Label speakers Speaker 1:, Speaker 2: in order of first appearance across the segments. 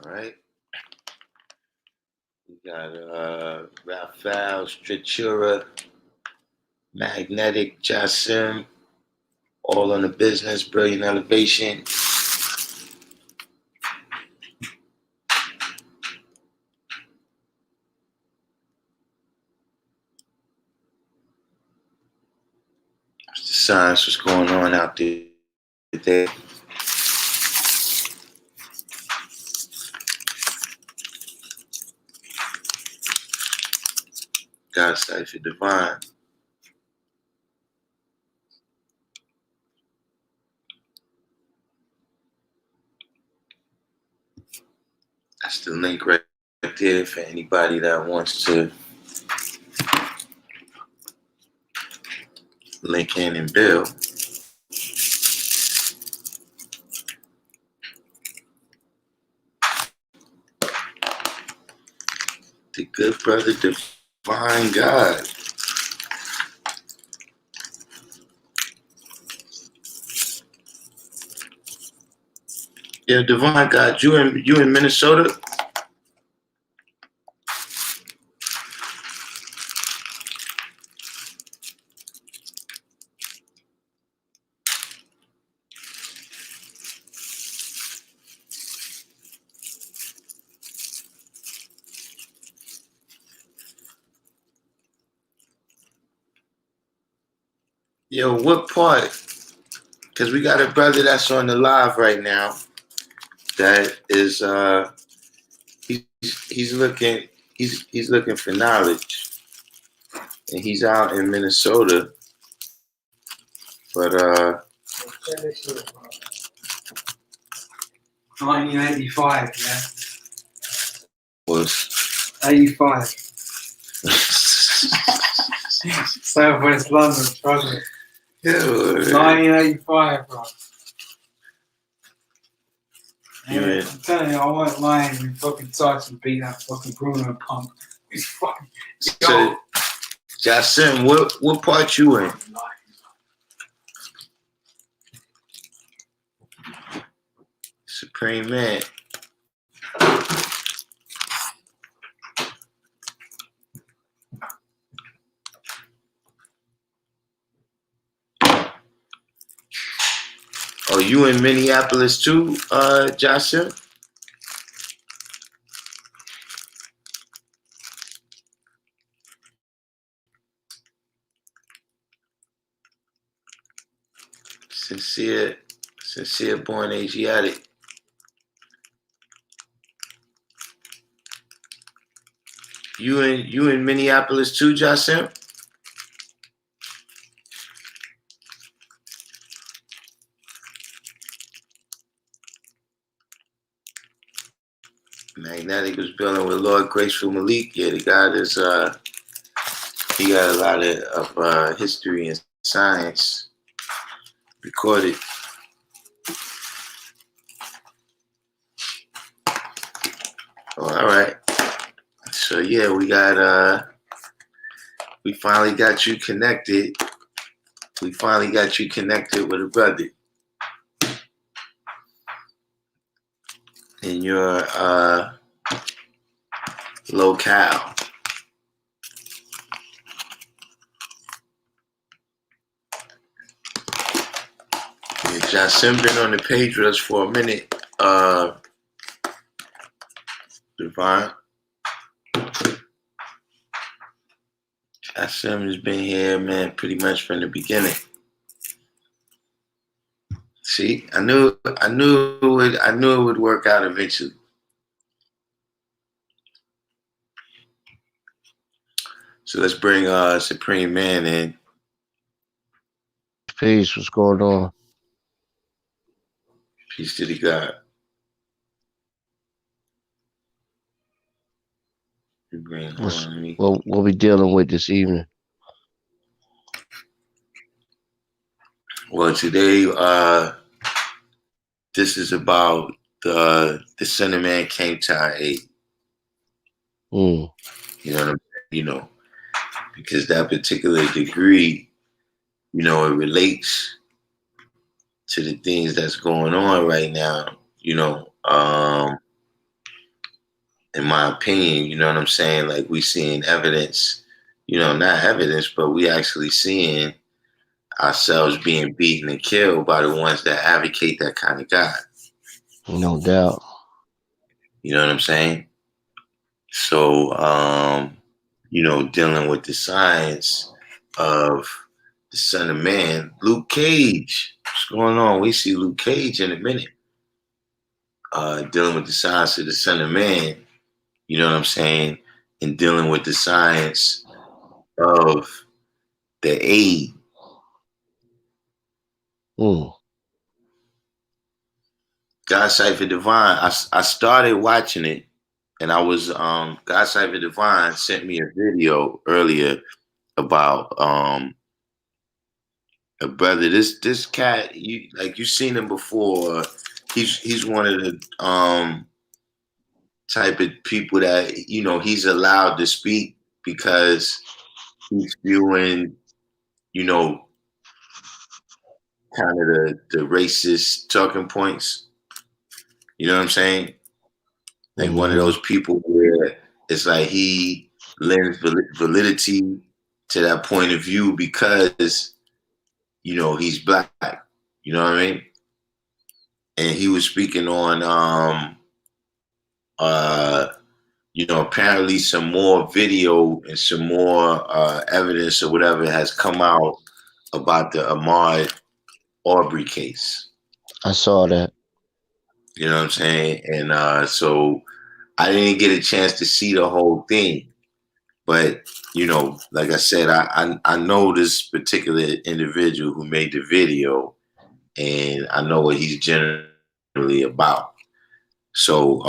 Speaker 1: All right. We got Rafael, Stratura, Magnetic, Jasim, all on the business, Brilliant Elevation. What's the science? What's going on out there today? God Cipher Divine. That's the link right there for anybody that wants to link in and build. The good brother, Divine God. Yeah, Divine God, you in Minnesota? Yo, what part? Because we got a brother that's on the live right now that is he's looking for knowledge, and he's out in Minnesota. But
Speaker 2: 1985, yeah.
Speaker 1: Was
Speaker 2: 85. Southwest London, brother.
Speaker 1: yeah,
Speaker 2: 1985, bro.
Speaker 1: Yeah.
Speaker 2: I'm telling you, I won't lie. We fucking Tyson beat that fucking Bruno punk. He's fucking.
Speaker 1: So, Jasim, what part you in? Supreme Man. Oh, you in Minneapolis too, Jasim? Sincere born Asiatic. You in Minneapolis too, Jasim? Magnetic was building with Lord Graceful Malik. Yeah, the guy is he got a lot of history and science recorded. Oh, all right. So yeah, we finally got you connected. We finally got you connected with a brother in your locale. Yeah, Jasim been on the page with us for a minute. Divine. Jasim has been here, man, pretty much from the beginning. See, I knew it would work out eventually. So let's bring Supreme Man in.
Speaker 3: Peace, what's going on?
Speaker 1: Peace to the God.
Speaker 3: What we dealing with this evening?
Speaker 1: Well, today this is about the Cinnamon came to our aid.
Speaker 3: Mm.
Speaker 1: You know what I'm saying? Because that particular degree, it relates to the things that's going on right now. In my opinion, you know what I'm saying? Like we seeing evidence, not evidence, but we actually seeing ourselves being beaten and killed by the ones that advocate that kind of God.
Speaker 3: No doubt.
Speaker 1: You know what I'm saying? So, dealing with the science of the Son of Man, Luke Cage. What's going on? We see Luke Cage in a minute. Dealing with the science of the Son of Man, you know what I'm saying? And dealing with the science of the aid.
Speaker 3: Mm.
Speaker 1: God Cipher Divine. I started watching it, and I was God Cipher Divine sent me a video earlier about a brother. This cat, you seen him before. He's one of the type of people that he's allowed to speak because he's spewing kind of the racist talking points. You know what I'm saying? Like one of
Speaker 3: Mm-hmm.
Speaker 1: those people where it's like he lends validity to that point of view because he's black. You know what I mean? And he was speaking on apparently some more video and some more evidence or whatever has come out about the Ahmaud Arbery case.
Speaker 3: I saw that.
Speaker 1: You know what I'm saying? And so I didn't get a chance to see the whole thing. But, like I said, I know this particular individual who made the video, and I know what he's generally about. So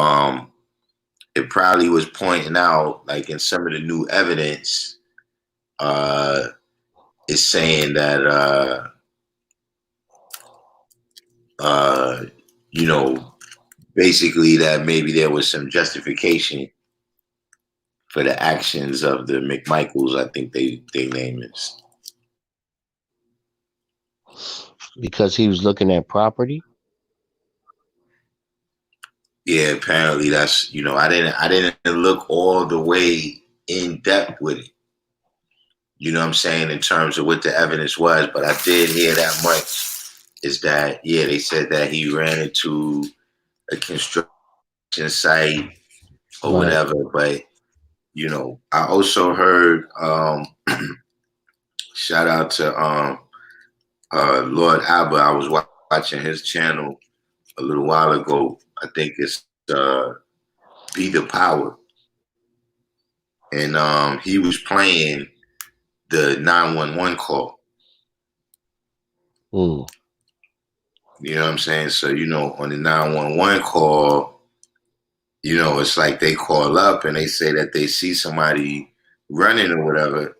Speaker 1: it probably was pointing out, like in some of the new evidence, it's saying that, you know, basically that maybe there was some justification for the actions of the McMichaels. I think they name is.
Speaker 3: Because he was looking at property.
Speaker 1: Yeah, apparently that's I didn't look all the way in depth with it. You know what I'm saying, in terms of what the evidence was, but I did hear that much. Is that they said that he ran into a construction site or
Speaker 3: Right.
Speaker 1: whatever, but I also heard shout out to Lord Abba. I was watching his channel a little while ago. I think it's Be the Power. And he was playing the 911 call.
Speaker 3: Mm.
Speaker 1: You know what I'm saying? So, on the 911 call, it's like they call up and they say that they see somebody running or whatever.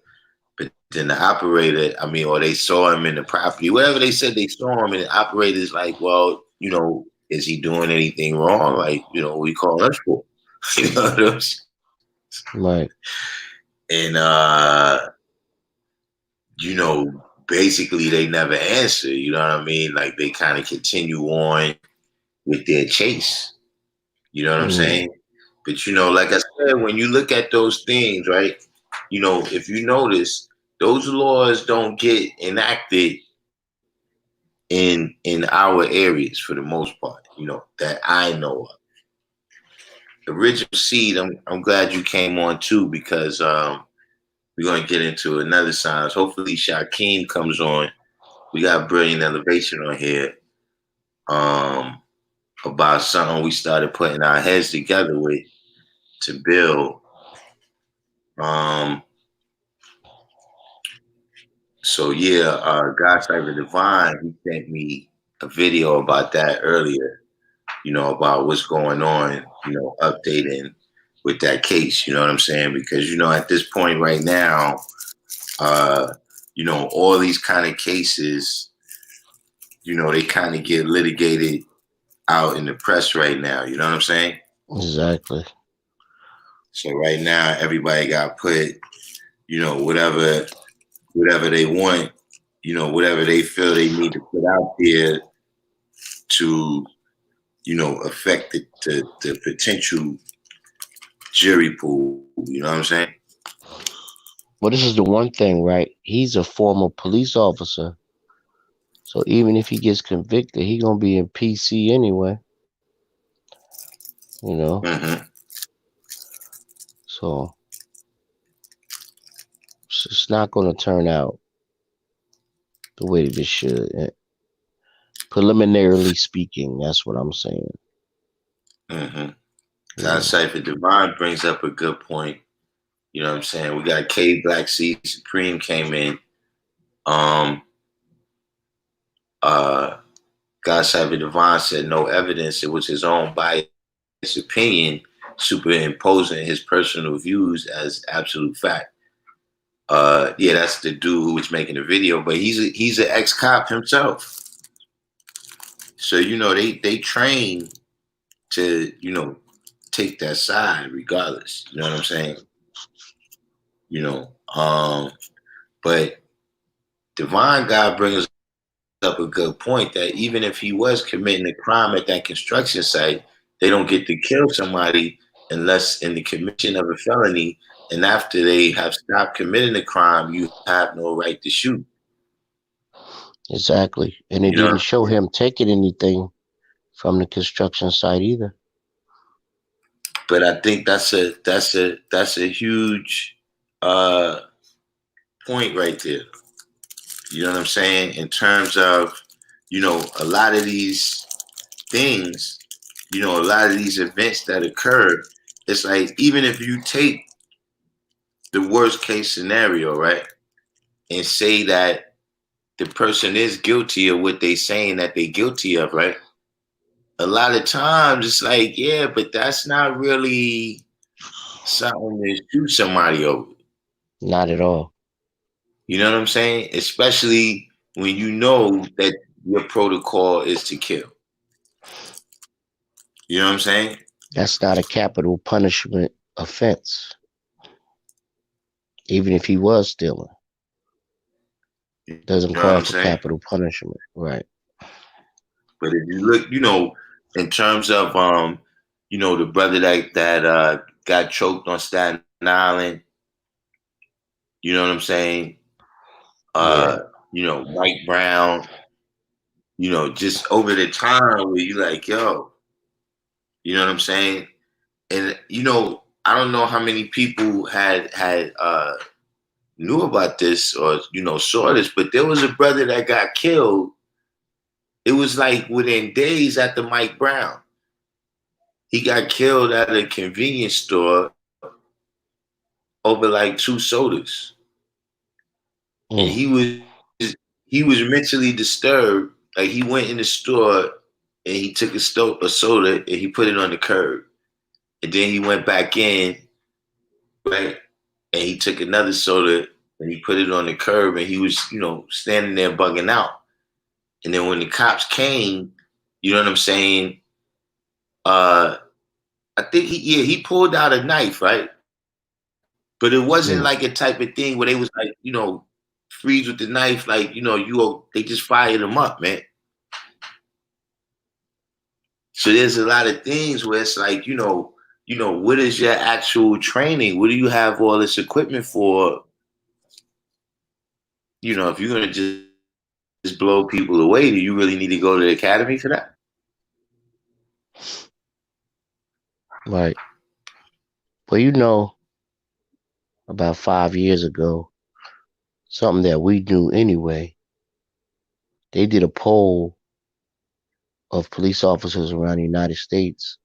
Speaker 1: But then the operator, or they saw him in the property, whatever they said they saw him, and the operator's like, well, is he doing anything wrong? Like, we call us for. You know what I'm saying?
Speaker 3: Right.
Speaker 1: And basically they never answer, you know what I mean? Like they kind of continue on with their chase. You know what I'm saying? But like I said, when you look at those things, right? If you notice, those laws don't get enacted in our areas for the most part, that I know of. Original Seed, I'm glad you came on too, because we're gonna get into another science. Hopefully Shakeem comes on. We got Brilliant Elevation on here about something we started putting our heads together with to build. So yeah, God Cyber Divine, he sent me a video about that earlier, about what's going on, updating with that case, you know what I'm saying? Because, at this point right now, all these kind of cases, they kind of get litigated out in the press right now, you know what I'm saying?
Speaker 3: Exactly.
Speaker 1: So right now, everybody got put, whatever they want, whatever they feel they need to put out there to, affect the potential jury pool. You know what I'm saying?
Speaker 3: Well, this is the one thing, right? He's a former police officer, so even if he gets convicted, he gonna be in PC anyway. You know,
Speaker 1: Mm-hmm.
Speaker 3: so it's not gonna turn out the way that it should. Preliminarily speaking, that's what I'm saying.
Speaker 1: Mm-hmm.
Speaker 3: You
Speaker 1: God
Speaker 3: know,
Speaker 1: Cypher Divine brings up a good point. You know what I'm saying? We got K Black C Supreme came in. Um uh God Cypher Divine said no evidence. It was his own biased opinion superimposing his personal views as absolute fact. Yeah, that's the dude who was making the video, but he's an ex-cop himself. So they train to take that side regardless. You know what I'm saying? You know, but Divine God brings up a good point that even if he was committing a crime at that construction site, they don't get to kill somebody unless in the commission of a felony. And after they have stopped committing the crime, you have no right to shoot.
Speaker 3: exactly. And it
Speaker 1: You know what
Speaker 3: didn't
Speaker 1: I'm
Speaker 3: show
Speaker 1: saying?
Speaker 3: him taking anything from the construction site either.
Speaker 1: But I think that's a huge uh, point right there. You know what I'm saying? In terms of a lot of these things, a lot of these events that occur, it's like even if you take the worst case scenario, right, and say that the person is guilty of what they saying that they guilty of, right? A lot of times it's like, yeah, but that's not really something to shoot somebody over.
Speaker 3: Not at all.
Speaker 1: You know what I'm saying? Especially when you know that your protocol is to kill. You know what I'm saying?
Speaker 3: That's not a capital punishment offense, even if he was stealing.
Speaker 1: You
Speaker 3: Doesn't
Speaker 1: know what
Speaker 3: call
Speaker 1: I'm
Speaker 3: for
Speaker 1: saying?
Speaker 3: capital punishment, right?
Speaker 1: But if you look, in terms of the brother that got choked on Staten Island, you know what I'm saying?
Speaker 3: Yeah,
Speaker 1: Uh, Mike Brown, just over the time where you like, yo, you know what I'm saying? And I don't know how many people had knew about this or saw this, but there was a brother that got killed. It was like within days after Mike Brown. He got killed at a convenience store over like two sodas, and
Speaker 3: mm,
Speaker 1: he was mentally disturbed. Like he went in the store and he took a soda and he put it on the curb, and then he went back in, right, and he took another soda and he put it on the curb, and he was standing there bugging out. And then when the cops came, you know what I'm saying? Uh, I think he pulled out a knife, right? But it wasn't
Speaker 3: mm.
Speaker 1: like a type of thing where they was like, freeze with the knife, like, they just fired him up, man. So there's a lot of things where it's like, what is your actual training? What do you have all this equipment for? If you're gonna just blow people away, do you really need to go to the academy for that?
Speaker 3: Right. Well, about 5 years ago, something that we knew anyway, they did a poll of police officers around the United States,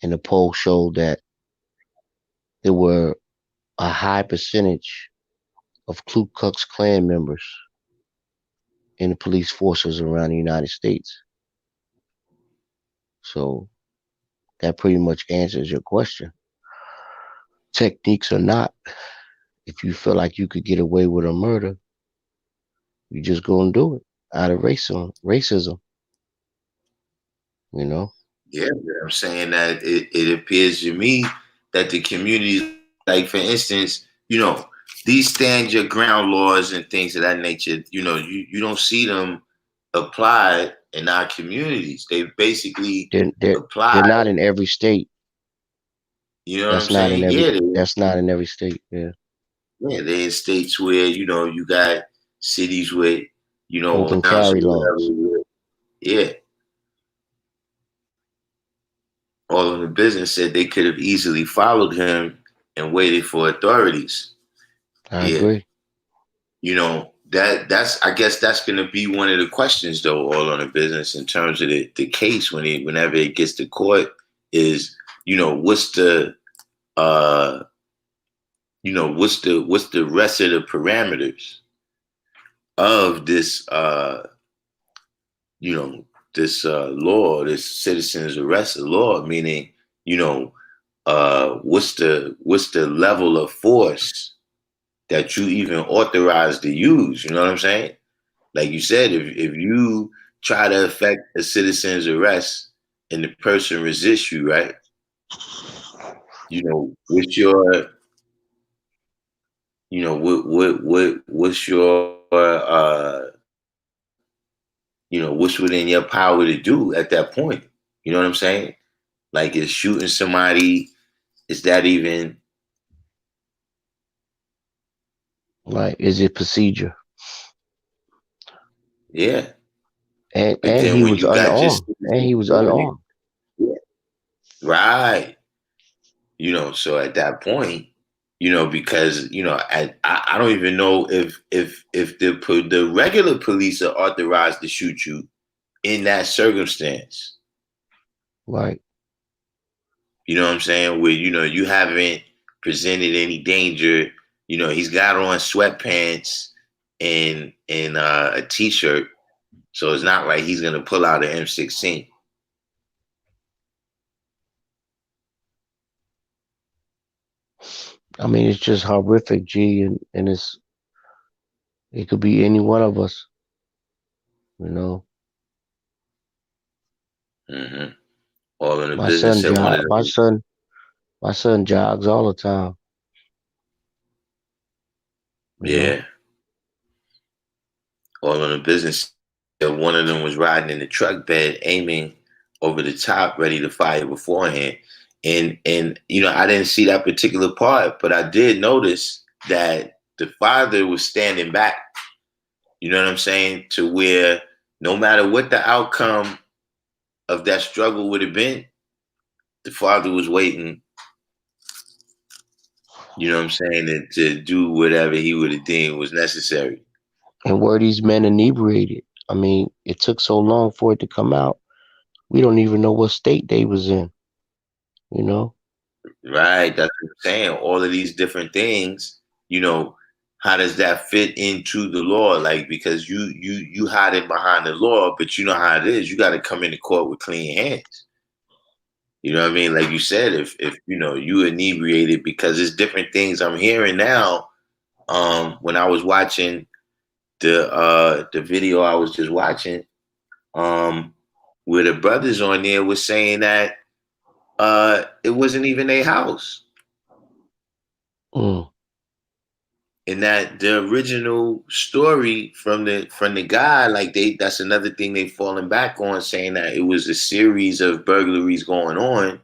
Speaker 3: and the poll showed that there were a high percentage of Ku Klux Klan members in the police forces around the United States. So that pretty much answers your question. Techniques or not, if you feel like you could get away with a murder, you just go and do it out of racism, you know?
Speaker 1: Yeah, I'm saying that it appears to me that the communities, like for instance, these stand your ground laws and things of that nature, you don't see them applied in our communities. They basically apply,
Speaker 3: They're not in every state.
Speaker 1: you know what I'm
Speaker 3: That's not in
Speaker 1: saying?
Speaker 3: every.
Speaker 1: Yeah,
Speaker 3: That's not in every state. Yeah.
Speaker 1: they're in states where, you got cities with,
Speaker 3: Open
Speaker 1: towns or
Speaker 3: carry laws.
Speaker 1: whatever. Yeah. All of the business said they could have easily followed him and waited for authorities.
Speaker 3: I
Speaker 1: Yeah.
Speaker 3: agree.
Speaker 1: That's I guess that's gonna be one of the questions though, all on the business in terms of the case whenever it gets to court is, what's the uh what's the rest of the parameters of this you know this law, this citizens arrest law, meaning, you know what's the level of force that you even authorize to use? You know what I'm saying? Like you said, if you try to affect a citizen's arrest and the person resists you, right? What's your, what's your, what's within your power to do at that point? You know what I'm saying? Like, is shooting somebody, is that even?
Speaker 3: Like, is it procedure?
Speaker 1: Yeah. But
Speaker 3: And
Speaker 1: then
Speaker 3: he
Speaker 1: when
Speaker 3: was
Speaker 1: you got just
Speaker 3: unarmed. And he was
Speaker 1: doing it,
Speaker 3: unarmed.
Speaker 1: yeah, right. So at that point, because I don't even know if the regular police are authorized to shoot you in that circumstance.
Speaker 3: Right.
Speaker 1: You know what I'm saying? Where you haven't presented any danger. He's got on sweatpants and a t-shirt, so it's not like he's gonna pull out an M16.
Speaker 3: I mean, it's just horrific, G, and it could be any one of us, you know.
Speaker 1: Mm-hmm. All in the
Speaker 3: My
Speaker 1: business
Speaker 3: son
Speaker 1: at one
Speaker 3: jog
Speaker 1: of
Speaker 3: my
Speaker 1: them.
Speaker 3: son my son jogs all the time, you know.
Speaker 1: Yeah. All in the business. One of them was riding in the truck bed, aiming over the top, ready to fire beforehand. And I didn't see that particular part, but I did notice that the father was standing back. You know what I'm saying? To where no matter what the outcome of that struggle would have been, the father was waiting. You know what I'm saying? To do whatever he would have deemed was necessary.
Speaker 3: And were these men inebriated? I mean, it took so long for it to come out. We don't even know what state they was in, you know.
Speaker 1: Right. That's what I'm saying. All of these different things, you know, how does that fit into the law? Like, because you hide it behind the law, but you know how it is. You got to come into court with clean hands. You know what I mean? Like you said, if you inebriated, because it's different things I'm hearing now. When I was watching the video I was just watching, um, where the brothers on there was saying that it wasn't even their house.
Speaker 3: Mm.
Speaker 1: And that the original story from the guy, like that's another thing they've fallen back on, saying that it was a series of burglaries going on.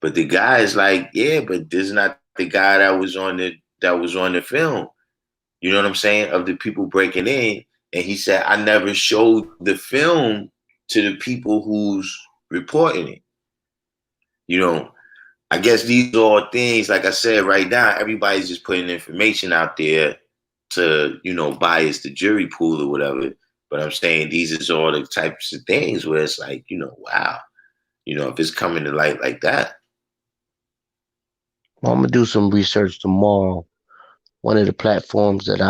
Speaker 1: But the guy is like, yeah, but this is not the guy that was on the film. You know what I'm saying? Of the people breaking in. And he said, I never showed the film to the people who's reporting it. You know, I guess these are all things, like I said, right now, everybody's just putting information out there to, bias the jury pool or whatever. But I'm saying these is all the types of things where it's like, wow, if it's coming to light like that.
Speaker 3: Well, I'm gonna do some research tomorrow. One of the platforms that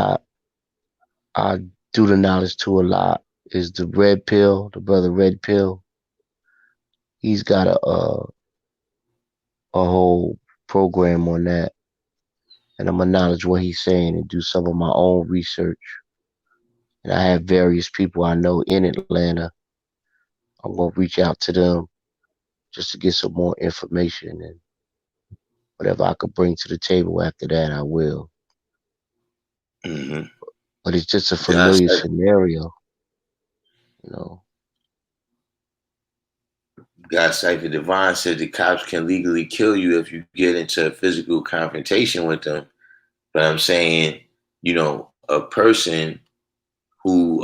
Speaker 3: I do the knowledge to a lot is the Red Pill, the brother Red Pill. He's got a whole program on that, and I'm gonna acknowledge what he's saying and do some of my own research. And I have various people I know in Atlanta. I'm gonna reach out to them just to get some more information, and whatever I could bring to the table after that, I will.
Speaker 1: Mm-hmm.
Speaker 3: But it's just a
Speaker 1: God,
Speaker 3: familiar scenario, you know.
Speaker 1: God Cypher Divine said the cops can legally kill you if you get into a physical confrontation with them. But I'm saying, a person who,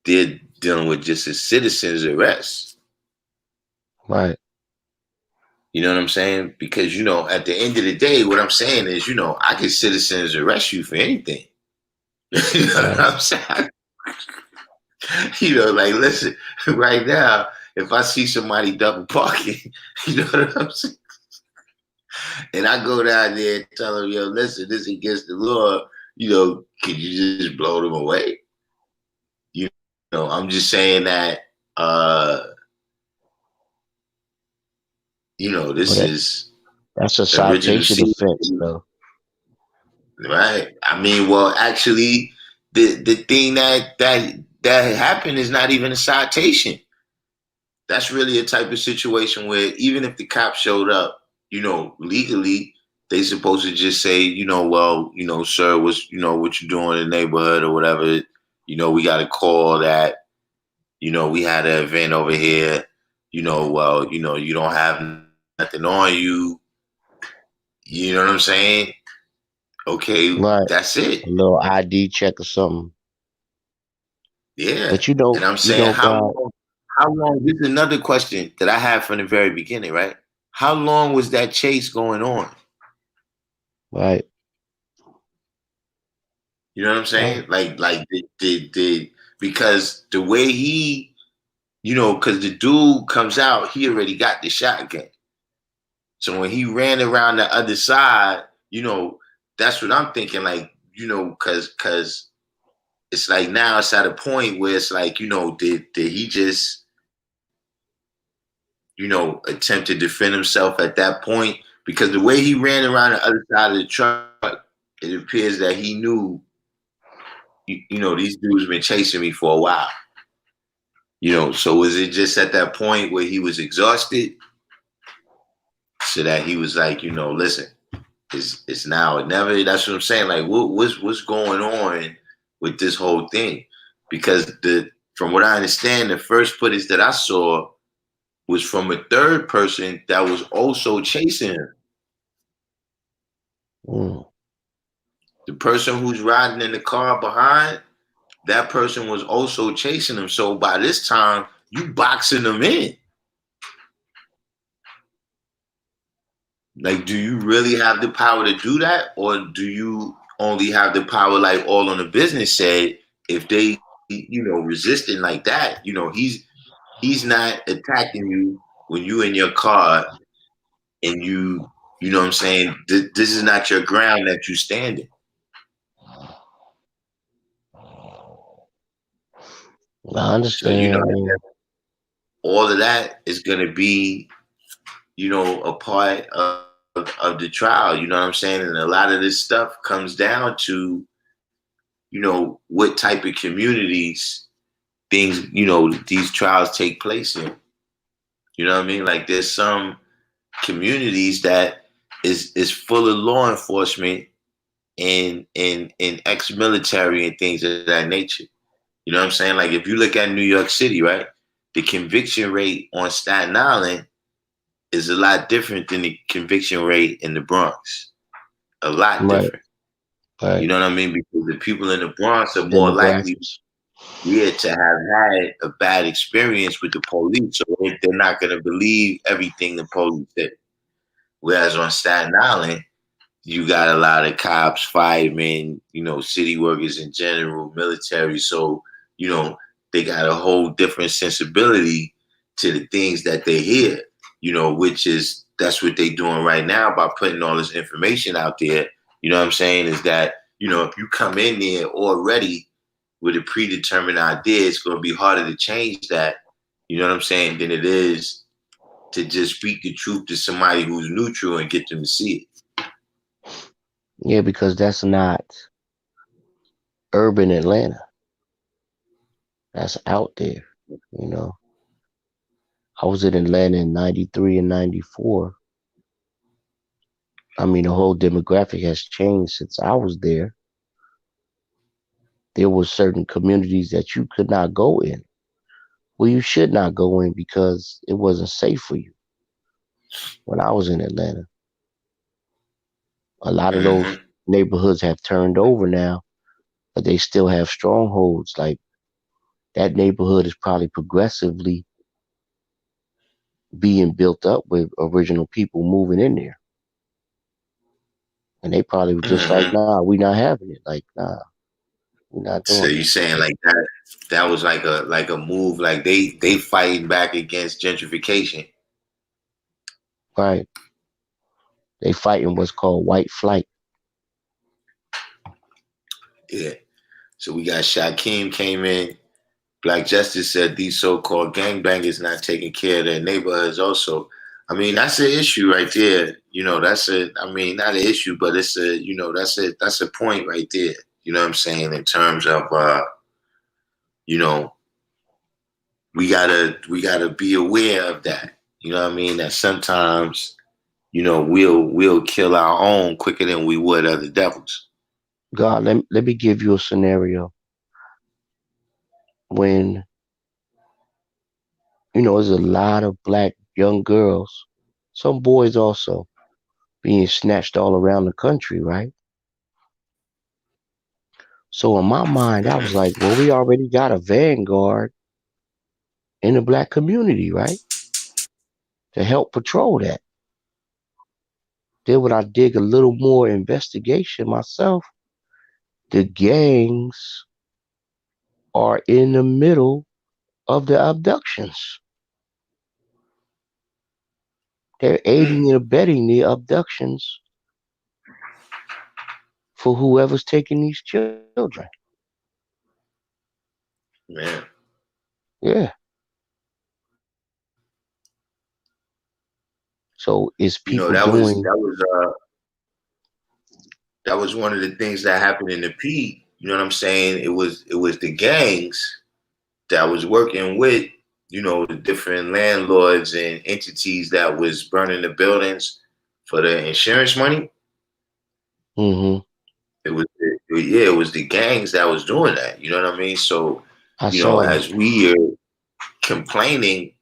Speaker 1: they're dealing with just a citizen's arrest.
Speaker 3: Right,
Speaker 1: You know what I'm saying? Because, at the end of the day, what I'm saying is, I can citizens arrest you for anything. You know what
Speaker 3: right,
Speaker 1: I'm saying? Like, listen, right now, if I see somebody double parking, you know what I'm saying? And I go down there and tell them, yo, listen, this is against the law, could you just blow them away? You I'm just saying that, uh,
Speaker 3: but
Speaker 1: this is
Speaker 3: that's a
Speaker 1: original
Speaker 3: citation
Speaker 1: seed,
Speaker 3: offense, though.
Speaker 1: right? I mean, well, actually, the thing that happened is not even a citation. That's really a type of situation where even if the cops showed up, legally, they supposed to just say, well, sir, what you doing in the neighborhood or whatever. We got a call that, we had an event over here. Well, you don't have nothing on you. You know what I'm saying? Okay,
Speaker 3: Right,
Speaker 1: that's it.
Speaker 3: a little ID check or something.
Speaker 1: Yeah.
Speaker 3: But
Speaker 1: And I'm
Speaker 3: you
Speaker 1: saying
Speaker 3: know, God,
Speaker 1: how long, this is another question that I had from the very beginning, right? How long was that chase going on?
Speaker 3: right,
Speaker 1: You know what I'm
Speaker 3: right,
Speaker 1: saying? Like because the way he, because the dude comes out, he already got the shotgun. So when he ran around the other side, that's what I'm thinking. Like, because it's like now it's at a point where it's like, did he just, attempt to defend himself at that point? Because the way he ran around the other side of the truck, it appears that he knew, these dudes been chasing me for a while. So was it just at that point where he was exhausted, so that he was like, listen, it's now or never. That's what I'm saying. Like, what's going on with this whole thing? Because from what I understand, the first footage that I saw was from a third person that was also chasing him.
Speaker 3: mm,
Speaker 1: The person who's riding in the car behind, that person was also chasing him. So by this time, you boxing them in. Like, do you really have the power to do that? Or do you only have the power, like All on the Business said, if they, resisting like that, he's not attacking you when you in your car and you know what I'm saying? This is not your ground that you standing.
Speaker 3: I
Speaker 1: So,
Speaker 3: understand. I mean,
Speaker 1: all of that is going to be, a part of the trial. You know what I'm saying? And a lot of this stuff comes down to, what type of communities things, these trials take place in. You know what I mean? Like, there's some communities that is full of law enforcement and ex-military and things of that nature. You know what I'm saying? Like, if you look at New York City, right? The conviction rate on Staten Island is a lot different than the conviction rate in the Bronx. A lot
Speaker 3: right,
Speaker 1: different. You
Speaker 3: right.
Speaker 1: know what I mean? Because the people in the Bronx are more likely,
Speaker 3: Demographics.
Speaker 1: yeah, to have had a bad experience with the police. So they're not going to believe everything the police did. Whereas on Staten Island, you got a lot of cops, firemen, city workers in general, military. So, you know, they got a whole different sensibility to the things that they hear, which is that's what they're doing right now by putting all this information out there. You know what I'm saying? Is that, if you come in there already with a predetermined idea, it's going to be harder to change that, you know what I'm saying, than it is to just speak the truth to somebody who's neutral and get them to see it.
Speaker 3: Yeah, because that's not urban Atlanta. That's out there, you know. I was in Atlanta in 93 and 94. I mean, the whole demographic has changed since I was there. There were certain communities that you could not go in. Well, you should not go in because it wasn't safe for you when I was in Atlanta. A lot of those
Speaker 1: Mm-hmm.
Speaker 3: neighborhoods have turned over now, but they still have strongholds. Like that neighborhood is probably progressively being built up with original people moving in there. And they probably were just like,
Speaker 1: Mm-hmm.
Speaker 3: nah, we not having it. Like, nah, we're not
Speaker 1: So
Speaker 3: doing
Speaker 1: you saying like that? That was like a move. Like they fighting back against gentrification.
Speaker 3: it. Right. They fighting what's called white flight.
Speaker 1: Yeah. So we got Shaquem came in. Black Justice said these so-called gangbangers not taking care of their neighborhoods. Also, I mean that's an issue right there. You know, that's a. I mean, not an issue, but it's a. You know, that's a point right there. You know what I'm saying in terms of you know, we gotta be aware of that. You know what I mean? That sometimes, you know, we'll kill our own quicker than we would other devils.
Speaker 3: God, let me give you a scenario when, there's a lot of black young girls, some boys also, being snatched all around the country, right? So in my mind, I was
Speaker 1: Mm-hmm.
Speaker 3: like, well, we already got a vanguard in the black community, right? To help patrol that. Then when I dig a little more investigation myself, the gangs are in the middle of the abductions. They're aiding and abetting the abductions for whoever's taking these children.
Speaker 1: Man,
Speaker 3: Yeah. So is
Speaker 1: you know
Speaker 3: people doing
Speaker 1: that was one of the things that happened in the P. You know what I'm saying? It was the gangs that was working with, you know, the different landlords and entities that was burning the buildings for the insurance money.
Speaker 3: hmm
Speaker 1: It was the gangs that was doing that. You know what I mean? So,
Speaker 3: I
Speaker 1: you know,
Speaker 3: saw that.
Speaker 1: as we are complaining,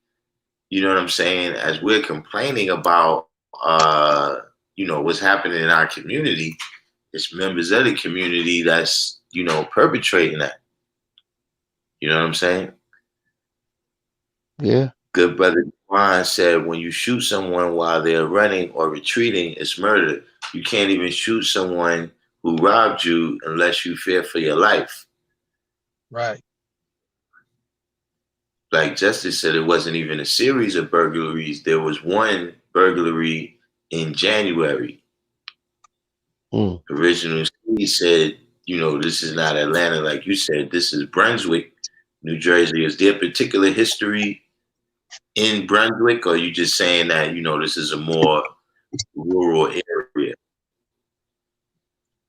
Speaker 1: you know what I'm saying, as we're complaining about you know, what's happening in our community, it's members of the community that's, you know, perpetrating that. You know what I'm saying?
Speaker 3: Yeah.
Speaker 1: Good brother Juan said when you shoot someone while they're running or retreating, it's murder. You can't even shoot someone who robbed you unless you fear for your life.
Speaker 4: Right.
Speaker 1: Like Justice said, it wasn't even a series of burglaries. There was one burglary in January.
Speaker 3: Mm.
Speaker 1: Original he said, you know, this is not Atlanta, like you said, this is Brunswick, New Jersey. Is there particular history in Brunswick, or are you just saying that, you know, this is a more rural area?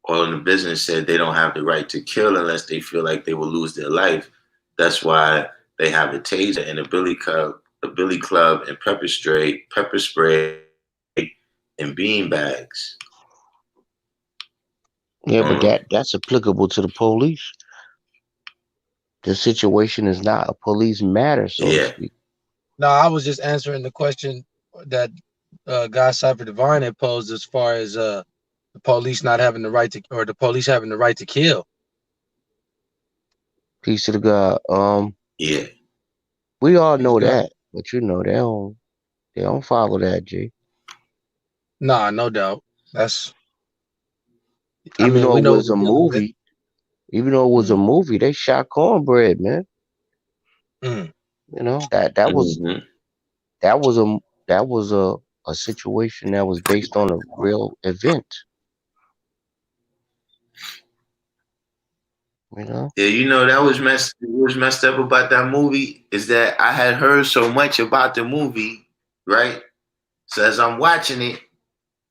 Speaker 1: All in the business said they don't have the right to kill unless they feel like they will lose their life. That's why they have a taser and a billy club, and pepper spray, and bean bags.
Speaker 3: Yeah, but
Speaker 1: Uh-huh.
Speaker 3: that's applicable to the police. The situation is not a police matter, so to
Speaker 1: Yeah.
Speaker 3: speak.
Speaker 4: No, I was just answering the question that Guy Cypher Divine had posed as far as the police not having the right to, or the police having the right to kill.
Speaker 3: Peace to the God.
Speaker 1: Yeah.
Speaker 3: We all
Speaker 4: Peace,
Speaker 3: know
Speaker 4: God.
Speaker 3: that, but they don't follow that, G.
Speaker 4: Nah, no doubt. That's. I
Speaker 3: Even
Speaker 4: mean,
Speaker 3: though
Speaker 4: we
Speaker 3: it
Speaker 4: know what
Speaker 3: was
Speaker 4: we're
Speaker 3: a
Speaker 4: dealing with.
Speaker 3: movie, even though it was a
Speaker 4: Mm,
Speaker 3: movie, they shot cornbread, man.
Speaker 4: mm.
Speaker 3: That
Speaker 1: Mm-hmm.
Speaker 3: that was a that was a situation that was based on a real event. You know.
Speaker 1: Yeah, you know that was messed up about that movie is that I had heard so much about the movie, right? So as I'm watching it,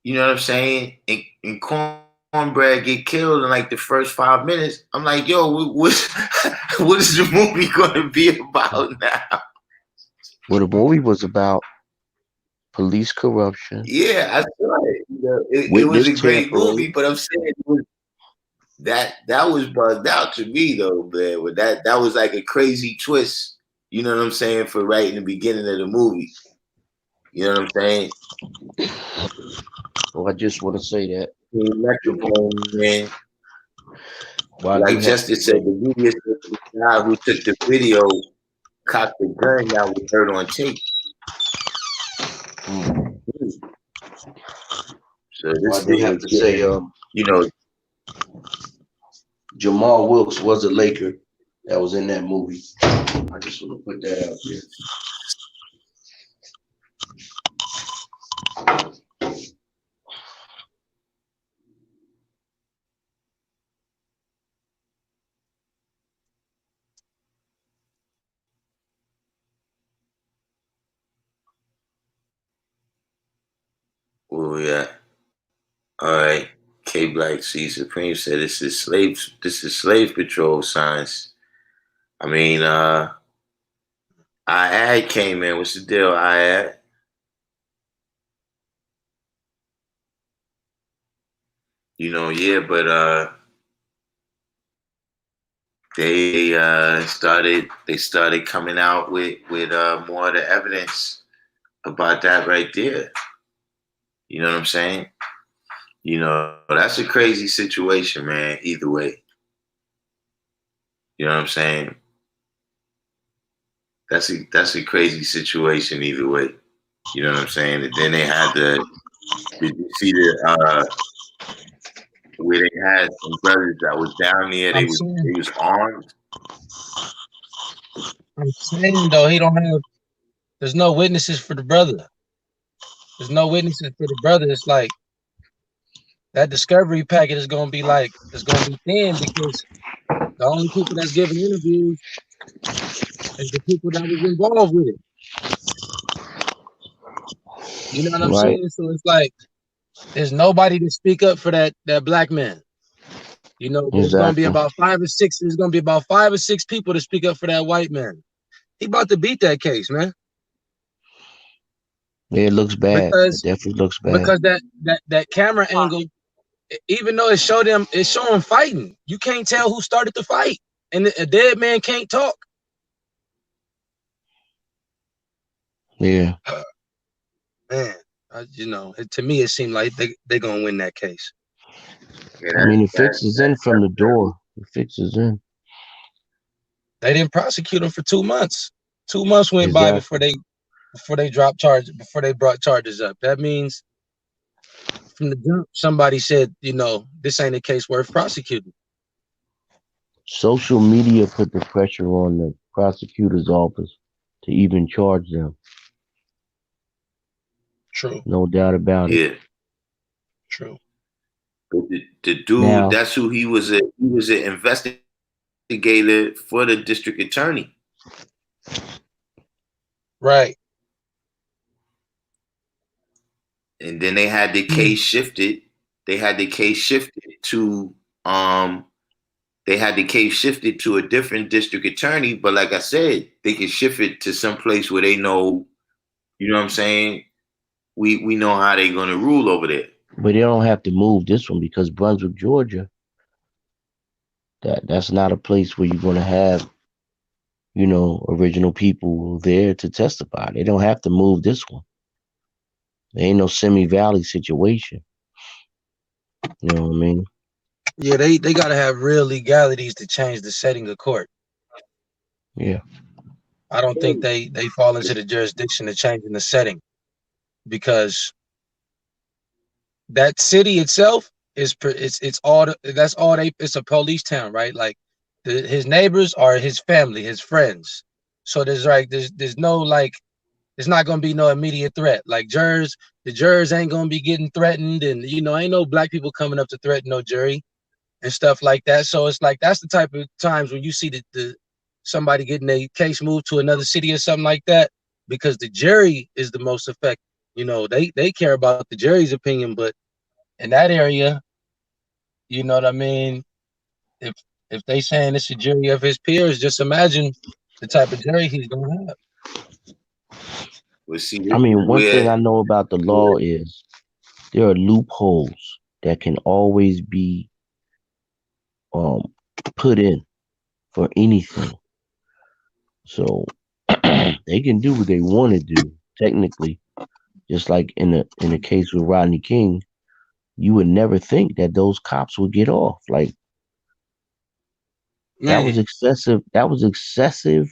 Speaker 1: you know what I'm saying, and Cornbread get killed in like the first 5 minutes. I'm like, yo, what is the movie going to be about now?
Speaker 3: Well, the movie was about police corruption,
Speaker 1: Yeah, I saw it. It was
Speaker 3: witness
Speaker 1: a great movie,
Speaker 3: tampering.
Speaker 1: but I'm saying that was bugged out to me though, man. But that was like a crazy twist. You know what I'm saying? For right in the beginning of the movie. You know what I'm saying?
Speaker 3: So I just want to say that.
Speaker 1: Microphone, man.
Speaker 3: Well, I do
Speaker 1: Like
Speaker 3: have to
Speaker 1: Justice said,
Speaker 3: say,
Speaker 1: the media said the guy who took the video cocked the gun that was heard on tape. So
Speaker 3: well,
Speaker 1: this
Speaker 3: I do
Speaker 1: thing
Speaker 3: have
Speaker 1: is
Speaker 3: to say,
Speaker 1: getting, you know,
Speaker 3: Jamal Wilkes was a Laker that was in that movie. I just want to put that out there.
Speaker 1: where we at? All right. K Black C Supreme said this is slave patrol signs. I mean, I ad came in. What's the deal, I ad? You know, yeah, but they started coming out with more of the evidence about that right there. You know what I'm saying? You know, that's a crazy situation, man, either way. You know what I'm saying? That's a crazy situation either way. You know what I'm saying? And then they had did you see where they had some brothers that was down there,
Speaker 4: I'm
Speaker 1: they
Speaker 4: saying,
Speaker 1: was armed.
Speaker 4: I'm saying though, he don't have. There's no witnesses for the brother. There's no witnesses for the brother. It's like that discovery packet is gonna be like it's gonna be thin because the only people that's giving interviews is the people that was involved with it. You know what I'm
Speaker 3: Right?
Speaker 4: saying? So it's like there's nobody to speak up for that black man. You know, there's gonna be
Speaker 3: Exactly.
Speaker 4: about 5 or 6. There's gonna be about 5 or 6 people to speak up for that white man. He about to beat that case, man,
Speaker 3: Yeah, it looks bad. It
Speaker 4: because
Speaker 3: definitely looks bad.
Speaker 4: because that camera angle, even though it show him fighting, you can't tell who started the fight, and a dead man can't talk.
Speaker 3: Yeah.
Speaker 4: Man, you know, to me it seemed like they gonna win that case.
Speaker 1: Yeah,
Speaker 3: I mean, the fix is in from the door. The fix is in.
Speaker 4: They didn't prosecute him for 2 months. 2 months went by
Speaker 3: Exactly.
Speaker 4: before they dropped charges, before they brought charges up. That means from the jump, somebody said, you know, this ain't a case worth prosecuting.
Speaker 3: Social media put the pressure on the prosecutor's office to even charge them.
Speaker 4: True,
Speaker 3: No doubt about it.
Speaker 1: yeah.
Speaker 4: true.
Speaker 1: But the dude,
Speaker 3: Now,
Speaker 1: that's who he was. He was an investigator for the district attorney.
Speaker 4: Right.
Speaker 1: And then they had the case shifted. They had the case shifted to um they had the case shifted to a different district attorney, but like I said, they can shift it to some place where they know, you know what I'm saying? We know how they're gonna rule over there.
Speaker 3: but they don't have to move this one because Brunswick, Georgia, that's not a place where you're gonna have, original people there to testify. They don't have to move this one. There ain't no Simi Valley situation. You know what I mean?
Speaker 4: Yeah, they gotta have real legalities to change the setting of court.
Speaker 3: Yeah.
Speaker 4: I don't think they fall into the jurisdiction of changing the setting because that city itself it's all that's all they it's a police town, right? Like his neighbors are his family, his friends. So there's no like it's not gonna be no immediate threat. Like the jurors ain't gonna be getting threatened, and you know, ain't no black people coming up to threaten no jury and stuff like that. So it's like that's the type of times when you see the somebody getting a case moved to another city or something like that, because the jury is the most effective. You know, they care about the jury's opinion, but in that area, you know what I mean? If if they saying it's a jury of his peers, just imagine the type of jury he's gonna have.
Speaker 1: Well, see,
Speaker 3: I
Speaker 1: this is
Speaker 3: mean, one thing
Speaker 1: where
Speaker 3: I know about the law is there are loopholes that can always be um put in for anything. So they can do what they want to do, technically. Just like in the case with Rodney King, you would never think that those cops would get off. Like that was
Speaker 4: Man,
Speaker 3: excessive. That was excessive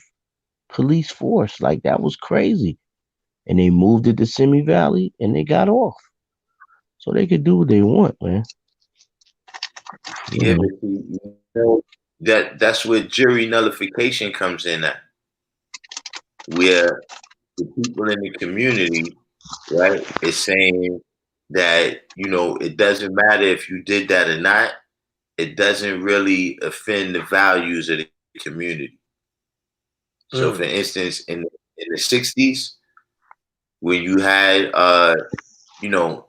Speaker 3: police force. Like that was crazy. And they moved it to Simi Valley and they got off. So they could do what they want, man. You
Speaker 1: yeah,
Speaker 3: know.
Speaker 1: but you know, that's where jury nullification comes in at, where the people in the community, right, is saying that, it doesn't matter if you did that or not. It doesn't really offend the values of the community. So, for instance, in the 60s, when you had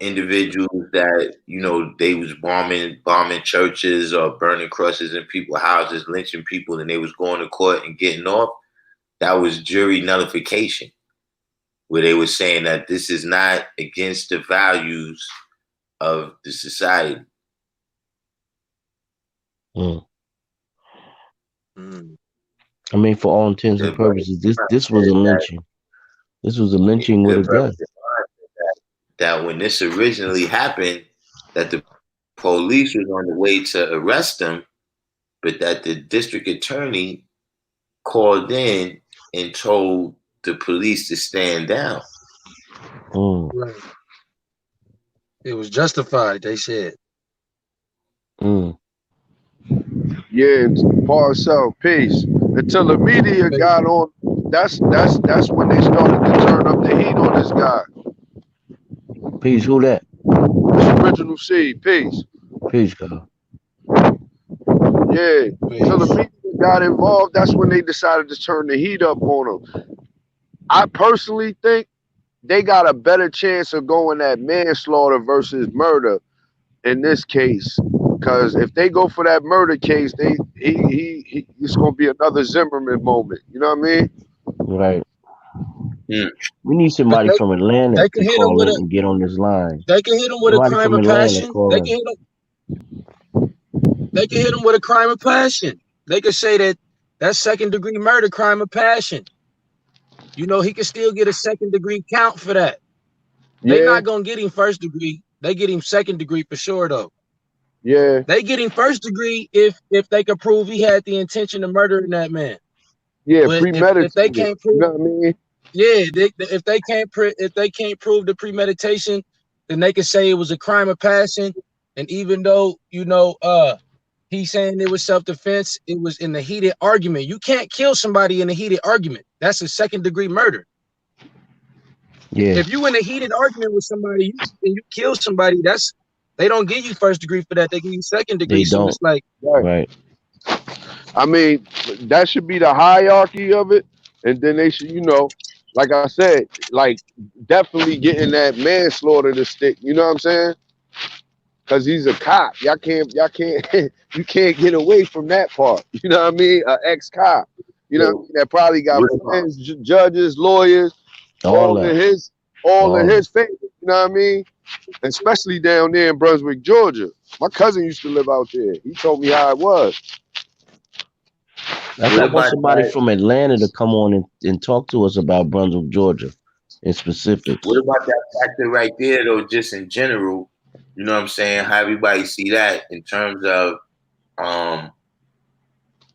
Speaker 1: individuals that they was bombing churches or burning crosses in people's houses, lynching people, and they was going to court and getting off. That was jury nullification, where they were saying that this is not against the values of the society.
Speaker 3: Mm.
Speaker 4: mm,
Speaker 3: I mean, for all intents and
Speaker 1: Good brother
Speaker 3: purposes, this was a lynching. This was a lynching with a
Speaker 1: good brother
Speaker 3: gun.
Speaker 1: that when this originally happened, that the police was on the way to arrest them, but that the district attorney called in and told the police to stand down.
Speaker 3: Mm.
Speaker 4: right. It was justified, they said.
Speaker 3: Mm.
Speaker 5: Yeah, Parcel, peace. Until the media got on, that's when they started to turn up the heat on this guy.
Speaker 3: Peace, who that?
Speaker 5: This original seed, peace.
Speaker 3: Peace, God.
Speaker 5: Yeah, until the
Speaker 4: Peace.
Speaker 5: media got involved, that's when they decided to turn the heat up on him. I personally think they got a better chance of going at manslaughter versus murder in this case. Because if they go for that murder case, it's gonna be another Zimmerman moment. You know what I mean?
Speaker 3: Right.
Speaker 1: Hmm.
Speaker 3: We need
Speaker 4: But
Speaker 3: somebody from Atlanta
Speaker 4: they
Speaker 3: to
Speaker 4: can hit him
Speaker 3: call
Speaker 4: with
Speaker 3: in
Speaker 4: a
Speaker 3: and get on this line.
Speaker 4: they can hit him with a
Speaker 3: Somebody
Speaker 4: crime
Speaker 3: from
Speaker 4: of
Speaker 3: Atlanta
Speaker 4: passion.
Speaker 3: call
Speaker 4: They
Speaker 3: in.
Speaker 4: can hit him with a crime of passion. They could say that that's second degree murder, crime of passion. He could still get a second degree count for that. They
Speaker 5: Yeah,
Speaker 4: not gonna get him first degree. They get him second degree for sure though.
Speaker 5: yeah,
Speaker 4: They get him first degree if they could prove he had the intention of murdering that man.
Speaker 5: yeah,
Speaker 4: But if they
Speaker 5: premeditated.
Speaker 4: can't
Speaker 5: You
Speaker 4: prove,
Speaker 5: know what I mean?
Speaker 4: yeah, if they can't prove the premeditation, then they can say it was a crime of passion. And even though he's saying it was self-defense, it was in the heated argument. You can't kill somebody in a heated argument. That's a second degree murder.
Speaker 3: Yeah,
Speaker 4: If you in a heated argument with somebody and you kill somebody, they don't give you first degree for that. They give you second degree.
Speaker 3: they
Speaker 4: So
Speaker 3: don't.
Speaker 4: it's like,
Speaker 5: Right.
Speaker 3: Right.
Speaker 5: I mean, that should be the hierarchy of it, and then they should, like I said, like definitely getting that manslaughter to stick. You know what I'm saying? Because he's a cop. Y'all can't, you can't get away from that part. You know what I mean? An ex-cop. You know what I
Speaker 1: So
Speaker 5: mean? That probably got
Speaker 1: what about
Speaker 5: friends, judges, lawyers,
Speaker 3: All
Speaker 5: all in
Speaker 3: that.
Speaker 5: his, favor. You know what I mean? Especially down there in Brunswick, Georgia. My cousin used to live out there. He told me how it was.
Speaker 3: That's
Speaker 1: what
Speaker 3: why I want
Speaker 1: about
Speaker 3: somebody
Speaker 1: that?
Speaker 3: from Atlanta to come on and talk to us about Brunswick, Georgia, in
Speaker 1: What
Speaker 3: specifics.
Speaker 1: about that factor right there, though? Just in general, you know what I'm saying? How everybody see that in terms of, um,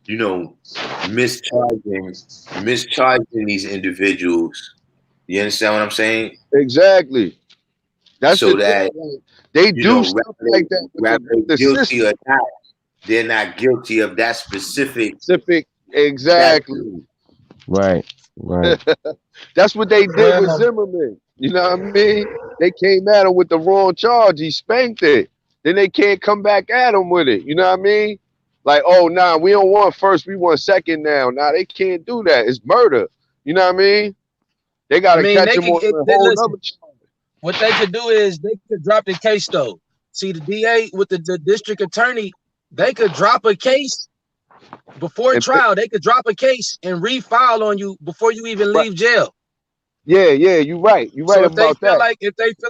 Speaker 1: you know, mischarging these individuals. You understand what I'm saying?
Speaker 5: Exactly. That's the
Speaker 1: So
Speaker 5: thing.
Speaker 1: that
Speaker 5: Like, they do stuff like that with
Speaker 1: whether
Speaker 5: with the
Speaker 1: guilty
Speaker 5: system.
Speaker 1: or not, they're not guilty of that specific
Speaker 5: Specific. Exactly.
Speaker 1: statute.
Speaker 3: Right. Right.
Speaker 5: That's what they did with
Speaker 4: well,
Speaker 5: Zimmerman. You know what I mean? They came at him with the wrong charge. He spanked it. Then they can't come back at him with it. You know what I mean? Like, oh, nah, we don't want first. We want second now. Nah, they can't do that. It's murder. You know what I mean? They got
Speaker 4: I
Speaker 5: to
Speaker 4: mean,
Speaker 5: catch him on a whole
Speaker 4: listen.
Speaker 5: nother charge.
Speaker 4: What they could do is they could drop the case though. See, the DA with the district attorney, they could drop a case before
Speaker 5: And,
Speaker 4: trial. They could drop a case and refile on you before you even
Speaker 5: right,
Speaker 4: leave jail.
Speaker 5: Yeah, you're right. You're right
Speaker 4: So if they
Speaker 5: about
Speaker 4: feel
Speaker 5: that.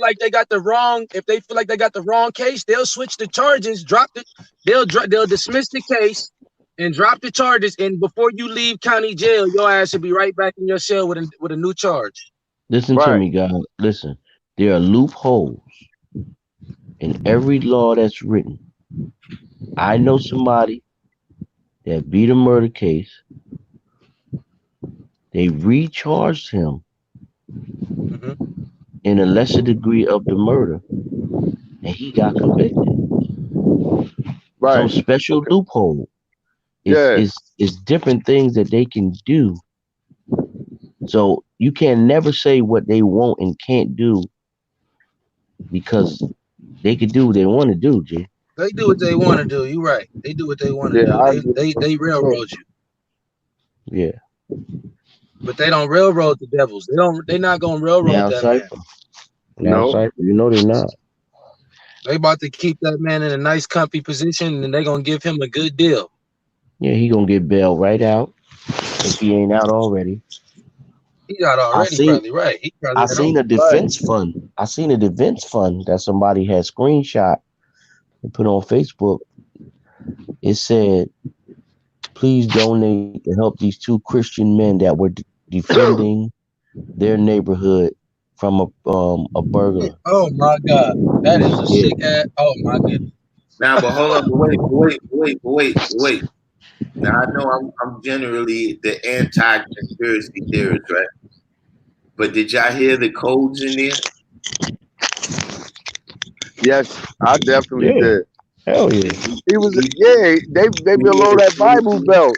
Speaker 4: like they got the wrong case, they'll switch the charges, they'll dismiss the case and drop the charges. And before you leave county jail, your ass should be right back in your cell with a new charge.
Speaker 3: Listen to
Speaker 5: Right.
Speaker 3: me, guys. Listen. There are loopholes in every law that's written. I know somebody that beat a murder case. They recharged him
Speaker 4: Mm-hmm.
Speaker 3: in a lesser degree of the murder, and he got convicted. Some
Speaker 5: Right.
Speaker 3: special
Speaker 5: Okay.
Speaker 3: loophole. It's
Speaker 5: Yeah.
Speaker 3: it's it's different things that they can do. So you can never say what they won't and can't do because they could do what they want to do, G.
Speaker 4: They do what they want to do. You right. They do what they want to
Speaker 5: Yeah.
Speaker 4: do.
Speaker 5: I
Speaker 4: They
Speaker 5: agree.
Speaker 4: they they railroad you,
Speaker 3: Yeah.
Speaker 4: but they don't railroad the devils. They not gonna railroad
Speaker 3: Now
Speaker 4: that man.
Speaker 3: Cypher. Now
Speaker 5: No.
Speaker 3: Cypher. You know they're not.
Speaker 4: They about to keep that man in a nice, comfy position, and they gonna give him a good deal.
Speaker 3: Yeah, he gonna get bailed right out if he ain't out already.
Speaker 4: He got
Speaker 3: I
Speaker 4: already
Speaker 3: seen
Speaker 4: probably right. He probably
Speaker 3: I
Speaker 4: at
Speaker 3: seen
Speaker 4: home.
Speaker 3: a
Speaker 5: Right.
Speaker 3: defense fund. I seen a defense fund that somebody had screenshot and put on Facebook. It said, "Please donate to help these two Christian men that were defending their neighborhood from a burglar."
Speaker 4: Oh my God, that is a
Speaker 3: Yeah,
Speaker 4: sick ass. Oh my goodness.
Speaker 1: Now, but hold on, but wait. Now I know I'm generally the anti-conspiracy theorist, right? But did y'all hear the codes in there?
Speaker 5: Yes, I definitely
Speaker 3: yeah,
Speaker 5: did.
Speaker 3: hell yeah.
Speaker 5: He was.
Speaker 1: You,
Speaker 5: Yeah. They below that Bible belt.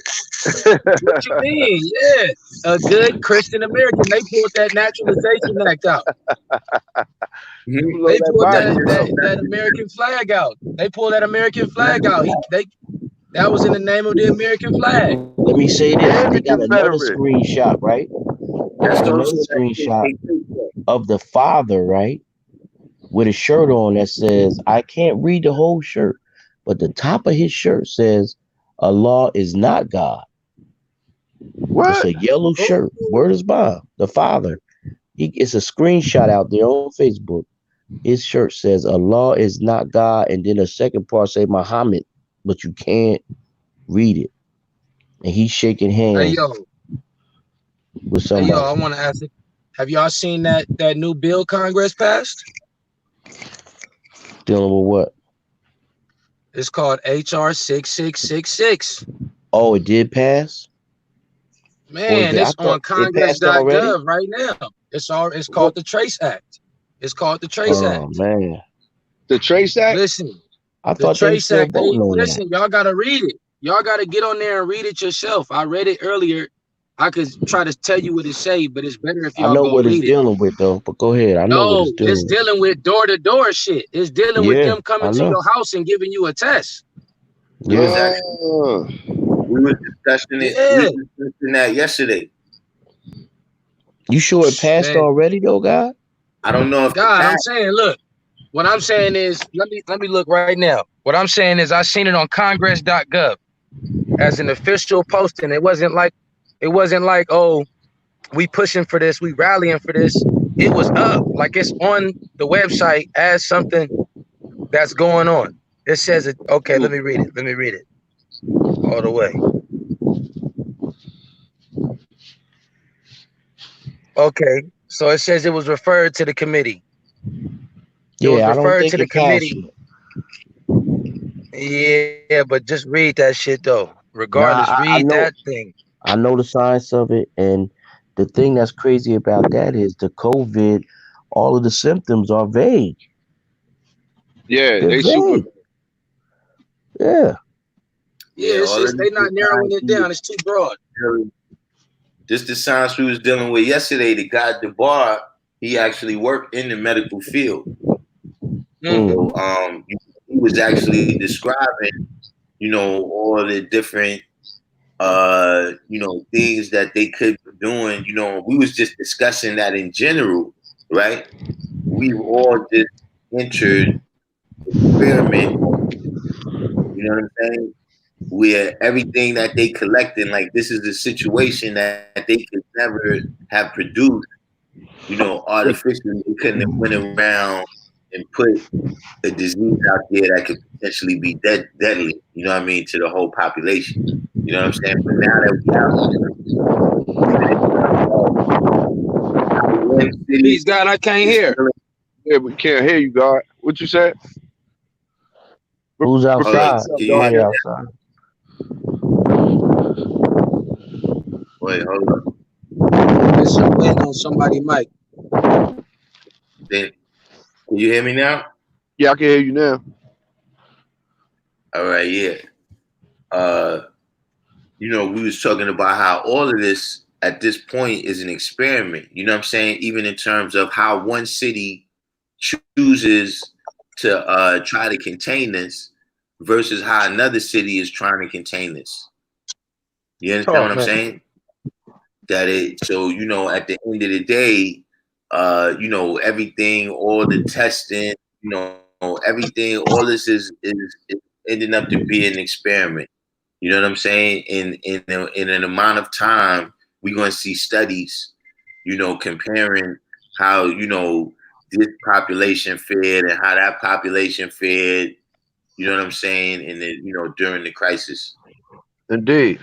Speaker 4: What you mean? Yeah, a good Christian American. They pulled that Naturalization Act out.
Speaker 5: He
Speaker 1: Mhm.
Speaker 5: below
Speaker 4: They
Speaker 5: that
Speaker 4: pulled
Speaker 1: Not
Speaker 5: Bible
Speaker 1: just,
Speaker 5: belt.
Speaker 4: that American flag out. They pulled that American
Speaker 1: not,
Speaker 4: flag out. That was in the name of the American flag.
Speaker 3: Let me say this:
Speaker 5: And
Speaker 3: they
Speaker 5: the
Speaker 3: got another
Speaker 5: Confederate.
Speaker 3: screenshot, right? They
Speaker 1: that's
Speaker 3: got
Speaker 1: also
Speaker 3: another
Speaker 1: that shit
Speaker 3: screenshot
Speaker 1: they take that.
Speaker 3: of the father, right, with a shirt on that says, I can't read the whole shirt, but the top of his shirt says, Allah is not God. It's
Speaker 5: What?
Speaker 3: a yellow shirt. Word is bond. The father. It's a screenshot out there on Facebook. His shirt says, Allah is not God. And then the second part say Muhammad, but you can't read it. And he's shaking
Speaker 4: Hey
Speaker 3: hands
Speaker 4: yo,
Speaker 3: with
Speaker 4: hey yo,
Speaker 3: somebody.
Speaker 4: I want to ask it. Have y'all seen that new bill Congress passed?
Speaker 3: Dealing with what?
Speaker 4: It's called HR 6666.
Speaker 3: Oh, it did pass? Or is
Speaker 4: Man,
Speaker 3: it? I
Speaker 4: it's
Speaker 3: thought
Speaker 4: on
Speaker 3: it passed already.
Speaker 4: congress.gov right now. It's
Speaker 5: What?
Speaker 4: called the Trace Act. It's called the Trace
Speaker 3: Oh,
Speaker 4: Act.
Speaker 3: man.
Speaker 5: The Trace Act?
Speaker 4: Listen,
Speaker 3: I
Speaker 4: the
Speaker 3: thought they were
Speaker 4: Trace
Speaker 3: still
Speaker 4: Act,
Speaker 3: voting on that.
Speaker 4: y'all gotta read it. Y'all gotta get on there and read it yourself. I read it earlier. I could try to tell you what it say, but it's better if
Speaker 3: I
Speaker 4: y'all
Speaker 3: know
Speaker 4: go
Speaker 3: what it's
Speaker 4: read it.
Speaker 3: dealing with, though, but go ahead. I know what it's
Speaker 4: No, it's
Speaker 3: dealing with.
Speaker 4: dealing with door-to-door shit. It's dealing with
Speaker 3: Yeah,
Speaker 4: them coming
Speaker 3: I
Speaker 4: to
Speaker 3: know.
Speaker 4: your house and giving you a test.
Speaker 1: We was
Speaker 3: Yeah.
Speaker 1: actually
Speaker 5: Uh,
Speaker 1: we was discussing it. We
Speaker 4: Yeah,
Speaker 1: was discussing that yesterday.
Speaker 3: You sure it passed
Speaker 4: man.
Speaker 3: already, though, God?
Speaker 1: I don't know if it
Speaker 4: God, I'm
Speaker 1: passed.
Speaker 4: saying, look, what I'm saying is, let me look right now. What I'm saying is I seen it on congress.gov as an official posting. It wasn't like, oh, we pushing for this, we rallying for this. It was up, like it's on the website as something that's going on. It says it. Okay, let me read it. Let me read it all the way. Okay, so it says it was referred to the committee. It was
Speaker 3: Yeah, I don't
Speaker 4: referred to
Speaker 3: think
Speaker 4: the
Speaker 3: it passed
Speaker 4: committee.
Speaker 3: yet.
Speaker 4: Yeah, but just read that shit though.
Speaker 3: Nah,
Speaker 4: Regardless,
Speaker 3: I
Speaker 4: read
Speaker 3: know.
Speaker 4: that thing.
Speaker 3: I know the science of it, and the thing that's crazy about that is the COVID. All of the symptoms are vague.
Speaker 5: yeah,
Speaker 3: They're
Speaker 5: they super.
Speaker 3: vague. Yeah.
Speaker 4: Yeah,
Speaker 1: Yeah, all of
Speaker 4: they
Speaker 1: this
Speaker 4: not narrowing it down. It's too broad.
Speaker 1: just the science we was dealing with yesterday. The guy at the bar, he actually worked in the medical field.
Speaker 3: Mm.
Speaker 1: So he was actually describing, all the different things that they could be doing. We was just discussing that in general, right? We've all just entered experiment mode. You know what I'm saying? Where everything that they collecting, like this is a situation that they could never have produced artificially, they couldn't have went around and put a disease out there that could potentially be deadly, you know what I mean, to the whole population. You know what I'm saying? But now that we have one city,
Speaker 4: Please God, I can't hear.
Speaker 5: Yeah, we can't hear you, God. What you said?
Speaker 3: Who's outside? Somebody outside.
Speaker 1: Wait, hold up.
Speaker 4: Listen, waiting on somebody, Mike.
Speaker 1: Then, can you hear me now?
Speaker 5: Yeah, I can hear you now.
Speaker 1: All right, yeah. We was talking about how all of this at this point is an experiment. You know what I'm saying? Even in terms of how one city chooses to try to contain this versus how another city is trying to contain this. You understand what I'm saying? At the end of the day, everything, all the testing, everything, all this is ending up to be an experiment. You know what I'm saying? In an amount of time, we're going to see studies, comparing how, this population fared and how that population fared, you know what I'm saying? And then, during the crisis.
Speaker 5: Indeed.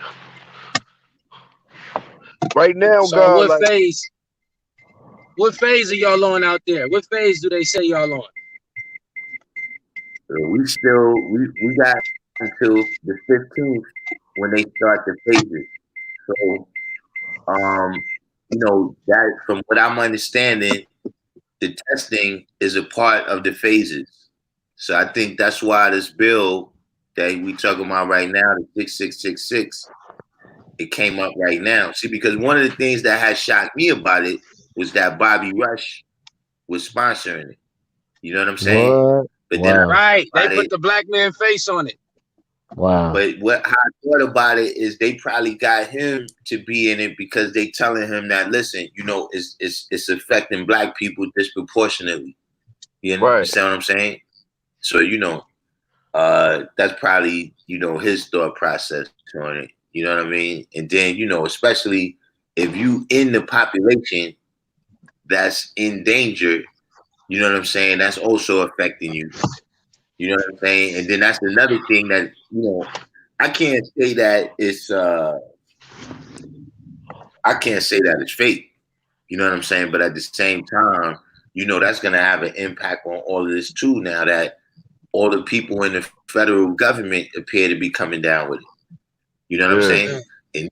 Speaker 5: Right now,
Speaker 4: so
Speaker 5: God,
Speaker 4: what phase are y'all on out there? What phase do they say y'all on?
Speaker 1: We got until the 15th when they start the phases. So, that from what I'm understanding, the testing is a part of the phases. So I think that's why this bill that we talking about right now, the 6666, it came up right now. See, because one of the things that had shocked me about it was that Bobby Rush was sponsoring it. You know what I'm saying?
Speaker 3: What?
Speaker 1: But
Speaker 4: Right, they put the black man face on it.
Speaker 3: Wow.
Speaker 1: But how I thought about it is they probably got him to be in it because they telling him that, listen, it's affecting black people disproportionately. You understand what I'm saying? So, that's probably, his thought process on it. You know what I mean? And then, especially if you in the population that's in danger, you know what I'm saying? That's also affecting you. You know what I'm saying? And then that's another thing that, I can't say that it's fake. You know what I'm saying? But at the same time, that's gonna have an impact on all of this too, now that all the people in the federal government appear to be coming down with it. You know what I'm saying? And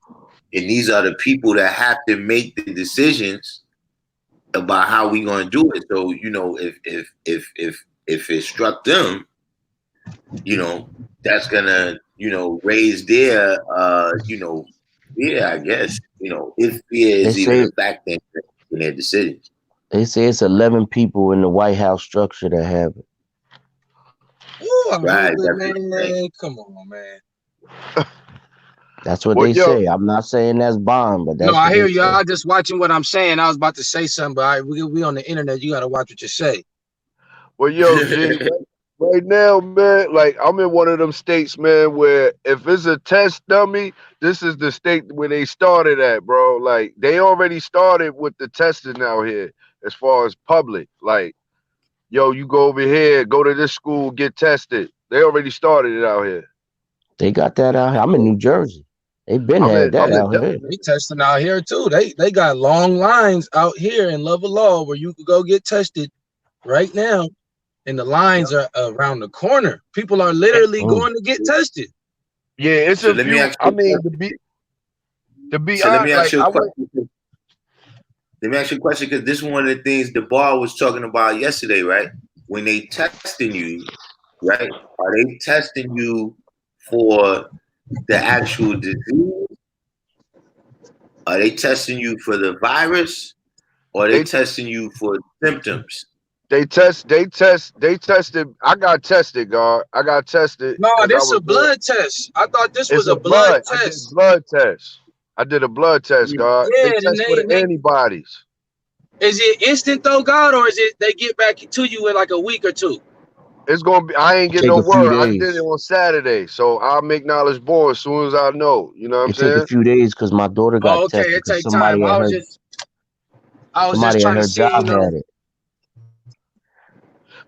Speaker 1: these are the people that have to make the decisions about how we gonna do it. So, if it struck them, that's gonna, raise their I guess, if fear is even a factor in their decisions.
Speaker 3: They say it's 11 people in the White House structure that have it.
Speaker 4: Ooh, right, man. Come on, man.
Speaker 3: That's what they say. I'm not saying that's bond, but that's
Speaker 4: no. I hear you. I'm just watching what I'm saying. I was about to say something, but we on the internet. You got to watch what you say.
Speaker 5: Well, yo, G, right now, man, like I'm in one of them states, man, where if it's a test dummy, this is the state where they started at, bro. Like they already started with the testing out here as far as public. Like, yo, you go over here, go to this school, get tested. They already started it out here.
Speaker 3: They got that out here. I'm in New Jersey. They've been had that out here.
Speaker 4: They testing out here too. They got long lines out here in Love of Law where you can go get tested right now. And the lines are around the corner. People are literally going to get tested.
Speaker 5: Yeah, it's
Speaker 1: so
Speaker 5: a few. I mean, to be
Speaker 1: so
Speaker 5: honest,
Speaker 1: let me ask you a question. Let me ask you a question because this is one of the things the bar was talking about yesterday, right? When they testing you, right? Are they testing you for the actual disease? Are they testing you for the virus? Or are they testing you for symptoms?
Speaker 5: They tested. I got tested, God. I got tested.
Speaker 4: No, this is a blood test. I thought this was a blood test.
Speaker 5: I did a blood test, God.
Speaker 4: Yeah,
Speaker 5: they test for the antibodies.
Speaker 4: Is it instant though, God, or is it they get back to you in like a week or two?
Speaker 5: It's gonna be. I ain't getting no word. I did it on Saturday, so I'll make knowledge born as soon as I know. You know what I'm saying?
Speaker 3: It take a few days because my daughter got tested.
Speaker 4: It takes
Speaker 3: somebody
Speaker 4: time.
Speaker 3: at her.
Speaker 4: I was just
Speaker 3: Somebody at
Speaker 4: trying to
Speaker 3: her
Speaker 4: see,
Speaker 3: job had it.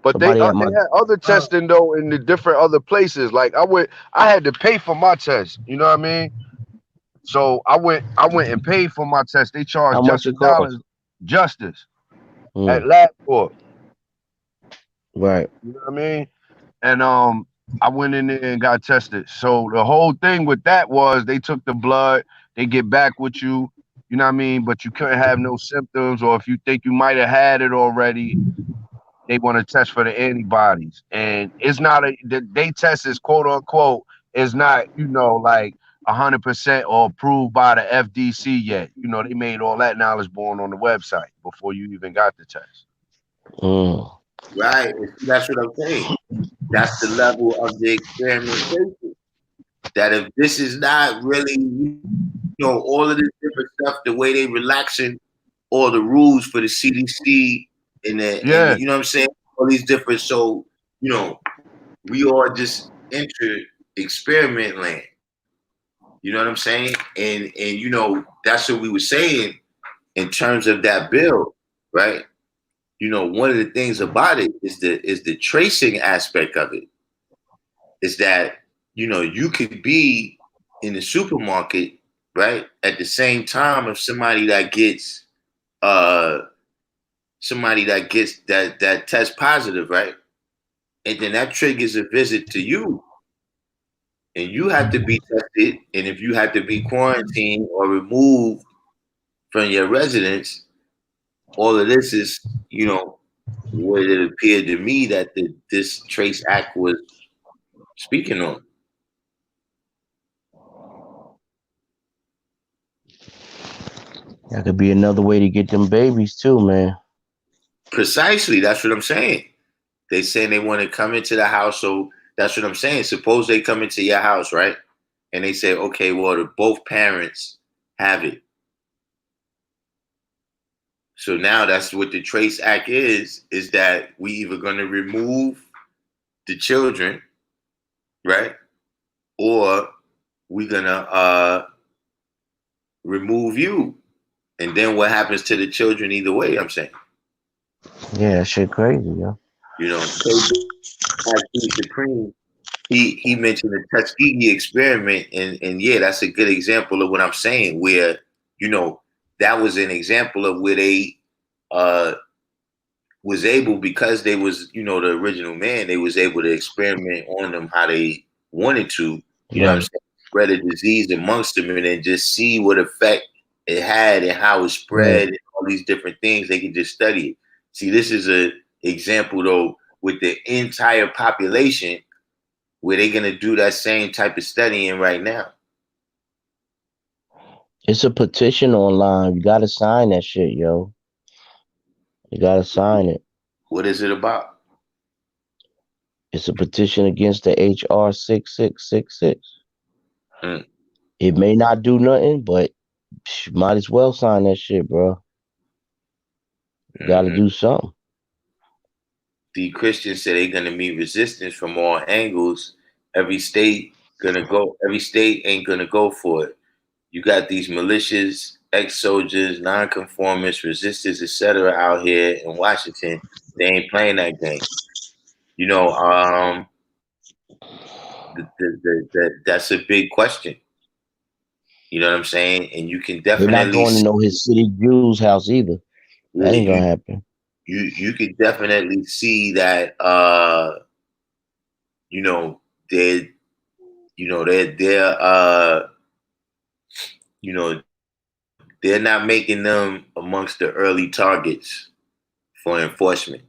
Speaker 5: But
Speaker 3: Somebody at
Speaker 5: they
Speaker 3: my
Speaker 5: had other testing though in the different other places. Like I had to pay for my test. You know what I mean? So I went and paid for my test. They
Speaker 3: how
Speaker 5: charged
Speaker 3: much
Speaker 5: just
Speaker 3: it
Speaker 5: $1
Speaker 3: cost?
Speaker 5: justice at
Speaker 3: Mm,
Speaker 5: LabCorp.
Speaker 3: right.
Speaker 5: You know what I mean? And I went in there and got tested. So the whole thing with that was they took the blood, they get back with you, you know what I mean? But you couldn't have no symptoms, or if you think you might have had it already, they want to test for the antibodies. And it's not they test is quote unquote is not, you know, like 100% or approved by the FDC yet. You know, they made all that knowledge born on the website before you even got the test.
Speaker 3: Mm.
Speaker 1: Right. That's what I'm saying. That's the level of the experimentation. That if this is not really, all of this different stuff, the way they relaxing all the rules for the CDC and
Speaker 5: Yeah.
Speaker 1: you know what I'm saying, all these different. So we all just enter experiment land. You know what I'm saying, and that's what we were saying in terms of that bill, right? One of the things about it is the tracing aspect of it. Is that you could be in the supermarket, right, at the same time of somebody that gets that test positive, right, and then that triggers a visit to you, and you have to be tested, and if you have to be quarantined or removed from your residence, all of this is what it appeared to me that this Trace Act was speaking on.
Speaker 3: That could be another way to get them babies too, man.
Speaker 1: Precisely, that's what I'm saying. They saying they want to come into the house, so that's what I'm saying. Suppose they come into your house, right? And they say, okay, well, both parents have it. So now that's what the Trace Act is that we either going to remove the children, right? Or we're going to remove you. And then what happens to the children either way, I'm saying.
Speaker 3: Yeah, that shit crazy, yo.
Speaker 1: Supreme, he mentioned the Tuskegee experiment, and yeah, that's a good example of what I'm saying, where that was an example of where they was able, because they was the original man, they was able to experiment on them how they wanted to, what I'm
Speaker 3: Right.
Speaker 1: saying, spread a disease amongst them, and then just see what effect it had and how it
Speaker 3: Right.
Speaker 1: spread and all these different things. They could just study it. See, this is a example though with the entire population where they're gonna do that same type of studying right now.
Speaker 3: It's a petition online. You gotta sign that shit, yo. You gotta sign it.
Speaker 1: What is it about?
Speaker 3: It's a petition against the HR 6666.
Speaker 1: Mm.
Speaker 3: It may not do nothing, but might as well sign that shit, bro. You gotta
Speaker 1: Mm-hmm.
Speaker 3: do something.
Speaker 1: The Christians say they're gonna meet resistance from all angles. Every state ain't gonna go for it. You got these militias, ex-soldiers, non-conformists, resistors, etc. out here in Washington. They ain't playing that game. You know, that's a big question. You know what I'm saying? And you can
Speaker 3: They're not
Speaker 1: definitely
Speaker 3: going to
Speaker 1: see,
Speaker 3: know his city Jews house either. That ain't gonna
Speaker 1: you
Speaker 3: happen.
Speaker 1: you could definitely see that you know they they're you know they're not making them amongst the early targets for enforcement.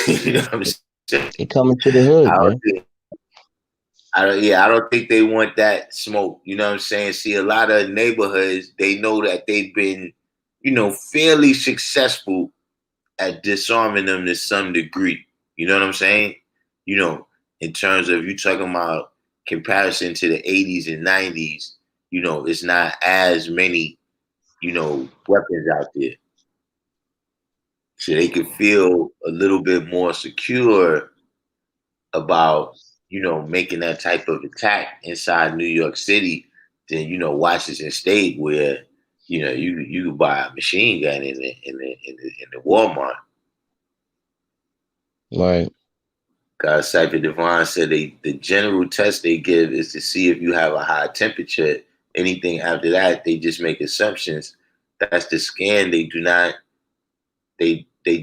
Speaker 1: You know what I'm saying?
Speaker 3: They coming to the hood,
Speaker 1: I don't
Speaker 3: man.
Speaker 1: think, I don't think they want that smoke. You know what I'm saying? See, a lot of neighborhoods, they know that they've been, fairly successful at disarming them to some degree. You know what I'm saying? You know, in terms of you talking about comparison to the 80s and 90s, it's not as many, weapons out there. So they could feel a little bit more secure about, making that type of attack inside New York City than, Washington State, where, You know, you could buy a machine gun in the Walmart.
Speaker 3: Right.
Speaker 1: God Cypher Divine said the general test they give is to see if you have a high temperature. Anything after that, they just make assumptions. That's the scan. They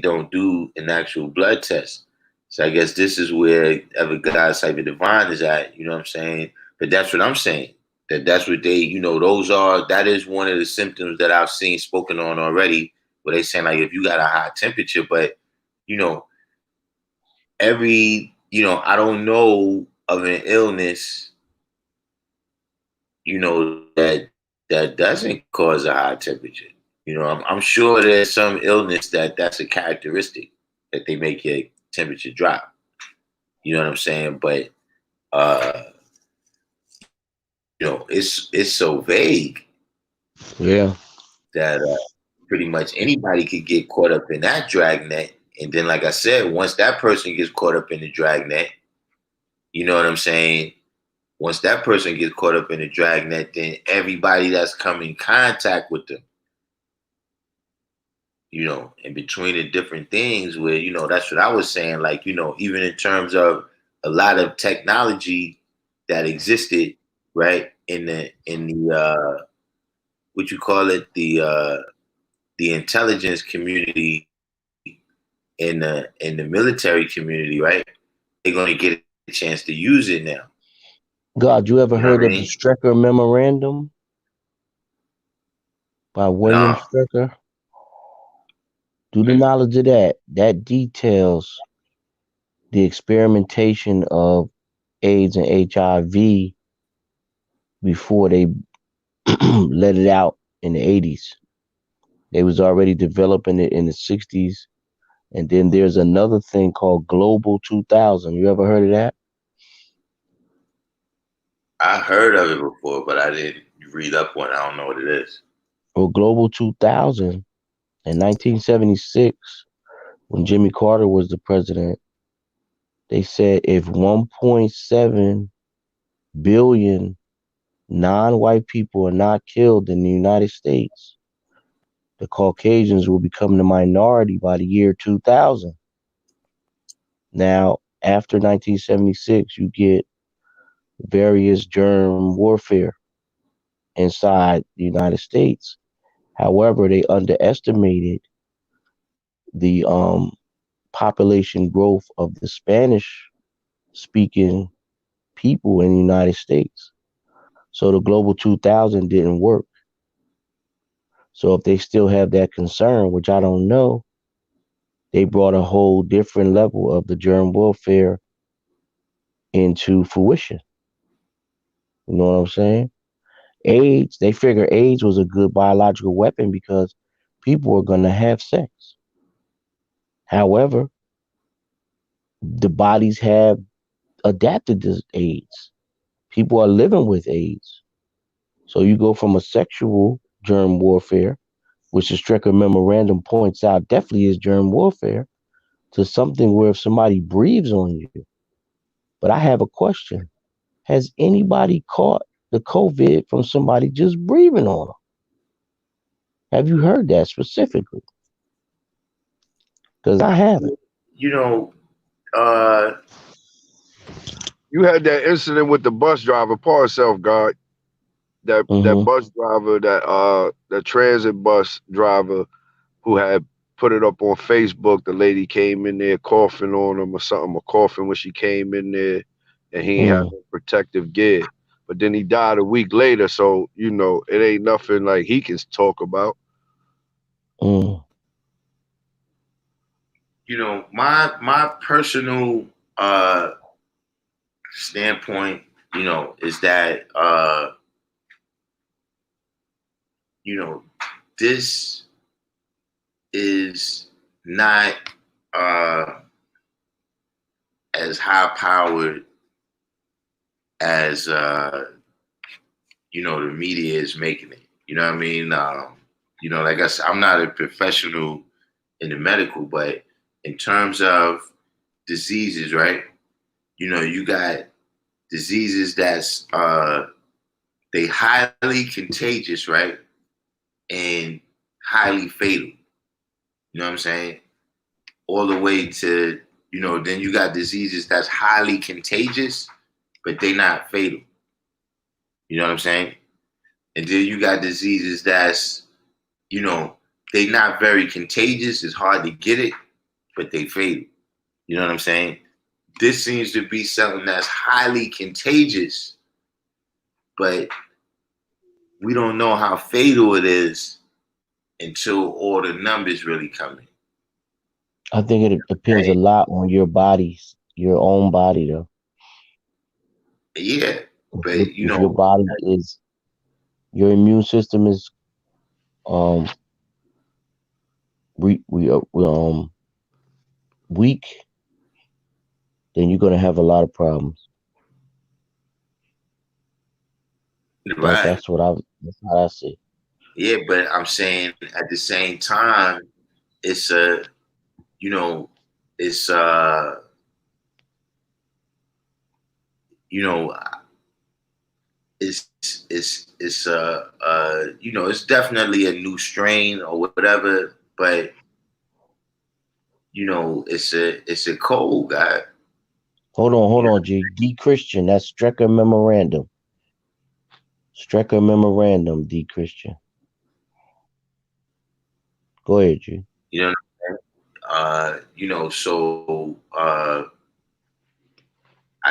Speaker 1: don't do an actual blood test. So I guess this is where ever God Cypher Divine is at. You know what I'm saying? But that's what I'm saying. That's what they, that is one of the symptoms that I've seen spoken on already, where they saying like if you got a high temperature, but you know, I don't know of an illness, that doesn't cause a high temperature. I'm sure there's some illness that's a characteristic that they make your temperature drop. You know what I'm saying? But uh, it's so vague
Speaker 3: Yeah.
Speaker 1: that pretty much anybody could get caught up in that dragnet. And then, like I said, once that person gets caught up in the dragnet, you know what I'm saying? Once that person gets caught up in the dragnet, then everybody that's come in contact with them, in between the different things where, that's what I was saying, like, even in terms of a lot of technology that existed, right, in the what you call it, the intelligence community, in the military community, right? They're gonna get a chance to use it now.
Speaker 3: God, you ever
Speaker 1: You know
Speaker 3: heard
Speaker 1: what I
Speaker 3: of the
Speaker 1: mean?
Speaker 3: Strecker Memorandum by William
Speaker 1: No.
Speaker 3: Strecker? Do the knowledge of that details the experimentation of AIDS and HIV before they let it out in the 80s. They was already developing it in the 60s. And then there's another thing called Global 2000. You ever heard of that?
Speaker 1: I heard of it before, but I didn't read up on it. I don't know what it is.
Speaker 3: Well, Global 2000 in 1976, when Jimmy Carter was the president, they said if 1.7 billion non-white people are not killed in the United States, the Caucasians will become the minority by the year 2000. Now, after 1976, you get various germ warfare inside the United States. However, they underestimated the population growth of the Spanish speaking people in the United States. So the Global 2000 didn't work. So if they still have that concern, which I don't know, they brought a whole different level of the germ warfare into fruition. You know what I'm saying? AIDS, they figure AIDS was a good biological weapon because people are going to have sex. However, the bodies have adapted to AIDS. People are living with AIDS. So you go from a sexual germ warfare, which the Strecker Memorandum points out definitely is germ warfare, to something where if somebody breathes on you. But I have a question. Has anybody caught the COVID from somebody just breathing on them? Have you heard that specifically? Because I haven't.
Speaker 1: You know, uh,
Speaker 5: You had that incident with the bus driver, par self guard. That
Speaker 3: Mm-hmm.
Speaker 5: bus driver, the transit bus driver who had put it up on Facebook. The lady came in there coughing on him or something, or coughing when she came in there, and he ain't had no protective gear. But then he died a week later, so it ain't nothing like he can talk about.
Speaker 3: Mm.
Speaker 1: my personal standpoint, is that this is not as high powered as the media is making it. You know what I mean? Like I said, I'm not a professional in the medical, but in terms of diseases, right? You got diseases that's they highly contagious, right? and highly fatal. You know what I'm saying? All the way to, then you got diseases that's highly contagious, but they not fatal. You know what I'm saying? And then you got diseases that's, they not very contagious. It's hard to get it, but they fatal. You know what I'm saying? This seems to be something that's highly contagious, but we don't know how fatal it is until all the numbers really come in.
Speaker 3: I think it depends a lot on your bodies, your own body, though.
Speaker 1: Yeah, but
Speaker 3: If your body is, your immune system is weak, then you're gonna have a lot of problems.
Speaker 1: right.
Speaker 3: That's how I see.
Speaker 1: Yeah, but I'm saying at the same time, it's a, it's you know, it's definitely a new strain or whatever, but it's a cold guy.
Speaker 3: Hold on, G. D Christian, that's Strecker Memorandum. Strecker Memorandum, D Christian. Go ahead, G.
Speaker 1: You know, so I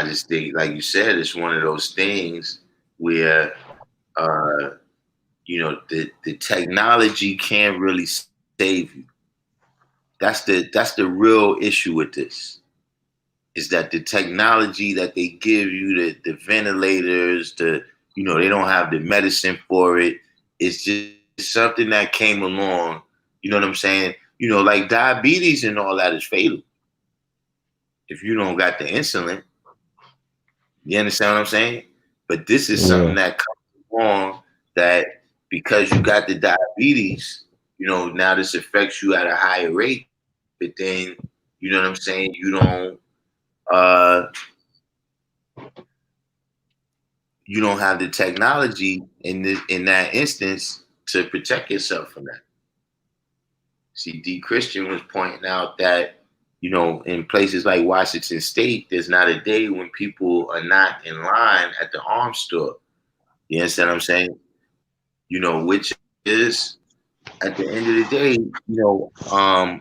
Speaker 1: just think, like you said, it's one of those things where the technology can't really save you. That's the real issue with this. Is that the technology that they give you, the ventilators, they don't have the medicine for it. It's just something that came along. You know what I'm saying? Like diabetes and all that is fatal if you don't got the insulin. You understand what I'm saying? But this is something that comes along that because you got the diabetes, now this affects you at a higher rate. But then, you know what I'm saying? You don't have the technology in that instance to protect yourself from that. See, D. Christian was pointing out that, in places like Washington State, there's not a day when people are not in line at the arms store. You understand what I'm saying? Which is at the end of the day, I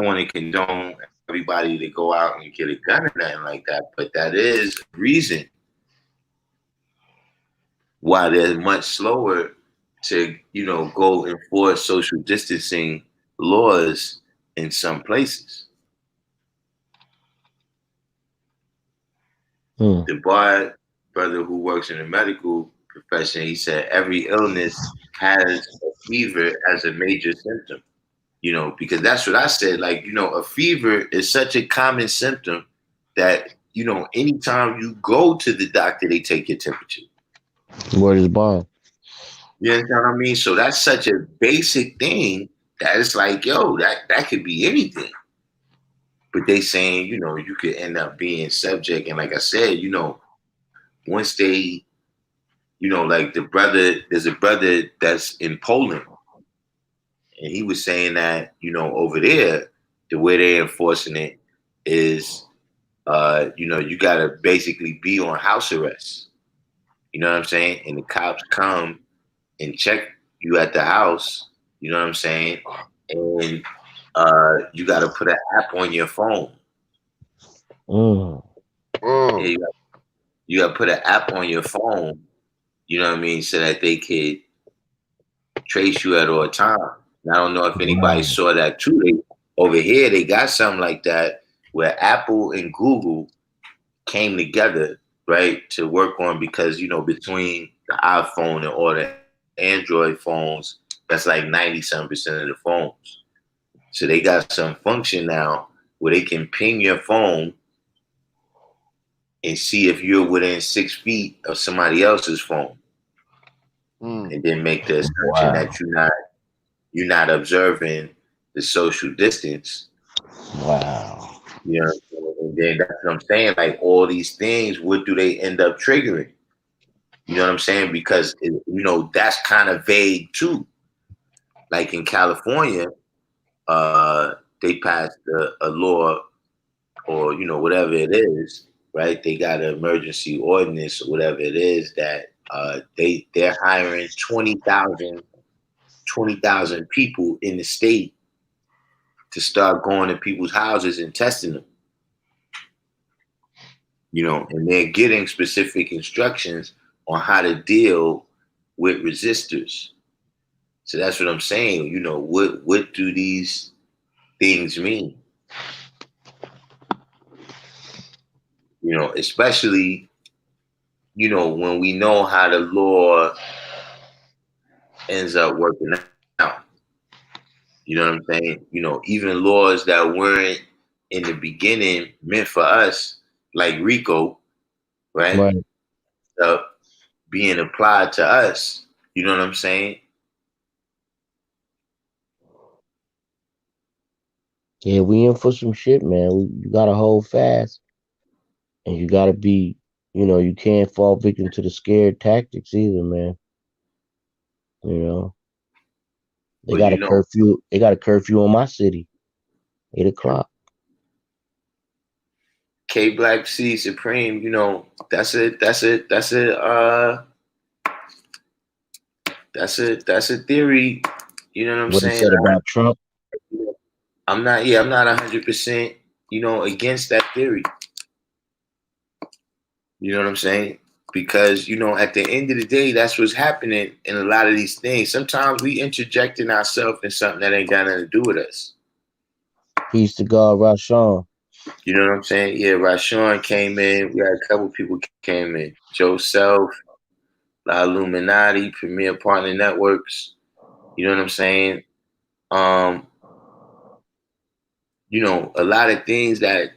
Speaker 1: want to condone everybody to go out and get a gun or nothing like that, but that is the reason why they're much slower to, go enforce social distancing laws in some places. The bar brother who works in the medical profession, he said every illness has a fever as a major symptom. Because that's what I said. Like, a fever is such a common symptom that, anytime you go to the doctor, they take your temperature.
Speaker 3: Word is bond.
Speaker 1: You understand what I mean? So that's such a basic thing that it's like, yo, that could be anything. But they saying, you could end up being subject. And like I said, once they, like there's a brother that's in Poland. And he was saying that, over there, the way they're enforcing it is, you got to basically be on house arrest. You know what I'm saying? And the cops come and check you at the house. You know what I'm saying? And you got to put an app on your phone. Yeah, you got to put an app on your phone. You know what I mean? So that they could trace you at all times. I don't know if anybody saw that too. Over here, they got something like that where Apple and Google came together, right, to work on, because, between the iPhone and all the Android phones, that's like 90-some% of the phones. So they got some function now where they can ping your phone and see if you're within 6 feet of somebody else's phone. And then make the assumption that you're not observing the social distance.
Speaker 3: Wow.
Speaker 1: And then that's what I'm saying. Like, all these things, what do they end up triggering? You know what I'm saying? Because that's kind of vague too. like in California, they passed a law, or whatever it is, right? They got an emergency ordinance or whatever it is that they're hiring 20,000 people in the state to start going to people's houses and testing them. And they're getting specific instructions on how to deal with resistors. So that's what I'm saying. What do these things mean? Especially, when we know how the law ends up working out. You know what I'm saying? Even laws that weren't in the beginning meant for us, like RICO, right?
Speaker 3: Right.
Speaker 1: Being applied to us. You know what I'm saying?
Speaker 3: Yeah, we in for some shit, man. You gotta hold fast, and you gotta be, you can't fall victim to the scared tactics either, man. You know, they
Speaker 1: But
Speaker 3: got a curfew. They got a curfew on my city, 8 o'clock.
Speaker 1: K Black C Supreme, that's a theory. You know what I'm
Speaker 3: What he
Speaker 1: saying?
Speaker 3: said about Trump.
Speaker 1: I'm not 100%, against that theory. You know what I'm saying? Because, at the end of the day, that's what's happening in a lot of these things. Sometimes we interjecting ourselves in something that ain't got nothing to do with us.
Speaker 3: Peace to God, Rashawn.
Speaker 1: You know what I'm saying? Yeah, Rashawn came in. We had a couple people came in. Joe Self, La Illuminati, Premier Partner Networks. You know what I'm saying? A lot of things that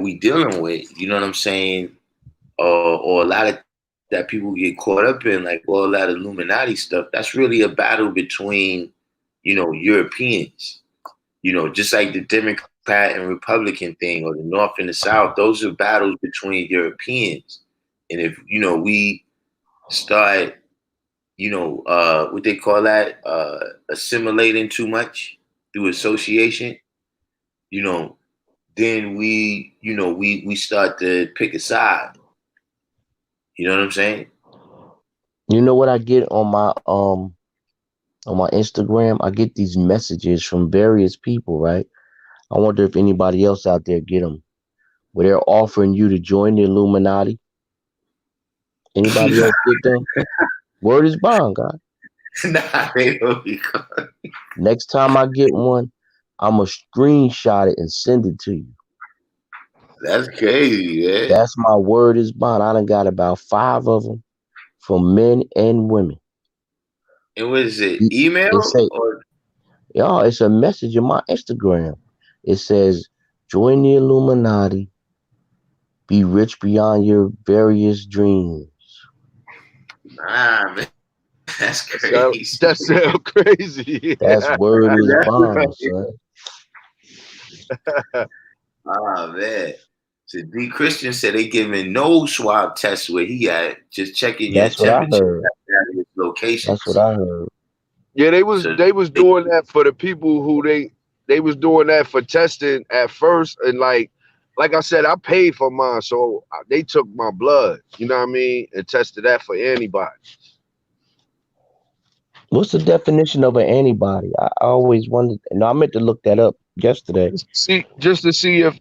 Speaker 1: we dealing with, you know what I'm saying? Or a lot of that people get caught up in, like all that Illuminati stuff. That's really a battle between, Europeans. Just like the Democrat and Republican thing, or the North and the South. Those are battles between Europeans. And if we start, what they call that, assimilating too much through association, then we start to pick a side. You know what I'm saying?
Speaker 3: You know what I get on my Instagram? I get these messages from various people, right? I wonder if anybody else out there get them, where they're offering you to join the Illuminati. Anybody else get them? Word is bond, God.
Speaker 1: Nah, they don't be called.
Speaker 3: Next time I get one, I'ma screenshot it and send it to you.
Speaker 1: That's crazy, man.
Speaker 3: That's my word is bond. I done got about 5 of them from men and women.
Speaker 1: And what is it?
Speaker 3: It
Speaker 1: Email
Speaker 3: say,
Speaker 1: or
Speaker 3: y'all, it's a message in my Instagram. It says, join the Illuminati, be rich beyond your various dreams.
Speaker 1: nah, man? That's
Speaker 5: That
Speaker 1: crazy.
Speaker 5: that sound crazy.
Speaker 3: That's word is bond,
Speaker 1: That's
Speaker 3: son.
Speaker 1: oh man. So D Christian said they giving no swab tests where he at, just checking your
Speaker 3: That's what I
Speaker 1: temperature
Speaker 3: heard.
Speaker 1: at his
Speaker 3: That's what
Speaker 1: locations.
Speaker 3: I heard.
Speaker 5: Yeah, they was
Speaker 1: So
Speaker 5: they was doing that for the people who they was doing that for testing at first, and like I said, I paid for mine, so they took my blood, you know what I mean, and tested that for antibodies.
Speaker 3: What's the definition of an antibody? I always wondered. No, I meant to look that up yesterday.
Speaker 5: Just to see if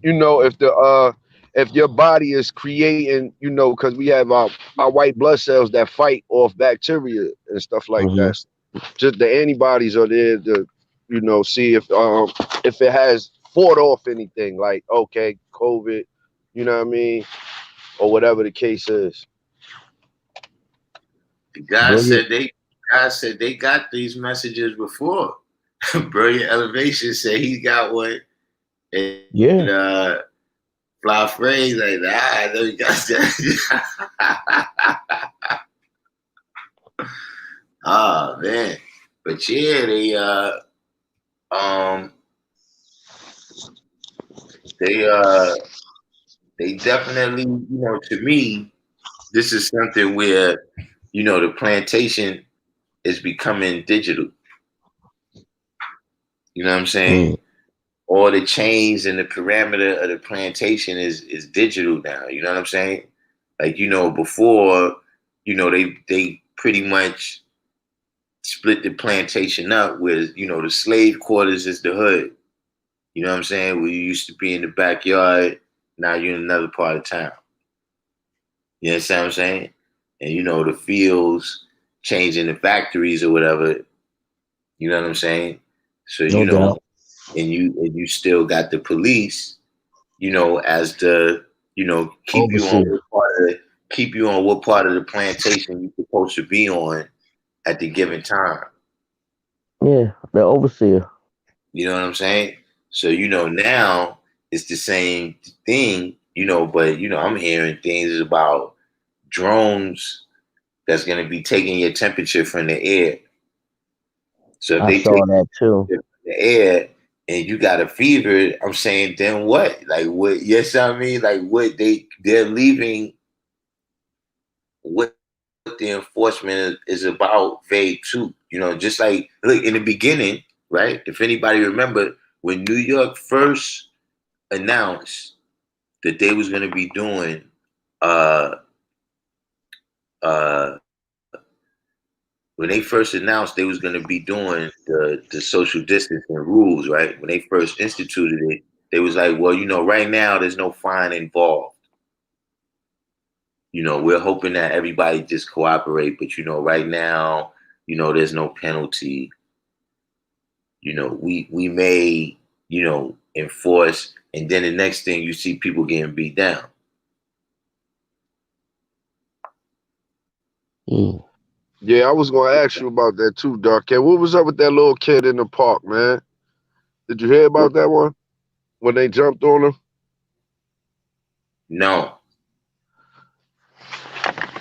Speaker 5: if your body is creating, because we have our white blood cells that fight off bacteria and stuff like
Speaker 3: Hmm.
Speaker 5: that. Just the antibodies are there to see if it has fought off anything, like, okay, COVID, you know what I mean, or whatever the case is.
Speaker 1: the guy
Speaker 3: Brilliant.
Speaker 1: said they got these messages before. Brilliant Elevation said he got one, and
Speaker 3: Yeah.
Speaker 1: Fly Phrase like I know you got that. Oh man. But yeah, um they they definitely, to me, this is something where, the plantation is becoming digital. You know what I'm saying? All the chains and the parameter of the plantation is digital now. You know what I'm saying? Like, before, they pretty much split the plantation up with, the slave quarters is the hood. You know what I'm saying? Where you used to be in the backyard, now you're in another part of town. You understand what I'm saying? And the fields changing the factories or whatever. You know what I'm saying? So
Speaker 3: No doubt.
Speaker 1: and you still got the police, as the
Speaker 3: Overseer.
Speaker 1: keep you on what part of the plantation you're supposed to be on at the given time.
Speaker 3: Yeah, the overseer.
Speaker 1: You know what I'm saying? So now it's the same thing, but I'm hearing things about drones that's gonna be taking your temperature from the air. So if
Speaker 3: I
Speaker 1: they
Speaker 3: saw
Speaker 1: take
Speaker 3: that too.
Speaker 1: the air and you got a fever, I'm saying then what? Like what? Yes, I mean like what they're leaving what the enforcement is about vague too. Just like look in the beginning, right? If anybody remember when New York first announced that they was going to be doing uh uh when they first announced they was going to be doing the social distancing rules, right? When they first instituted it, they was like, well, right now there's no fine involved. We're hoping that everybody just cooperate, but right now, there's no penalty. We may, enforce, and then the next thing you see people getting beat down.
Speaker 3: Mm.
Speaker 5: Yeah, I was gonna ask you about that too, Darkim. What was up with that little kid in the park, man? Did you hear about that one when they jumped on him?
Speaker 1: No.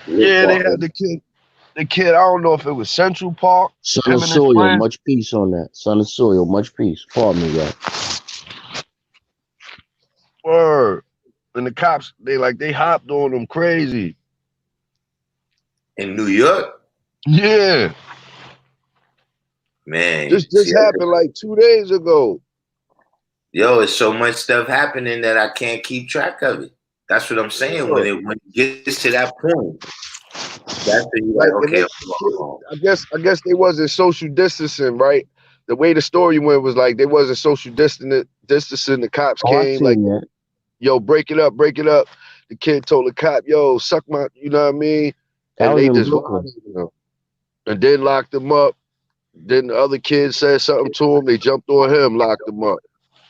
Speaker 5: Yeah, they had the kid. The kid, I don't know if it was Central Park.
Speaker 3: Son
Speaker 5: Him
Speaker 3: of
Speaker 5: and his
Speaker 3: Soil,
Speaker 5: friend.
Speaker 3: much peace on that. Son of Soil, much peace. Pardon me, y'all.
Speaker 5: Word. And the cops, they hopped on him crazy.
Speaker 1: In New York,
Speaker 5: Yeah.
Speaker 1: man.
Speaker 5: This just happened like 2 days ago.
Speaker 1: It's so much stuff happening that I can't keep track of it. That's what I'm saying. When it gets to that point, that's when you're like,
Speaker 5: Like and
Speaker 1: okay,
Speaker 5: I guess they wasn't social distancing, right? The way the story went was like they wasn't social distancing. The cops
Speaker 3: Oh, I
Speaker 5: came like,
Speaker 3: seen that.
Speaker 5: yo, break it up, break it up. The kid told the cop, yo, suck my, you know what I mean?
Speaker 3: That
Speaker 5: And
Speaker 3: was
Speaker 5: they
Speaker 3: in
Speaker 5: just
Speaker 3: Brooklyn.
Speaker 5: violated him. And then locked him up. Then the other kid said something to him. They jumped on him, locked him up.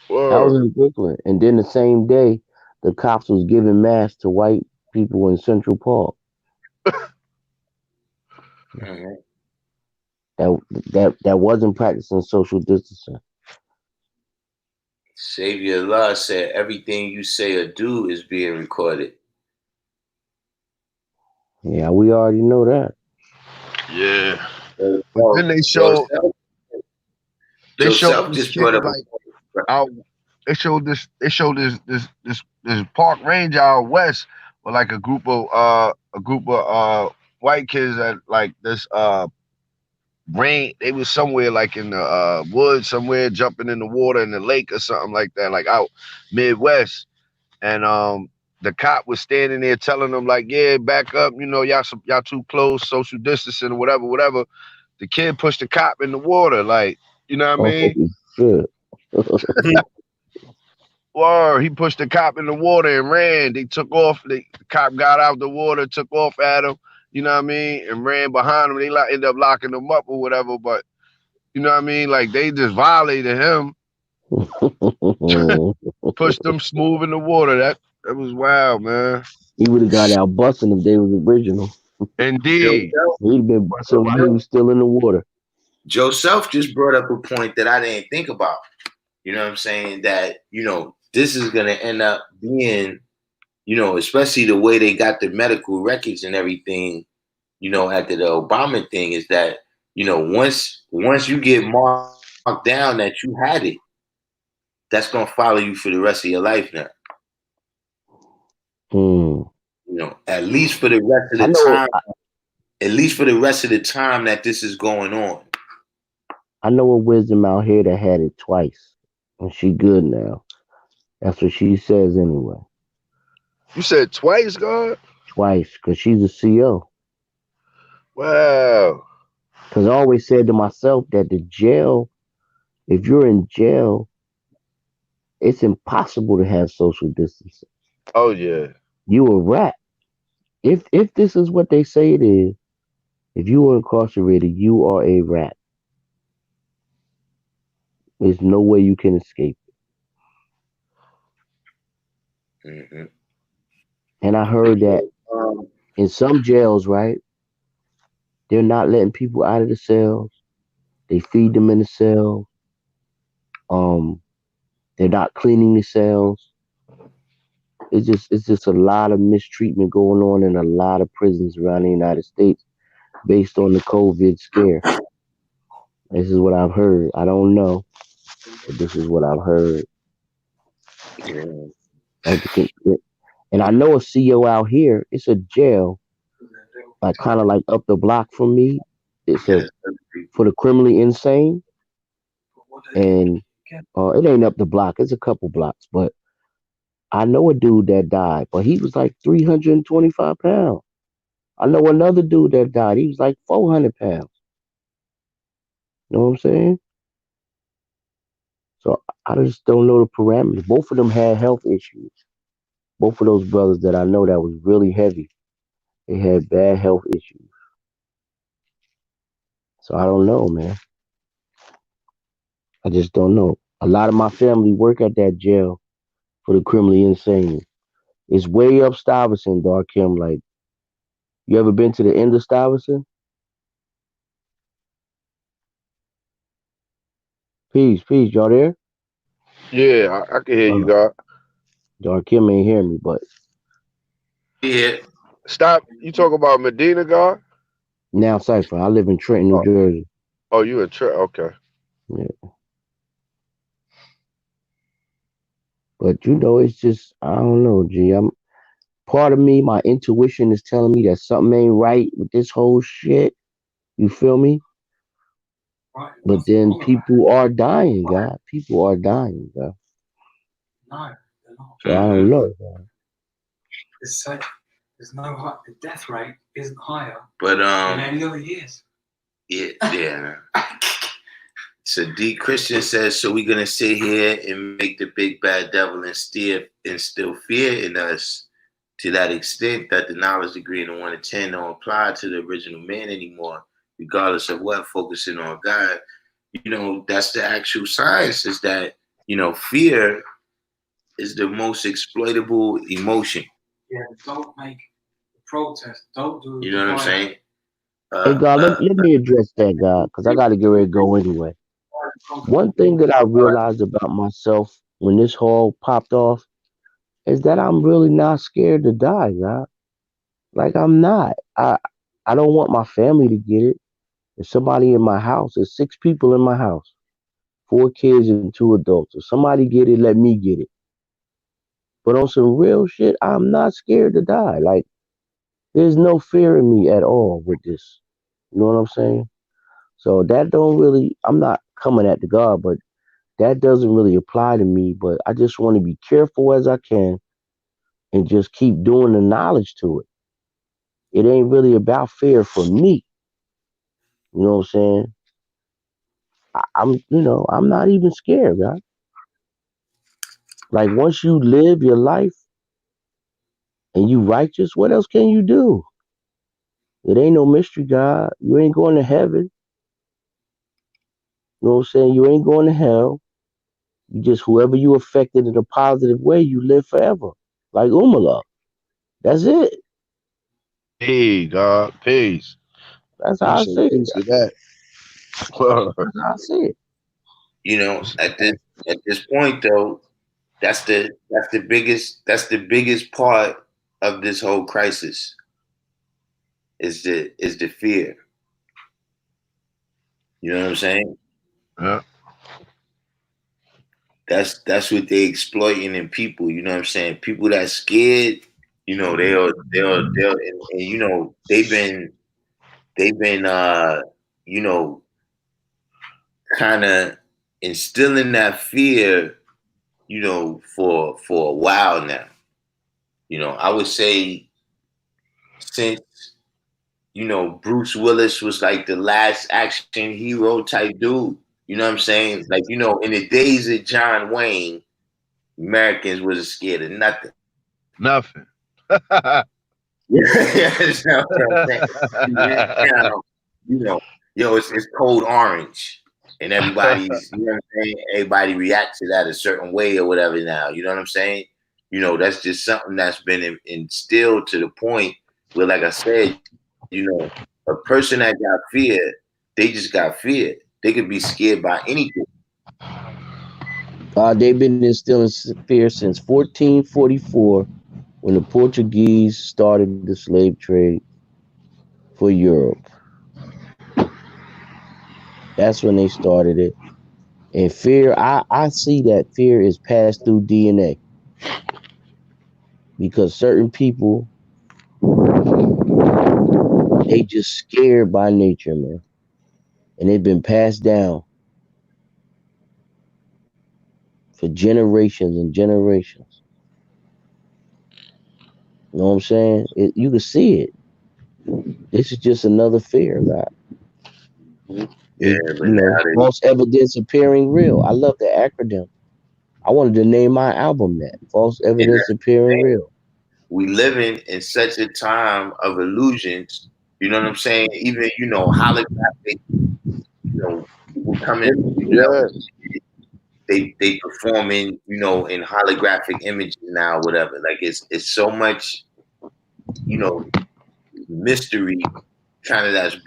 Speaker 3: That
Speaker 5: Word.
Speaker 3: was in Brooklyn. And then the same day, the cops was giving masks to white people in Central Park.
Speaker 1: Mhm.
Speaker 3: That wasn't practicing social distancing.
Speaker 1: Savior Allah said everything you say or do is being recorded.
Speaker 3: Yeah, we already know that.
Speaker 5: Yeah. But
Speaker 1: So
Speaker 5: then they showed
Speaker 1: Joseph
Speaker 5: this
Speaker 1: just
Speaker 5: kid
Speaker 1: brought up a
Speaker 5: like
Speaker 1: point.
Speaker 5: out. They showed this park ranger out west with like a group of white kids that like this rain. They was somewhere like in the woods somewhere, jumping in the water in the lake or something like that, like out Midwest. And the cop was standing there telling them like, yeah, back up, y'all too close, social distancing or whatever, whatever. The kid pushed the cop in the water, like, you know what I
Speaker 3: Oh
Speaker 5: mean?
Speaker 3: shit.
Speaker 5: Or he pushed the cop in the water and ran. They took off. The cop got out the water, took off at him, you know what I mean, and ran behind him. They ended up locking him up or whatever. But you know what I mean? Like they just violated him, pushed him smooth in the water. That was wild, man.
Speaker 3: He would have got out busting if they was original.
Speaker 5: Indeed.
Speaker 1: Joseph,
Speaker 3: He'd been busting while he was still in the water.
Speaker 1: Joseph just brought up a point that I didn't think about. You know what I'm saying? That, this is going to end up being, especially the way they got the medical records and everything, after the Obama thing is that, once you get marked down that you had it, that's going to follow you for the rest of your life now.
Speaker 3: Hmm.
Speaker 1: At least for the rest of
Speaker 3: I
Speaker 1: the
Speaker 3: know.
Speaker 1: time, at least for the rest of the time that this is going on.
Speaker 3: I know a wisdom out here that had it twice, and she good now. That's what she says anyway.
Speaker 5: You said twice, God?
Speaker 3: Twice, cause she's a CO.
Speaker 5: Wow.
Speaker 3: Cause I always said to myself that the jail, if you're in jail, it's impossible to have social distancing.
Speaker 5: Oh yeah.
Speaker 3: You a rat. If this is what they say it is, if you are incarcerated, you are a rat. There's no way you can escape.
Speaker 1: Mm-hmm.
Speaker 3: And I
Speaker 1: But
Speaker 3: heard
Speaker 1: yeah,
Speaker 3: that in some jails, right, they're not letting people out of the cells. They feed them in the cells. Um, they're not cleaning the cells. It's just a lot of mistreatment going on in a lot of prisons around the United States based on the COVID scare. This is what I've heard. I don't know, but this is what I've heard.
Speaker 1: yeah,
Speaker 3: Like and I know a CO out here. It's a jail, like kind of like up the block from me. It's
Speaker 1: yeah,
Speaker 3: a
Speaker 1: that's other people.
Speaker 3: for the criminally insane, and it ain't up the block. It's a couple blocks, but I know a dude that died, but he was like 325 pounds. I know another dude that died. He was like 400 pounds. You know what I'm saying? So I just don't know the parameters. Both of them had health issues. Both of those brothers that I know that was really heavy, they had bad health issues. So I don't know, man. I just don't know. A lot of my family work at that jail for the criminally insane. It's way up Stuyvesant, Darkim. Like, you ever been to the end of Stuyvesant? Peace, peace. Y'all there?
Speaker 5: Yeah, I can hear you, God.
Speaker 3: Darkim ain't hear me, but
Speaker 1: Yeah,
Speaker 5: Stop. You talk about Medina, God?
Speaker 3: now Cypher. I live in Trenton, New
Speaker 5: Oh,
Speaker 3: Jersey.
Speaker 5: oh, you in Trent? Okay.
Speaker 3: Yeah. But it's just I don't know, G. I'm part of me, my intuition is telling me that something ain't right with this whole shit. You feel me?
Speaker 2: Right,
Speaker 3: But
Speaker 2: nothing
Speaker 3: then
Speaker 2: wrong about
Speaker 3: people are dying, God. People are dying, God.
Speaker 2: it. No, they're not.
Speaker 3: So I don't know, God.
Speaker 2: It's safe. There's no high, the death rate isn't higher
Speaker 1: but
Speaker 2: than any other years.
Speaker 1: yeah. So D Christian says, so we're gonna sit here and make the big bad devil instill fear in us to that extent that the knowledge degree in the 1 to 10 don't apply to the original man anymore, regardless of what, focusing on God. That's the actual science, is that, fear is the most exploitable emotion.
Speaker 2: Yeah, don't make the protest. Don't do
Speaker 1: You
Speaker 2: the
Speaker 1: know what I'm
Speaker 2: violence.
Speaker 1: saying?
Speaker 3: Hey, God, let me address that, God, because I got to get ready to go anyway. One thing that I realized about myself when this whole popped off is that I'm really not scared to die, God. Like, I'm not. I don't want my family to get it. If somebody in my house, there's 6 people in my house, 4 kids and 2 adults. If somebody get it, let me get it. But on some real shit, I'm not scared to die. Like, there's no fear in me at all with this. You know what I'm saying? So that don't really, I'm not coming at the God, but that doesn't really apply to me. But I just want to be careful as I can and just keep doing the knowledge to it. It ain't really about fear for me. You know what I'm saying? I'm not even scared, God. Like, once you live your life and you righteous, what else can you do? It ain't no mystery, God. You ain't going to heaven. You know what I'm saying? You ain't going to hell. You just, whoever you affected in a positive way, you live forever. Like Umala. That's it.
Speaker 5: Hey, God. Peace.
Speaker 3: That's how I
Speaker 5: Peace and
Speaker 3: see it.
Speaker 5: peace of that.
Speaker 3: That's how I see it.
Speaker 1: At this point though, that's the biggest part of this whole crisis, is the fear. You know what I'm saying?
Speaker 5: Yeah.
Speaker 1: That's what they exploiting in people. You know what I'm saying? People that scared, they'll and they've been you know kind of instilling that fear, for a while now. I would say since Bruce Willis was like the last action hero type dude. You know what I'm saying? Like, in the days of John Wayne, Americans wasn't scared of nothing.
Speaker 5: Nothing.
Speaker 1: That's what I'm saying. Now, it's code orange. And everybody's, what I'm saying? Everybody reacts to that a certain way or whatever now. You know what I'm saying? That's just something that's been instilled to the point where, like I said, a person that got fear, they just got fear. They could be scared by anything.
Speaker 3: They've been instilling fear since 1444 when the Portuguese started the slave trade for Europe. That's when they started it. And fear, I see that fear is passed through DNA. Because certain people, they just scared by nature, man. And they've been passed down for generations and generations. You know what I'm saying? You can see it. This is just another fear, God.
Speaker 1: Yeah, but
Speaker 3: False evidence appearing real. I love the acronym. I wanted to name my album that. False evidence appearing real.
Speaker 1: We living in such a time of illusions. You know what I'm saying? Even holographic. People come in.
Speaker 5: Yeah.
Speaker 1: They performing. In holographic images now. Whatever. Like it's so much. Mystery kind of that's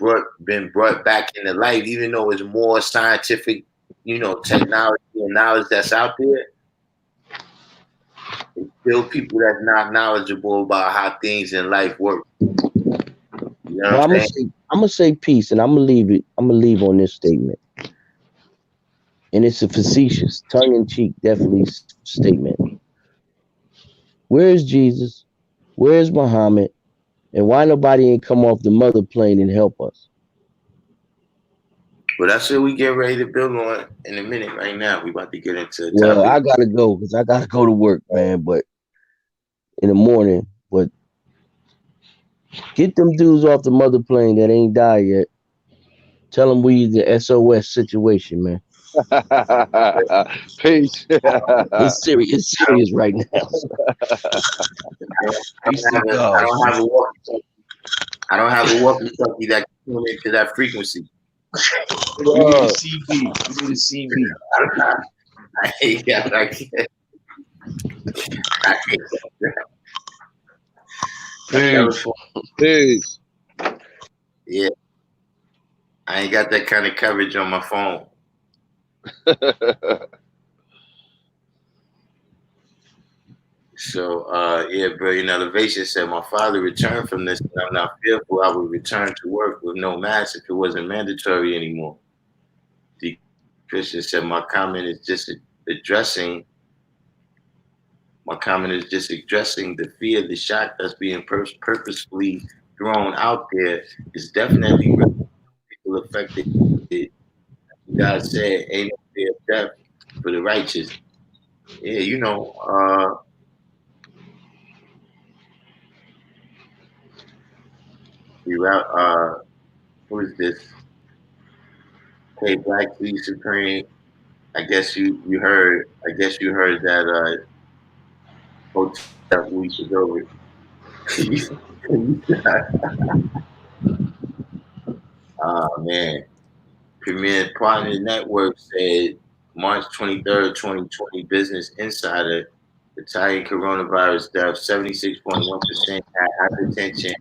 Speaker 1: been brought back into life, even though it's more scientific, technology and knowledge that's out there. It's still people that's not knowledgeable about how things in life work.
Speaker 3: I'm gonna say peace, and I'm gonna leave it. I'm gonna leave on this statement, and it's a facetious, tongue-in-cheek, definitely statement. Where is Jesus? Where is Muhammad? And why nobody ain't come off the mother plane and help us?
Speaker 1: But that's what we get ready to build on in a minute. Right now, we about to get into.
Speaker 3: Well, I gotta go because I gotta go to work, man. But in the morning, but get them dudes off the mother plane that ain't died yet. Tell them we the SOS situation, man.
Speaker 5: Peace.
Speaker 3: It's serious. It's serious right now.
Speaker 1: I don't have a walkie-talkie that can tune into that frequency.
Speaker 3: You need a CB. You need a CB.
Speaker 1: I hate that. I can't. I hate that.
Speaker 5: Peace.
Speaker 1: Yeah. I ain't got that kind of coverage on my phone. So, Brilliant Elevation said, my father returned from this, and I'm not fearful I would return to work with no mask if it wasn't mandatory anymore. The Christian said, my comment is just addressing the fear, the shock that's being purposefully thrown out there is definitely real. People affected. God said, ain't no fear of death for the righteous. Yeah, who is this? Hey, Black Tea Supreme. I guess you heard that hotel week is over. Oh man. Premier Partner Network said March 23rd, 2020, Business Insider, Italian coronavirus death, 76.1% had hypertension,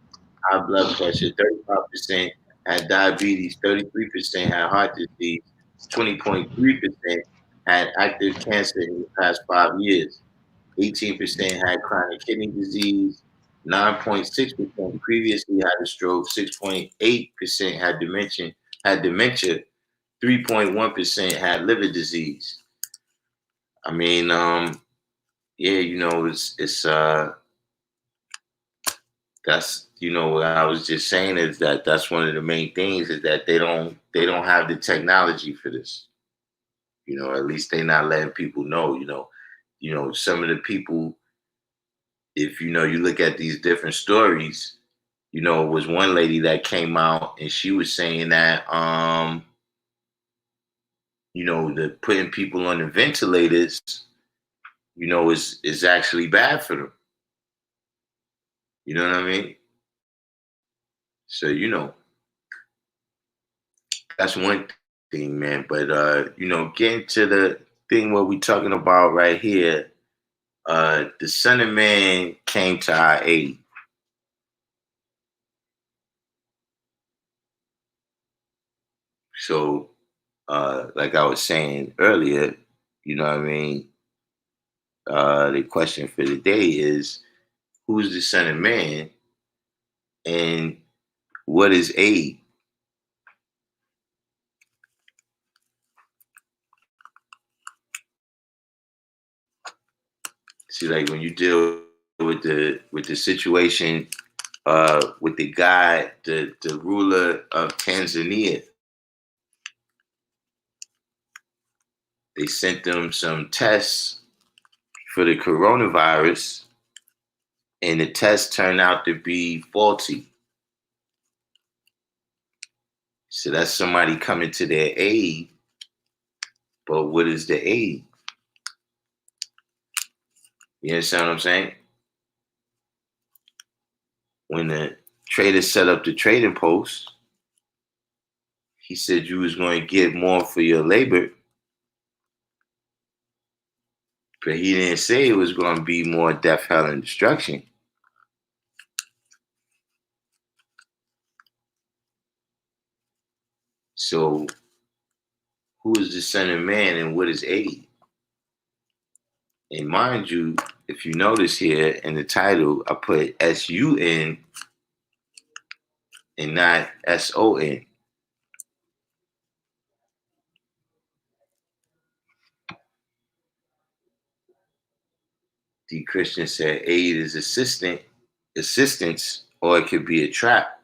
Speaker 1: high blood pressure, 35% had diabetes, 33% had heart disease, 20.3% had active cancer in the past 5 years, 18% had chronic kidney disease, 9.6% previously had a stroke, 6.8% had dementia, 3.1% had liver disease. I mean, it's that's what I was just saying is that's one of the main things is that they don't have the technology for this. You know, at least they not letting people know. Some of the people, if you look at these different stories, it was one lady that came out and she was saying that the putting people on the ventilators, is actually bad for them. You know what I mean? So, that's one thing, man. But getting to the thing what we talking about right here, the Son of Man came to our aid. So, like I was saying earlier, you know what I mean? The question for the day is, who's the Son of Man and what is aid? See, like when you deal with the situation with the guy, the ruler of Tanzania, they sent them some tests for the coronavirus, and the test turned out to be faulty. So that's somebody coming to their aid. But what is the aid? You understand what I'm saying? When the trader set up the trading post, he said you was going to get more for your labor, but he didn't say it was going to be more death, hell, and destruction. So, who is the Son of Man and what is aid? And mind you, if you notice here in the title, I put SUN and not SON. D. Christian said aid is assistance, or it could be a trap.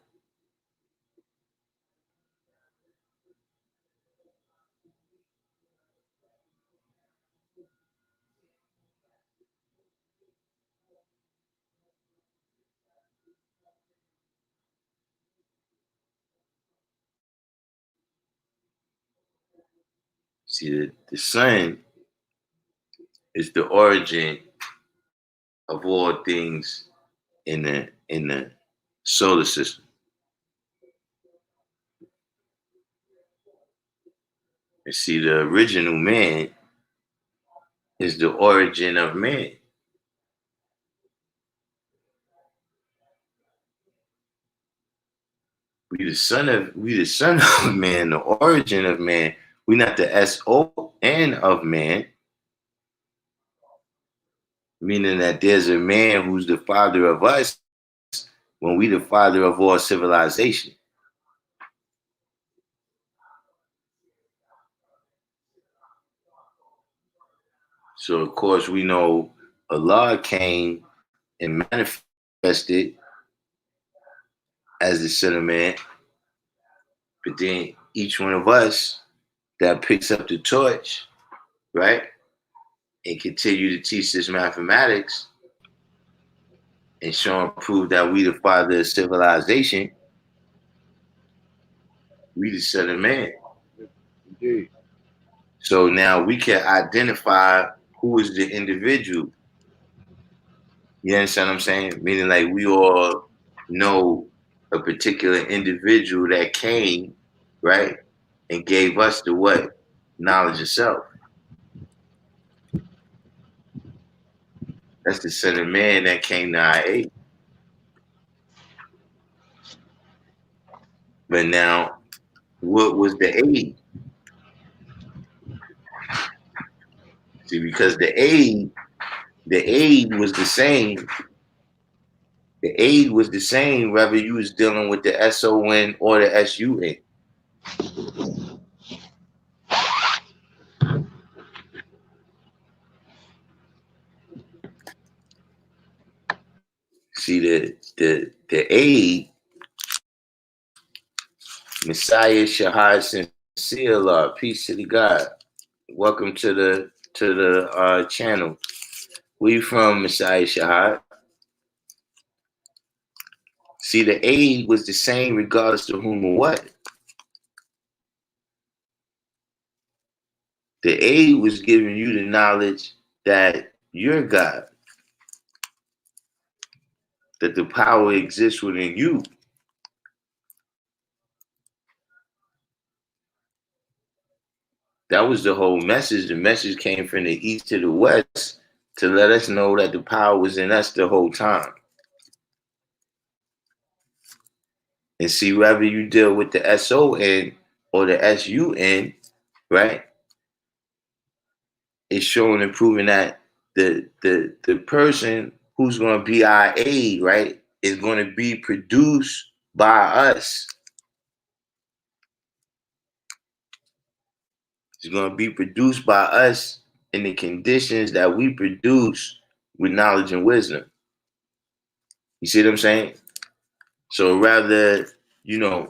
Speaker 1: See, the sun is the origin of all things in the solar system. And see, the original man is the origin of man. We the son of man, the origin of man. We not the SON of man, meaning that there's a man who's the father of us when we the father of all civilization. So of course we know Allah came and manifested as the Son of Man, but then each one of us that picks up the torch, right, and continue to teach this mathematics and show and prove that we the father of civilization, we the Son of Man.
Speaker 5: Indeed.
Speaker 1: So now we can identify who is the individual. You understand what I'm saying? Meaning like we all know a particular individual that came, right, and gave us the what? Knowledge of self. That's the Son of Man that came to our aid. But now, what was the aid? See, because the aid was the same. The aid was the same whether you was dealing with the SON or the SUN. See, the aid, Messiah Shahad Sincere, Lord, peace to the God. welcome to the channel. Where you from, Messiah Shahad? See, the aid was the same regardless to whom or what. The aid was giving you the knowledge that you're God, that the power exists within you. That was the whole message. The message came from the east to the west to let us know that the power was in us the whole time. And see, whether you deal with the SON or the SUN, right? It's showing and proving that the person who's going to be our aid, right, is going to be produced by us. It's going to be produced by us in the conditions that we produce with knowledge and wisdom. You see what I'm saying? So rather, even,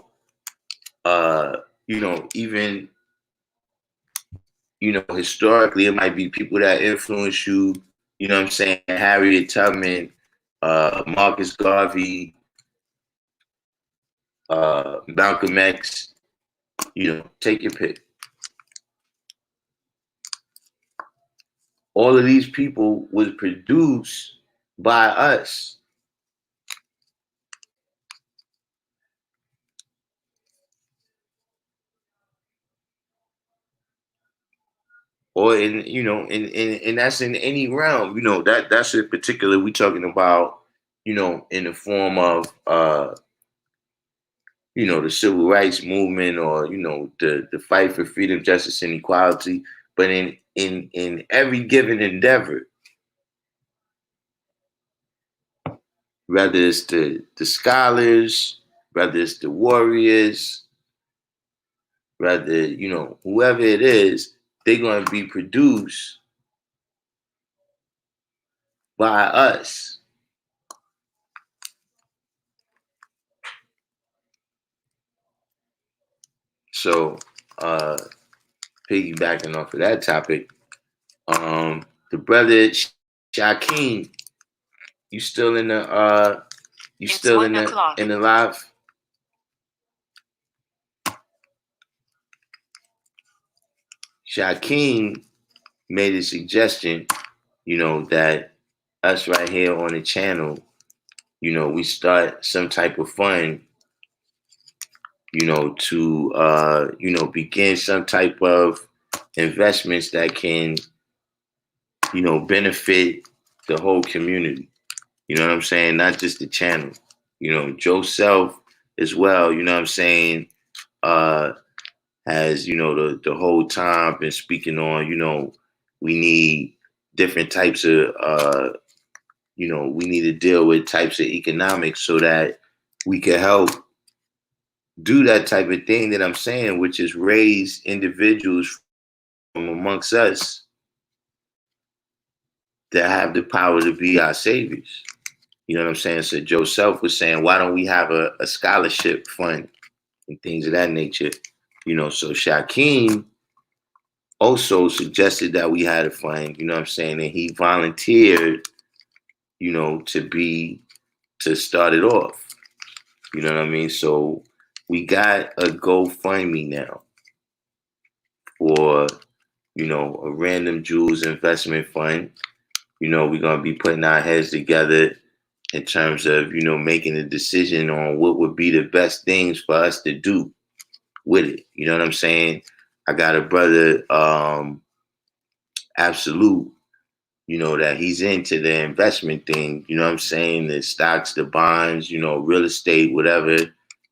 Speaker 1: historically, it might be people that influence you, you know what I'm saying? Harriet Tubman, Marcus Garvey, Malcolm X, take your pick. All of these people was produced by us. Or and that's in any realm, that's in particular we talking about, in the form of the civil rights movement, or the fight for freedom, justice, and equality. But in every given endeavor, whether it's the scholars, whether it's the warriors, whether whoever it is, they're going to be produced by us. So piggybacking off of that topic, the brother Shaquem, you still in the in the live? Shaquem made a suggestion, that us right here on the channel, we start some type of fund, to begin some type of investments that can, benefit the whole community. You know what I'm saying? Not just the channel. Joe Self as well, you know what I'm saying, has, the whole time been speaking on, we need different types of, we need to deal with types of economics so that we can help do that type of thing that I'm saying, which is raise individuals from amongst us that have the power to be our saviors. You know what I'm saying? So Joe Self was saying, why don't we have a scholarship fund and things of that nature? So Shaquem also suggested that we had a fund, you know what I'm saying? And he volunteered, to start it off. You know what I mean? So we got a GoFundMe now for, a random jewels investment fund. We're going to be putting our heads together in terms of, making a decision on what would be the best things for us to do with it. You know what I'm saying? I got a brother, Absolute, that he's into the investment thing, you know what I'm saying? The stocks, the bonds, real estate, whatever.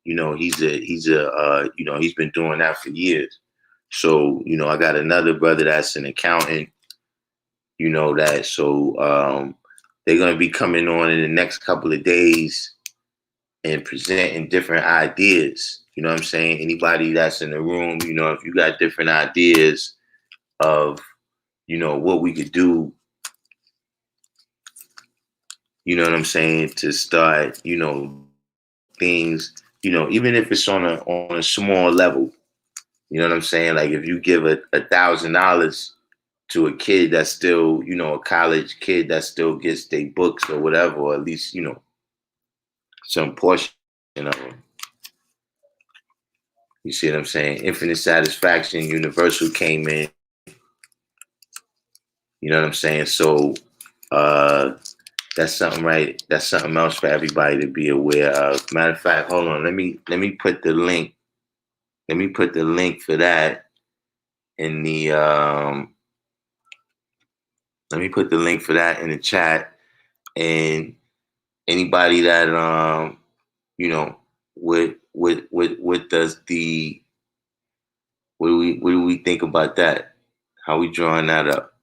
Speaker 1: He's been doing that for years. So, I got another brother that's an accountant, so they're going to be coming on in the next couple of days and presenting different ideas. You know what I'm saying? Anybody that's in the room, if you got different ideas of, what we could do, you know what I'm saying, to start, things, even if it's on a small level, You know what I'm saying? Like if you give $1,000 to a kid that's still, a college kid that still gets their books or whatever, or at least, some portion of them. You see what I'm saying? Infinite Satisfaction, Universal came in. You know what I'm saying? So uh, that's something, right? That's something else for everybody to be aware of. Matter of fact, hold on. Let me put the link. Let me put the link for that in the. Let me put the link for that in the chat, and anybody that you know, what does the what do we think about that? How we drawing that up?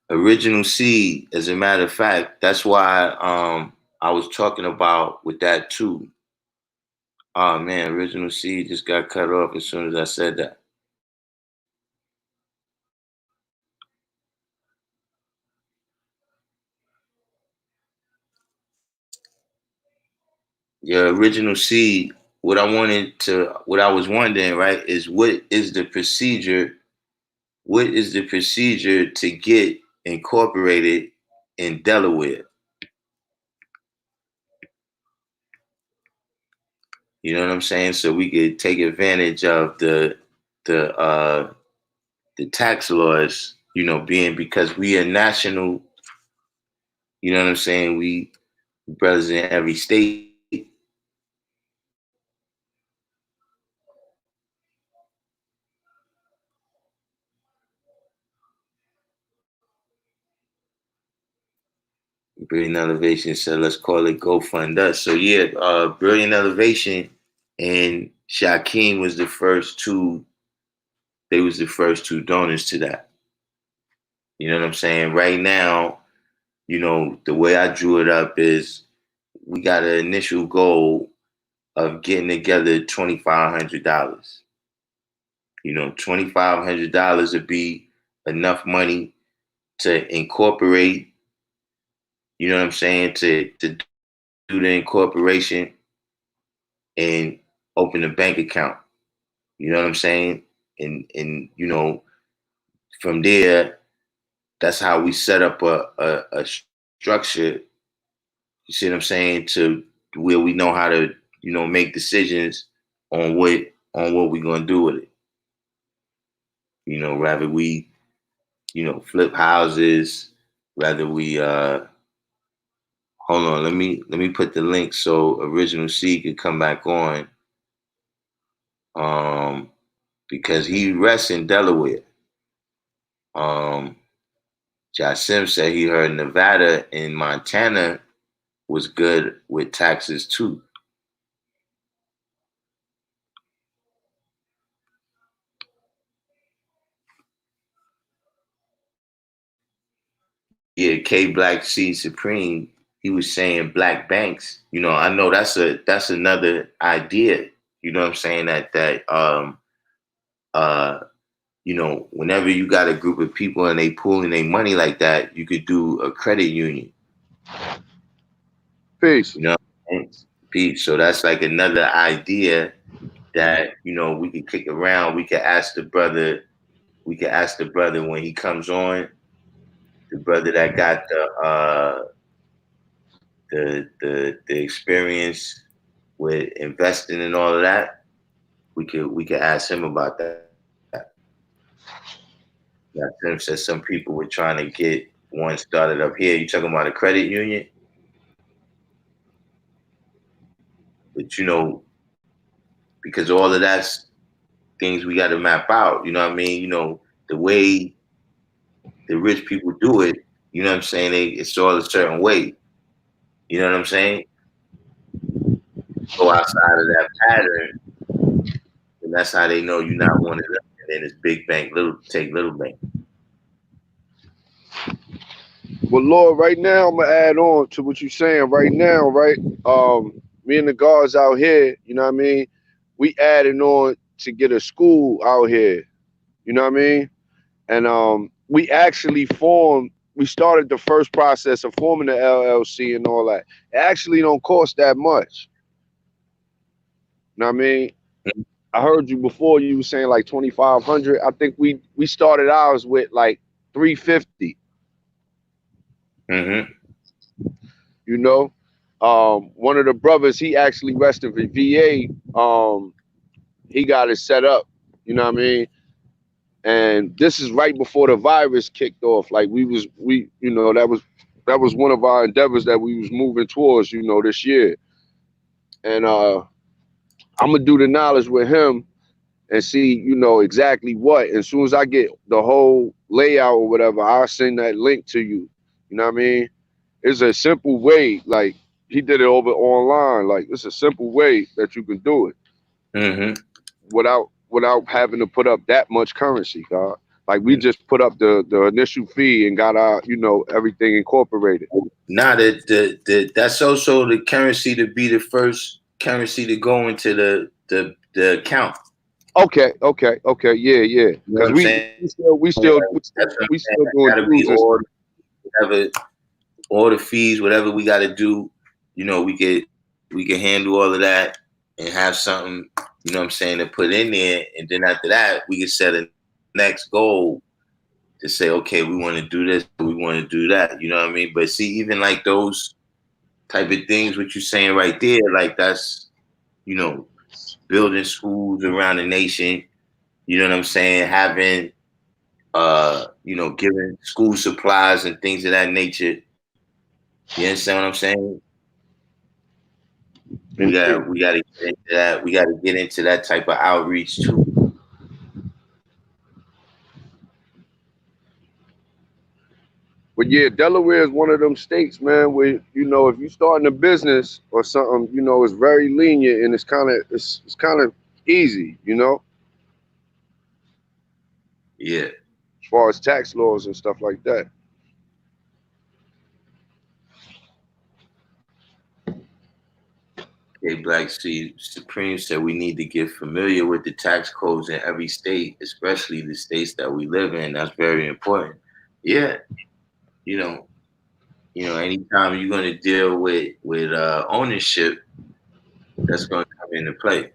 Speaker 1: Original seed, as a matter of fact, that's why I was talking about with that too. Oh man, original seed just got cut off as soon as I said that. Your original seed, what I was wondering, right, is what is the procedure? What is the procedure to get incorporated in Delaware? You know what I'm saying? So we could take advantage of the uh the tax laws, being because we are national, you know what I'm saying? We brothers in every state. Brilliant Elevation said, let's call it Go Fund Us. So yeah, Brilliant Elevation and Shaquem was the first two, they was the first two donors to that. You know what I'm saying? Right now, the way I drew it up is we got an initial goal of getting together $2,500. $2,500 would be enough money to incorporate, you know what I'm saying, to do the incorporation and open a bank account. You know what I'm saying? And from there, that's how we set up a structure. You see what I'm saying? To where we know how to, make decisions on what we're gonna do with it. Rather we, flip houses, rather we hold on, let me put the link so Original C could come back on. Because he rests in Delaware. Jasim said he heard Nevada and Montana was good with taxes too. Yeah, K Black C Supreme, he was saying black banks. I know that's another idea. You know what I'm saying? Uh whenever you got a group of people and they pooling their money like that, you could do a credit union.
Speaker 5: Peace.
Speaker 1: You know, Peace. So that's like another idea that we could kick around. We could ask the brother. We could ask the brother when he comes on. The brother that got the experience with investing and all of that. We could ask him about that. Yeah, Tim said some people were trying to get one started up here. You talking about a credit union? But because all of that's things we got to map out. You know what I mean? The way the rich people do it. You know what I'm saying? It's all a certain way. You know what I'm saying? Go outside of that pattern, and that's how they know you're not one of them. And then it's big bank, little bank.
Speaker 5: Well, Lord, right now I'm gonna add on to what you're saying. Right now, right? Me and the guards out here, you know what I mean? We adding on to get a school out here. You know what I mean? And we actually formed. We started the first process of forming the LLC and all that. It actually don't cost that much. You know what I mean? I heard you before. You were saying like 2,500. I think we started ours with like 350.
Speaker 1: Mm-hmm.
Speaker 5: You know, one of the brothers, he actually rested for VA. He got it set up. You know what I mean? And this is right before the virus kicked off. Like you know, that was one of our endeavors that we was moving towards. You know, this year. And I'm gonna do the knowledge with him and see, you know, exactly what. As soon as I get the whole layout or whatever, I'll send that link to you. You know what I mean? It's a simple way. Like he did it over online. Like it's a simple way that you can do it
Speaker 1: Mm-hmm.
Speaker 5: without having to put up that much currency, God. Like we just put up the initial fee and got our, you know, everything incorporated.
Speaker 1: Now that's also the currency to be the first currency to go into the account.
Speaker 5: Okay, yeah.
Speaker 1: You know what
Speaker 5: Because
Speaker 1: I'm saying? That's what I'm
Speaker 5: we
Speaker 1: saying.
Speaker 5: still doing
Speaker 1: That'll be
Speaker 5: cruises.
Speaker 1: whatever, all the fees, whatever we got to do. You know, we could handle all of that and have something. You know what I'm saying, to put in there, and then after that, we can set a next goal to say, okay, we want to do this, we want to do that. You know what I mean? But see, even like those type of things, what you're saying right there, like that's, you know, building schools around the nation. You know what I'm saying? Having, you know, giving school supplies and things of that nature. You understand what I'm saying?
Speaker 5: Indeed.
Speaker 1: We gotta get into that. We gotta get into that type of outreach too.
Speaker 5: But yeah, Delaware is one of them states, man, where you know if you starting a business or something, you know, it's very lenient and it's kind of easy, you know,
Speaker 1: Yeah.
Speaker 5: as far as tax laws and stuff like that.
Speaker 1: Okay, Black Sea Supreme said we need to get familiar with the tax codes in every state, especially the states that we live in. That's very important. Yeah, you know, anytime you're going to deal with ownership, that's going to come into play.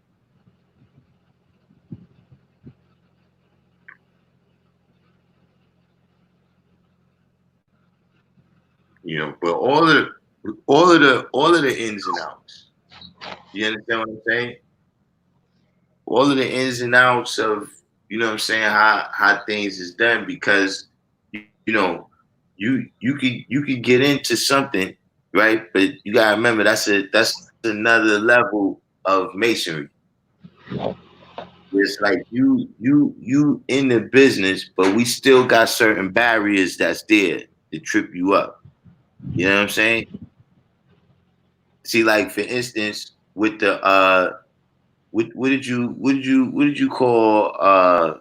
Speaker 1: You know, but all of the ins and outs. You understand what I'm saying? All of the ins and outs of, you know what I'm saying, how things is done, because you know, you could get into something, right? But you gotta remember that's another level of masonry. It's like you in the business, but we still got certain barriers that's there to trip you up. You know what I'm saying? See, like for instance, with the what did you call uh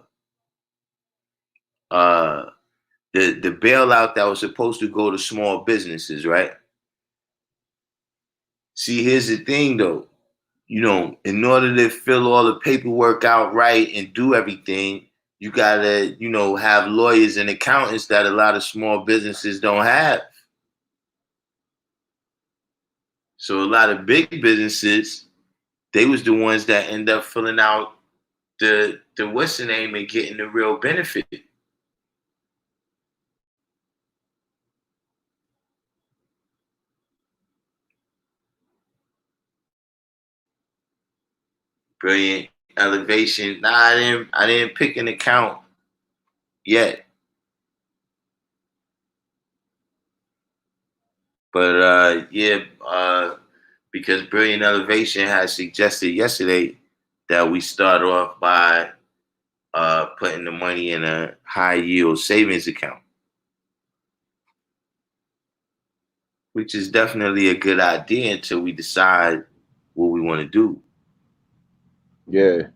Speaker 1: the bailout that was supposed to go to small businesses, right? See, here's the thing though. You know, in order to fill all the paperwork out right and do everything, you gotta, you know, have lawyers and accountants that a lot of small businesses don't have. So a lot of big businesses, they was the ones that end up filling out the what's the name and getting the real benefit. Brilliant elevation. Nah, I didn't pick an account yet. But yeah, because Brilliant Elevation had suggested yesterday that we start off by putting the money in a high yield savings account, which is definitely a good idea until we decide what we want to do.
Speaker 5: Yeah,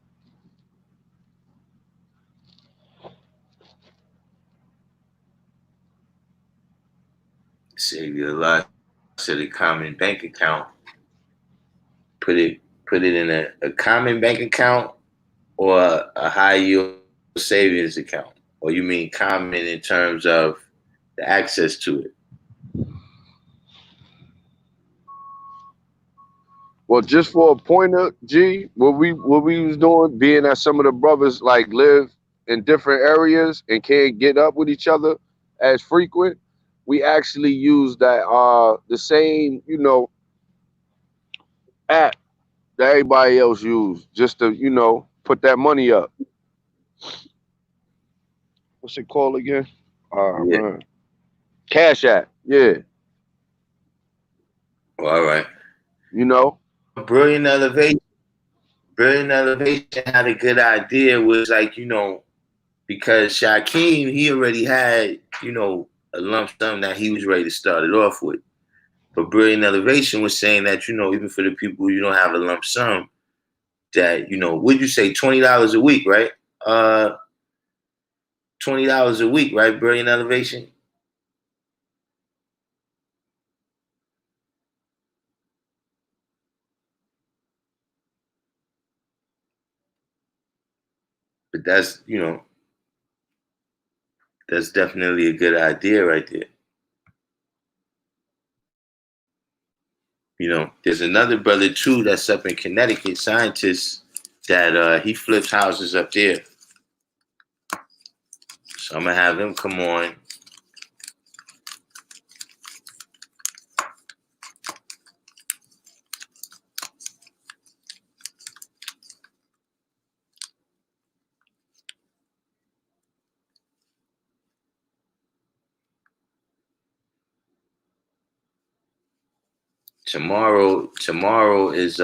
Speaker 1: Save you a lot to the common bank account. Put it put it in a common bank account or a high yield savings account. Or you mean common in terms of the access to it?
Speaker 5: Well, just for a pointer, G, what we was doing, being that some of the brothers like live in different areas and can't get up with each other as frequent, we actually use that the same, app that everybody else use just to, put that money up. What's it called again?
Speaker 1: Yeah.
Speaker 5: Man. Cash App. Yeah.
Speaker 1: Well, all right.
Speaker 5: You know?
Speaker 1: Brilliant Elevation. Brilliant Elevation had a good idea. Was like, because Shaquem, he already had, a lump sum that he was ready to start it off with. But Brilliant Elevation was saying that, even for the people who don't have a lump sum, that, would you say $20 a week, right? $20 a week, right? Brilliant Elevation. But that's definitely a good idea right there. There's another brother too that's up in Connecticut, scientist, that he flips houses up there. So I'm gonna have him come on. Tomorrow is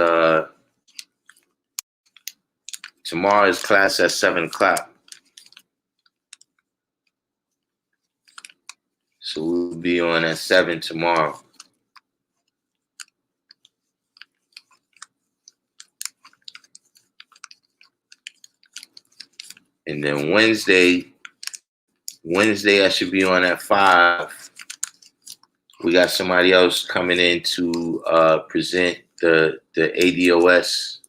Speaker 1: class at 7:00. So we'll be on at 7 tomorrow. And then Wednesday I should be on at 5. We got somebody else coming in to present the ADOS,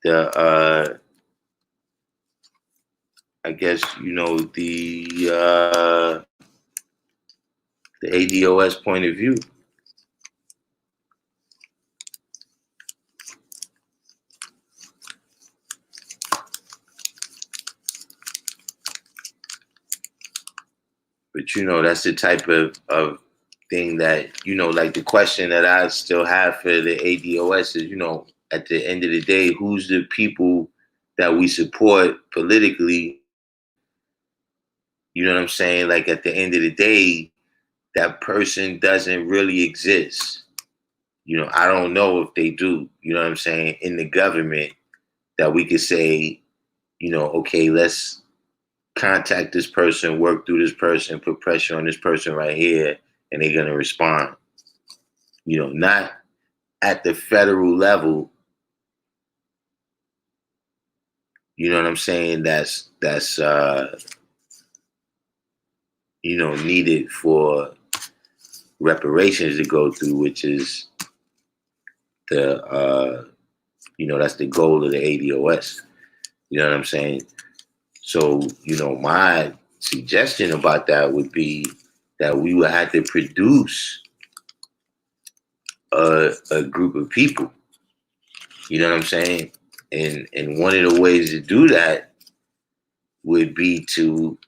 Speaker 1: I guess the ADOS point of view. But that's the type of thing that, like the question that I still have for the ADOS is, at the end of the day, who's the people that we support politically? You know what I'm saying? Like at the end of the day, that person doesn't really exist. I don't know if they do, you know what I'm saying, in the government that we could say, okay, let's contact this person, work through this person, put pressure on this person right here, and they're going to respond. Not at the federal level. You know what I'm saying? That's needed for reparations to go through, which is that's the goal of the ADOS. You know what I'm saying? So, my suggestion about that would be that we would have to produce a group of people. You know what I'm saying? And one of the ways to do that would be to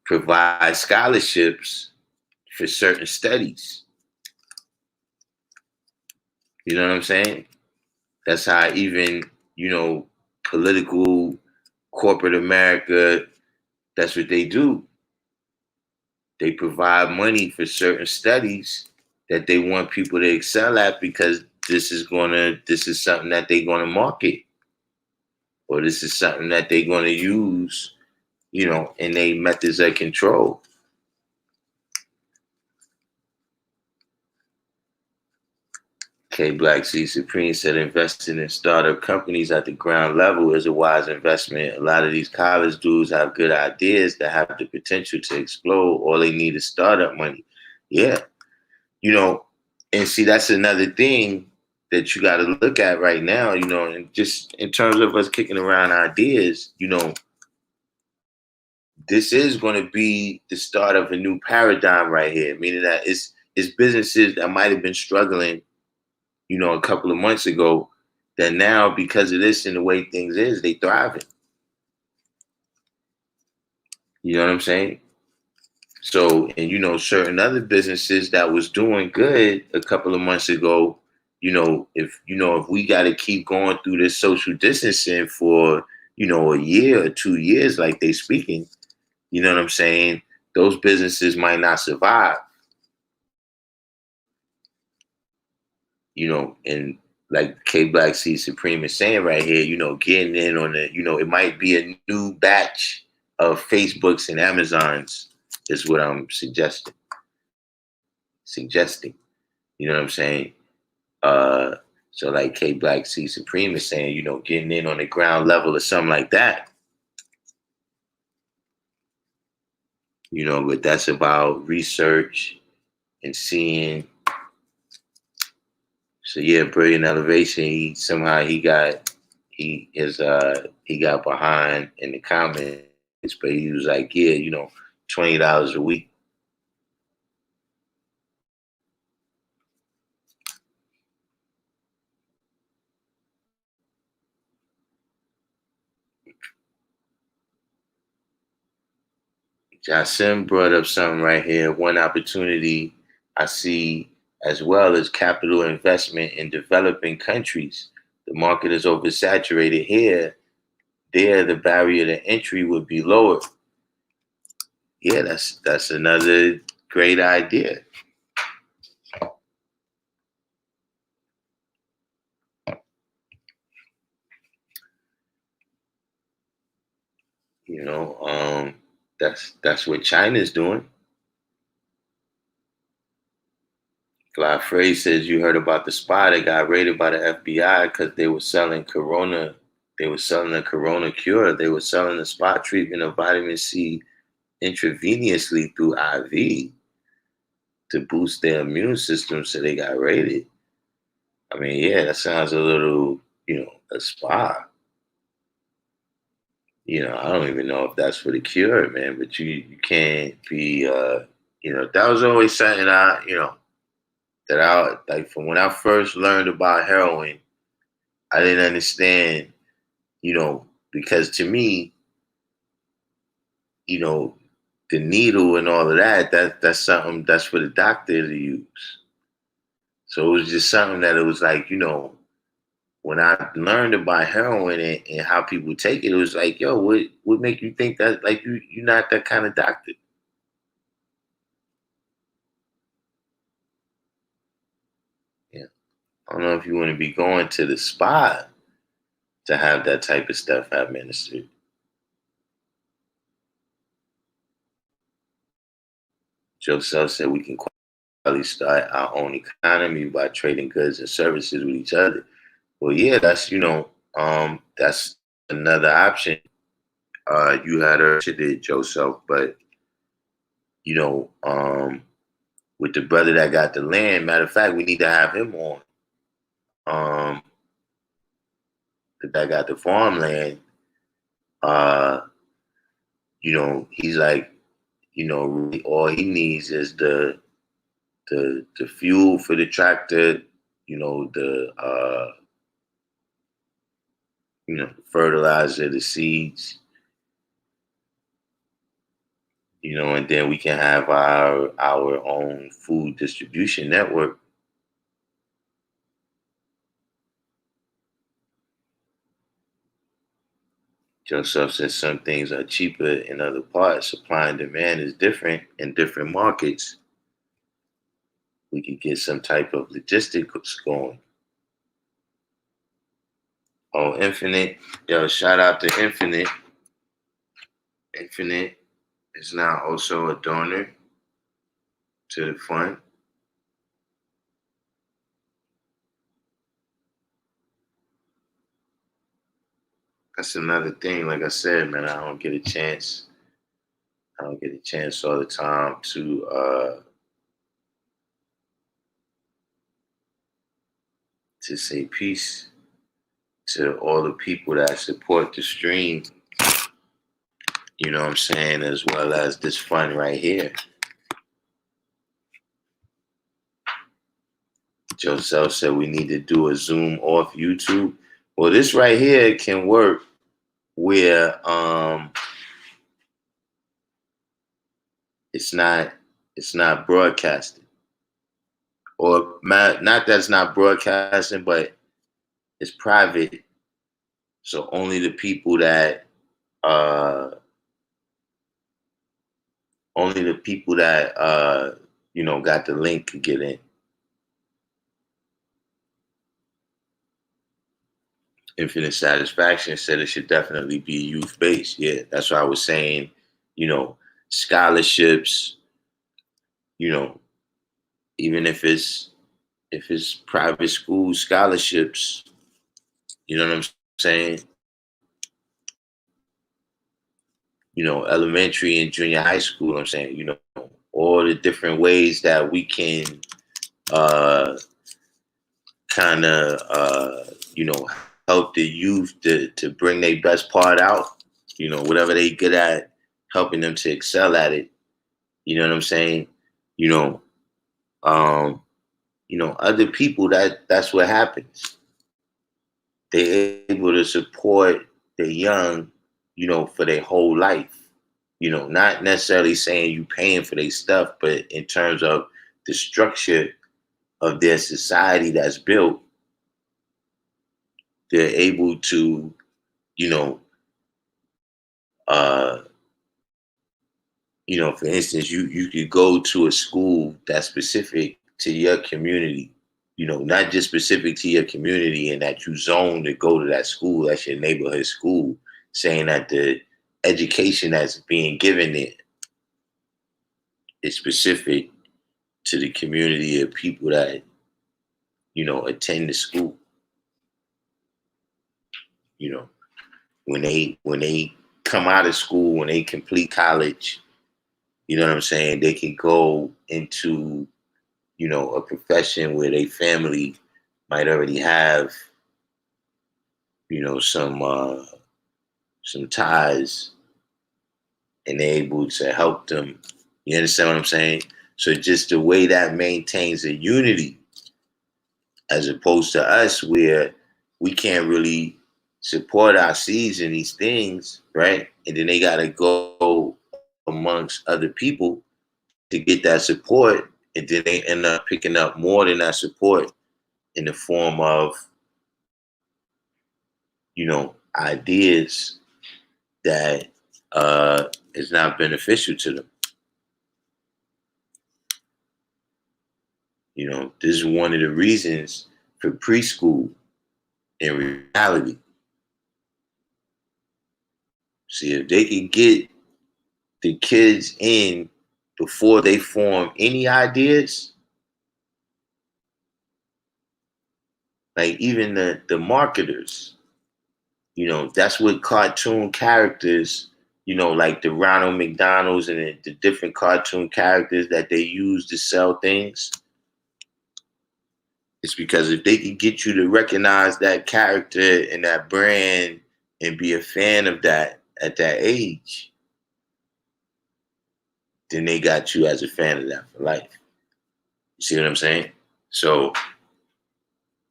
Speaker 1: provide scholarships for certain studies. You know what I'm saying? That's how even, political corporate America, that's what they do. They provide money for certain studies that they want people to excel at because this is something that they're gonna market, or this is something that they're gonna use, in their methods of control. K Black C Supreme said investing in startup companies at the ground level is a wise investment. A lot of these college dudes have good ideas that have the potential to explode. All they need is startup money. Yeah. And see, that's another thing that you got to look at right now, and just in terms of us kicking around ideas, this is going to be the start of a new paradigm right here, meaning that it's businesses that might have been struggling a couple of months ago, that now because of this and the way things is, they thriving. You know what I'm saying? So, and certain other businesses that was doing good a couple of months ago, if we got to keep going through this social distancing for, a year or 2 years, like they speaking, you know what I'm saying? Those businesses might not survive, and like K Black C Supreme is saying right here, getting in on it, it might be a new batch of Facebooks and Amazons is what I'm suggesting. You know what I'm saying? Uh, so like K Black C Supreme is saying, getting in on the ground level or something like that. But that's about research and seeing. So yeah, Brilliant Elevation. He got behind in the comments, but he was like, yeah, $20 a week. Jasim brought up something right here. One opportunity I see as well as capital investment in developing countries. The market is oversaturated here. There, the barrier to entry would be lower. Yeah, that's another great idea. That's what China's doing. Fly Phrase says you heard about the spy that got raided by the FBI because they were selling corona. They were selling a corona cure. They were selling a spot treatment of vitamin C intravenously through IV to boost their immune system. So they got raided. I mean, yeah, that sounds a little, a spy. I don't even know if that's for the cure, man. But you can't be, that was always something that I like from when I first learned about heroin. I didn't understand, because to me, the needle and all of that's something that's for the doctor to use. So it was just something that it was like, when I learned about heroin and how people take it, it was like, yo, what make you think that like you're not that kind of doctor? Yeah. I don't know if you want to be going to the spa to have that type of stuff administered. Joseph said we can quietly start our own economy by trading goods and services with each other. Well, yeah, that's another option. You had her did Joseph, but you know, um, with the brother that got the land, matter of fact, we need to have him on. Um, that got the farmland. Uh, he's like, really all he needs is the fuel for the tractor, the fertilizer, the seeds, and then we can have our own food distribution network. Joseph says some things are cheaper in other parts. Supply and demand is different in different markets. We could get some type of logistics going. Oh, Infinite. Yo, shout out to Infinite. Infinite is now also a donor to the fund. That's another thing. Like I said, man, I don't get a chance. I don't get a chance all the time to say peace to all the people that support the stream. You know what I'm saying, as well as this fund right here. Joseph said we need to do a Zoom off YouTube. Well, this right here can work where it's not broadcasted. Or not that it's not broadcasting, but it's private. So only the people that uh got the link can get in. Infinite Satisfaction said it should definitely be youth based. Yeah, that's what I was saying. Scholarships. You know, even if it's private school scholarships. You know what I'm saying? Elementary and junior high school. I'm saying, all the different ways that we can kind of help the youth to bring their best part out. Whatever they good at, helping them to excel at it. You know what I'm saying? You know, um, other people that's what happens. They're able to support the young, for their whole life. Not necessarily saying you paying for their stuff, but in terms of the structure of their society that's built, they're able to, you know, uh, for instance, you could go to a school that's specific to your community, not just specific to your community and that you zone to go to that school, that's your neighborhood school, saying that the education that's being given it is specific to the community of people that, attend the school. You know, when they come out of school, when they complete college, you know what I'm saying, they can go into, a profession where they family might already have, some ties, and they're able to help them. You understand what I'm saying? So just the way that maintains a unity, as opposed to us where we can't really support our seeds in these things, right? And then they gotta go amongst other people to get that support, and then they end up picking up more than that support in the form of, ideas that is not beneficial to them. This is one of the reasons for preschool in reality. See, if they can get the kids in before they form any ideas, like even the marketers, that's what cartoon characters, like the Ronald McDonald's and the different cartoon characters that they use to sell things. It's because if they can get you to recognize that character and that brand and be a fan of that at that age, then they got you as a fan of that for life. You see what I'm saying? So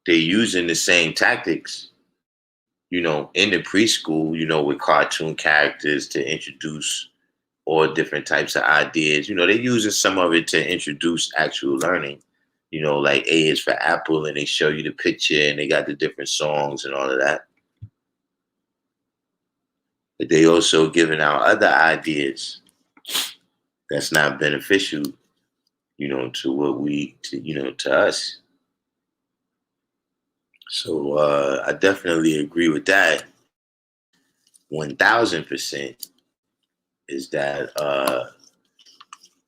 Speaker 1: they're using the same tactics, in the preschool, with cartoon characters to introduce all different types of ideas. They're using some of it to introduce actual learning. Like A is for Apple, and they show you the picture and they got the different songs and all of that. But they also giving out other ideas that's not beneficial, to what to us. So I definitely agree with that. 1000% is that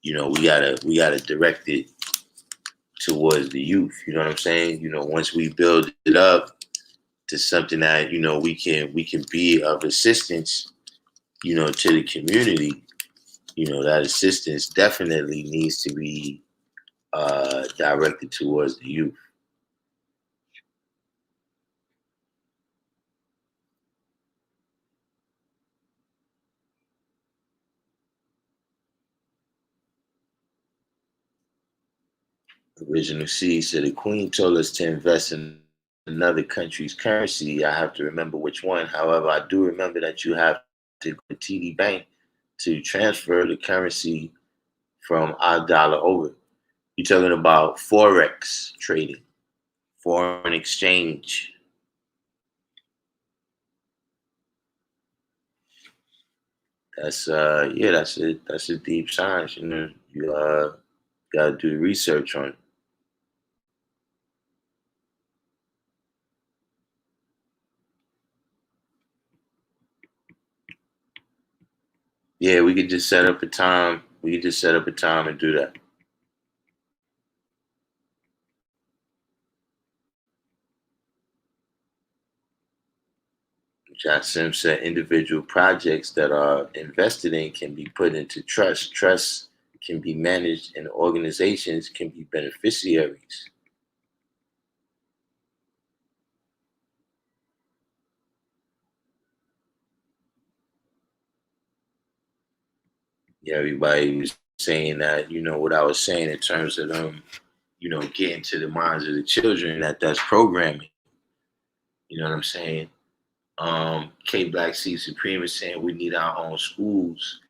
Speaker 1: we gotta direct it towards the youth. You know what I'm saying? Once we build it up to something that we can be of assistance, to the community. That assistance definitely needs to be directed towards the youth. Original C said the Queen told us to invest in another country's currency. I have to remember which one. However, I do remember that you have to go to TD Bank to transfer the currency from our dollar over. You're talking about forex trading, foreign exchange. That's yeah, that's a deep science. You know, you gotta do the research on it. Yeah, we could just set up a time. We could just set up a time and do that. John Sims said individual projects that are invested in can be put into trust. Trusts can be managed and organizations can be beneficiaries. Yeah, everybody was saying that, you know, what I was saying in terms of them, you know, getting to the minds of the children, that's programming. You know what I'm saying? K Black C Supreme is saying we need our own schools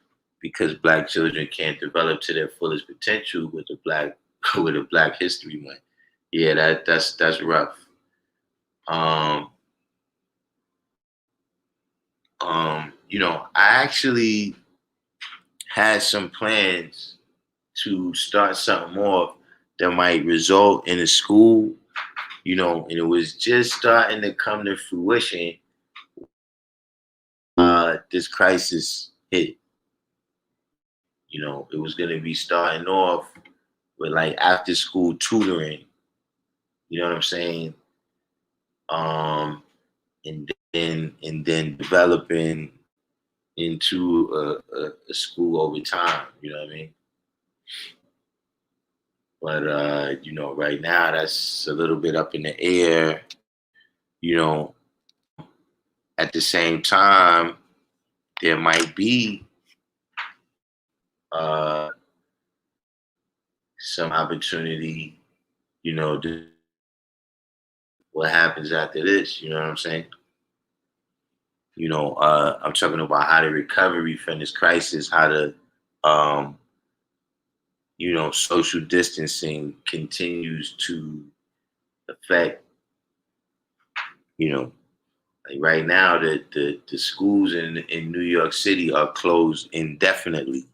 Speaker 1: because black children can't develop to their fullest potential with a black with a Black History Month. Yeah, that's rough. Um, you know, I actually had some plans to start something more that might result in a school, you know, and it was just starting to come to fruition. This crisis hit. You know, it was going to be starting off with like after school tutoring. You know what I'm saying? Um, and then developing into a school over time. You know what I mean? But you know, right now that's a little bit up in the air. You know, at the same time, there might be uh, some opportunity. You know, what happens after this? You know what I'm saying? You know, I'm talking about how the recovery from this crisis, how the um, you know, social distancing continues to affect, you know, like right now the schools in New York City are closed indefinitely.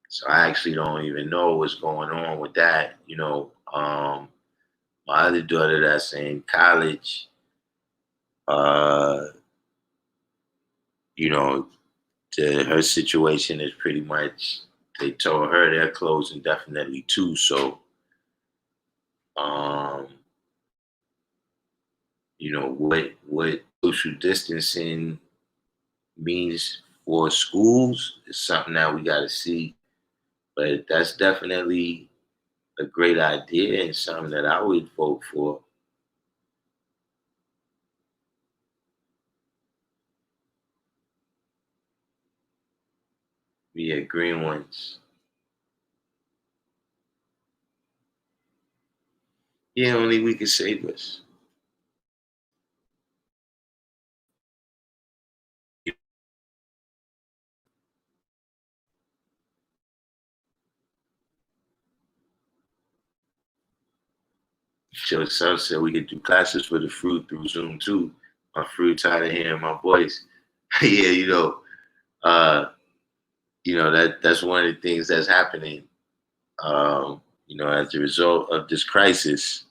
Speaker 1: So I actually don't even know what's going on with that. You know, my other daughter that's in college, uh, you know, her situation is pretty much they told her they're closed indefinitely too. So um, you know, what social distancing means for schools is something that we got to see. But that's definitely a great idea and something that I would vote for. Yeah, green ones. Yeah, only we can save us. So some said we could do classes for the fruit through Zoom too. My fruit tired of hearing my voice. Yeah, uh, that's one of the things that's happening. You know, as a result of this crisis,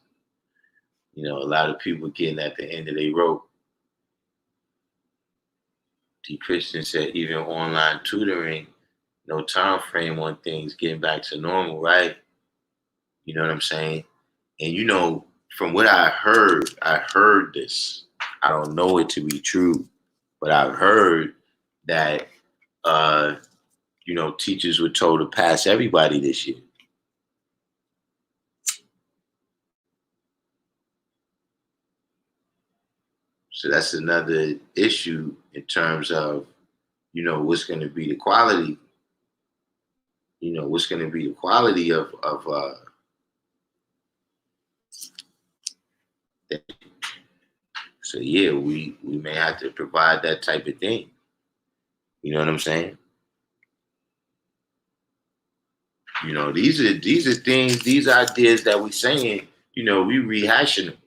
Speaker 1: you know, a lot of people getting at the end of their rope. D. Christian said even online tutoring, no time frame on things getting back to normal, right? You know what I'm saying? And you know, from what I heard this. I don't know it to be true, but I've heard that uh, you know, teachers were told to pass everybody this year. So that's another issue in terms of, you know, what's going to be the quality. You know, what's going to be the quality of So yeah, we may have to provide that type of thing. You know what I'm saying? You know, these are things, these ideas that we saying, you know, we rehashing them.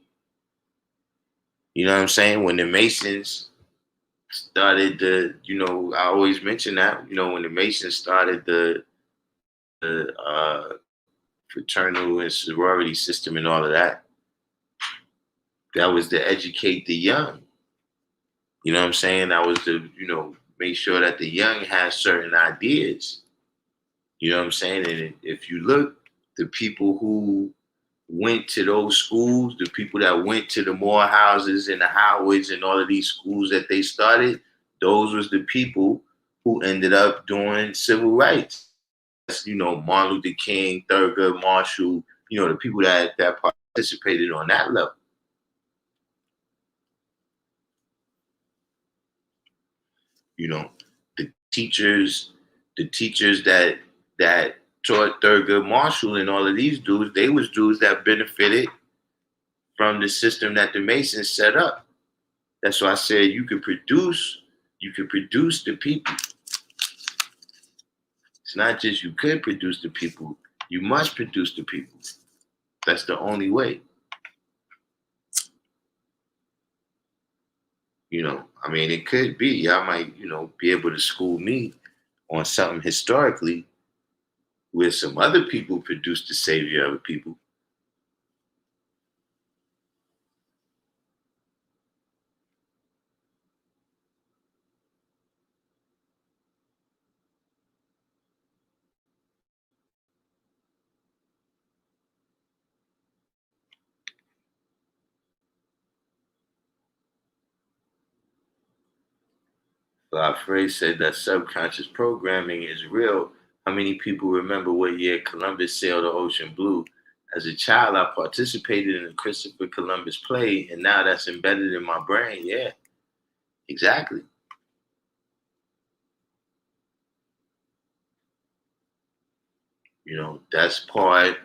Speaker 1: You know what I'm saying? When the Masons started the, you know, I always mention that, you know, when the Masons started the fraternal and sorority system and all of that, that was to educate the young. You know what I'm saying? That was to, you know, make sure that the young have certain ideas. You know what I'm saying? And if you look, the people who went to those schools, the people that went to the Morehouses and the Howards and all of these schools that they started, those was the people who ended up doing civil rights. You know, Martin Luther King, Thurgood Marshall, you know, the people that participated on that level. You know, the teachers that taught Thurgood Marshall and all of these dudes, they was dudes that benefited from the system that the Masons set up. That's why I said you could produce the people. It's not just you could produce the people, you must produce the people. That's the only way. You know, I mean, it could be, y'all might, you know, be able to school me on something historically where some other people produced the savior of people. Frey said that subconscious programming is real. How many people remember what year Columbus sailed the ocean blue? As a child, I participated in the Christopher Columbus play, and now that's embedded in my brain. Yeah, exactly. You know, that's part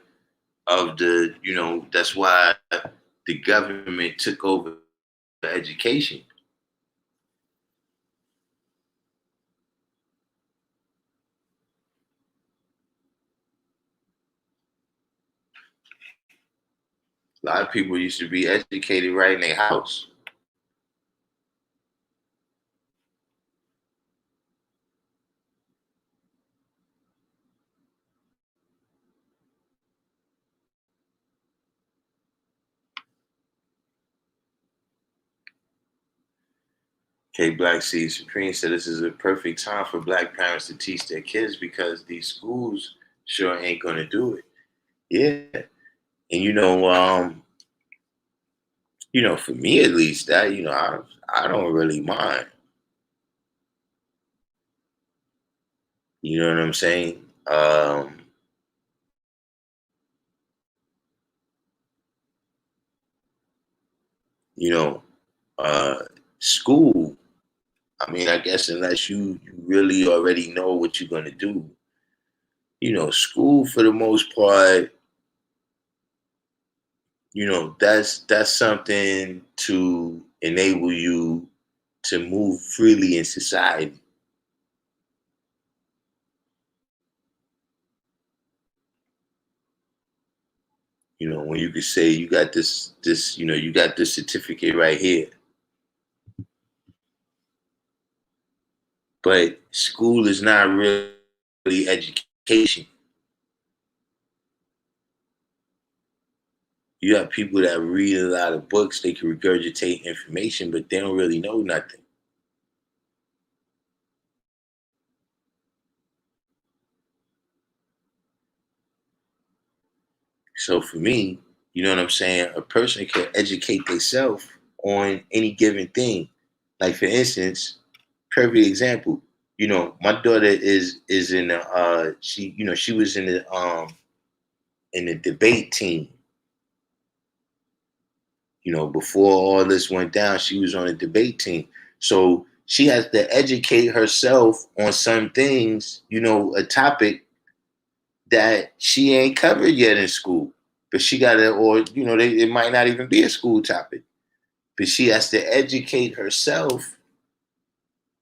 Speaker 1: of the, you know, that's why the government took over education. A lot of people used to be educated right in their house. K Black Seed Supreme said this is a perfect time for black parents to teach their kids because these schools sure ain't gonna do it. Yeah. And you know, for me at least, that, you know, I don't really mind. You know what I'm saying? You know, uh school, I mean, I guess unless you really already know what you're gonna do, you know, school for the most part, you know, that's something to enable you to move freely in society. You know, when you could say you got this, you know, you got this certificate right here. But school is not really education. You have people that read a lot of books, they can regurgitate information, but they don't really know nothing. So for me, you know what I'm saying? A person can educate themselves on any given thing. Like for instance, perfect example. You know, my daughter is in the she, you know, she was in the debate team. You know, before all this went down, she was on a debate team. So she has to educate herself on some things, you know, a topic that she ain't covered yet in school. But she got to, or, you know, it might not even be a school topic. but she has to educate herself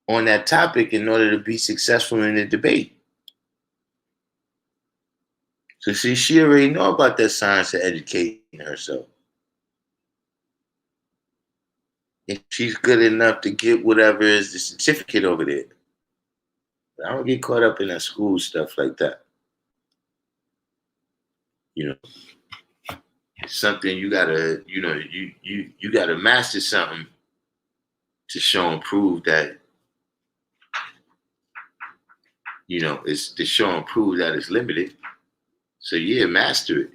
Speaker 1: on that topic in order to be successful in the debate. So see, she already know about that science of educating herself. And she's good enough to get whatever is the certificate over there. But I don't get caught up in that school stuff like that. You know, it's something you gotta, you gotta master something to show and prove that, it's to show and prove that it's limited. So yeah, master it.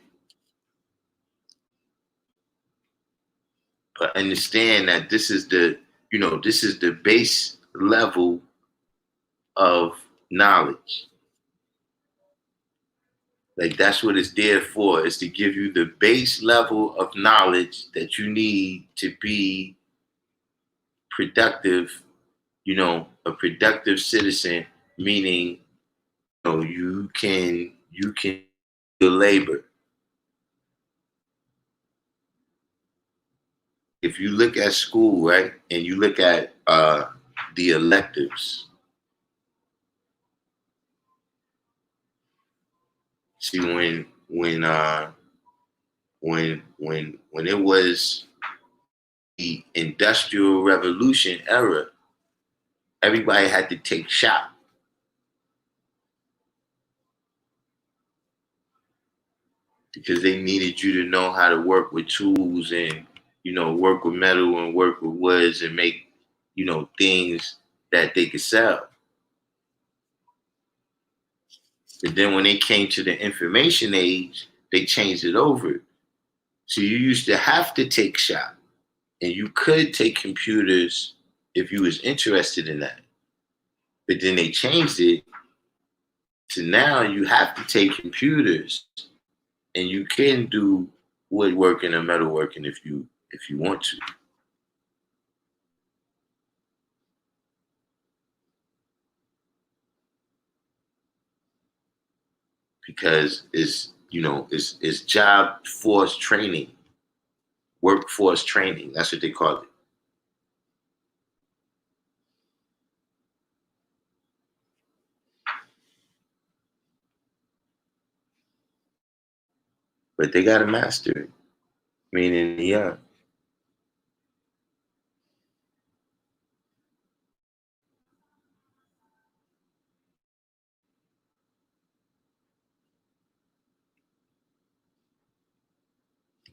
Speaker 1: But understand that this is the base level of knowledge. Like that's what it's there for, is to give you the base level of knowledge that you need to be productive, a productive citizen, meaning you can do labor. If you look at school, right, and you look at the electives, see when it was the Industrial Revolution era, everybody had to take shop because they needed you to know how to work with tools and work with metal and work with woods and make things that they could sell. But then when they came to the information age, they changed it over. So you used to have to take shop, and you could take computers if you was interested in that. But then they changed it to now you have to take computers, and you can do woodworking and metalworking if you want to. Because it's job force training, workforce training. That's what they call it. But they got to master it, meaning young.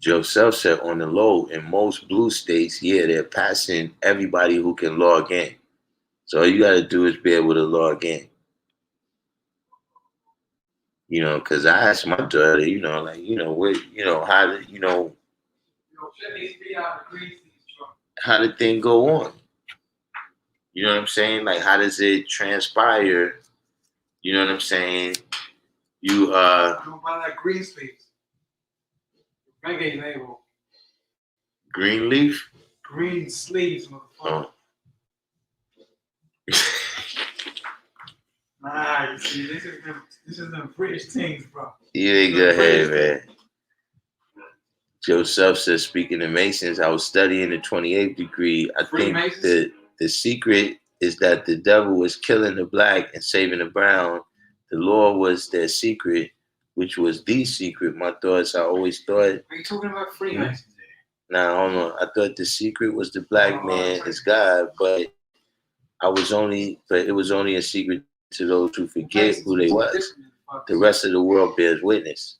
Speaker 1: Joseph said on the low, in most blue states, yeah, they're passing everybody who can log in. So all you got to do is be able to log in. Because I asked my daughter, how did thing go on? You know what I'm saying? Like, how does it transpire? You know what I'm saying? You
Speaker 2: Don't buy that green sleeves. Reggae label.
Speaker 1: Green leaf?
Speaker 2: Green sleeves, motherfucker.
Speaker 1: Oh.
Speaker 2: Nah, you see, this is them British things, bro.
Speaker 1: Yeah, go ahead, man. Joseph says, speaking of Masons, I was studying the 28th degree. I think that the secret is that the devil was killing the black and saving the brown. The law was their secret, which was the secret. My thoughts, I always thought.
Speaker 2: Are you talking about Freemasons?
Speaker 1: Nah, hold on. I thought the secret was the black man is God, but it was only a secret to those who forget who they was. The rest of the world bears witness.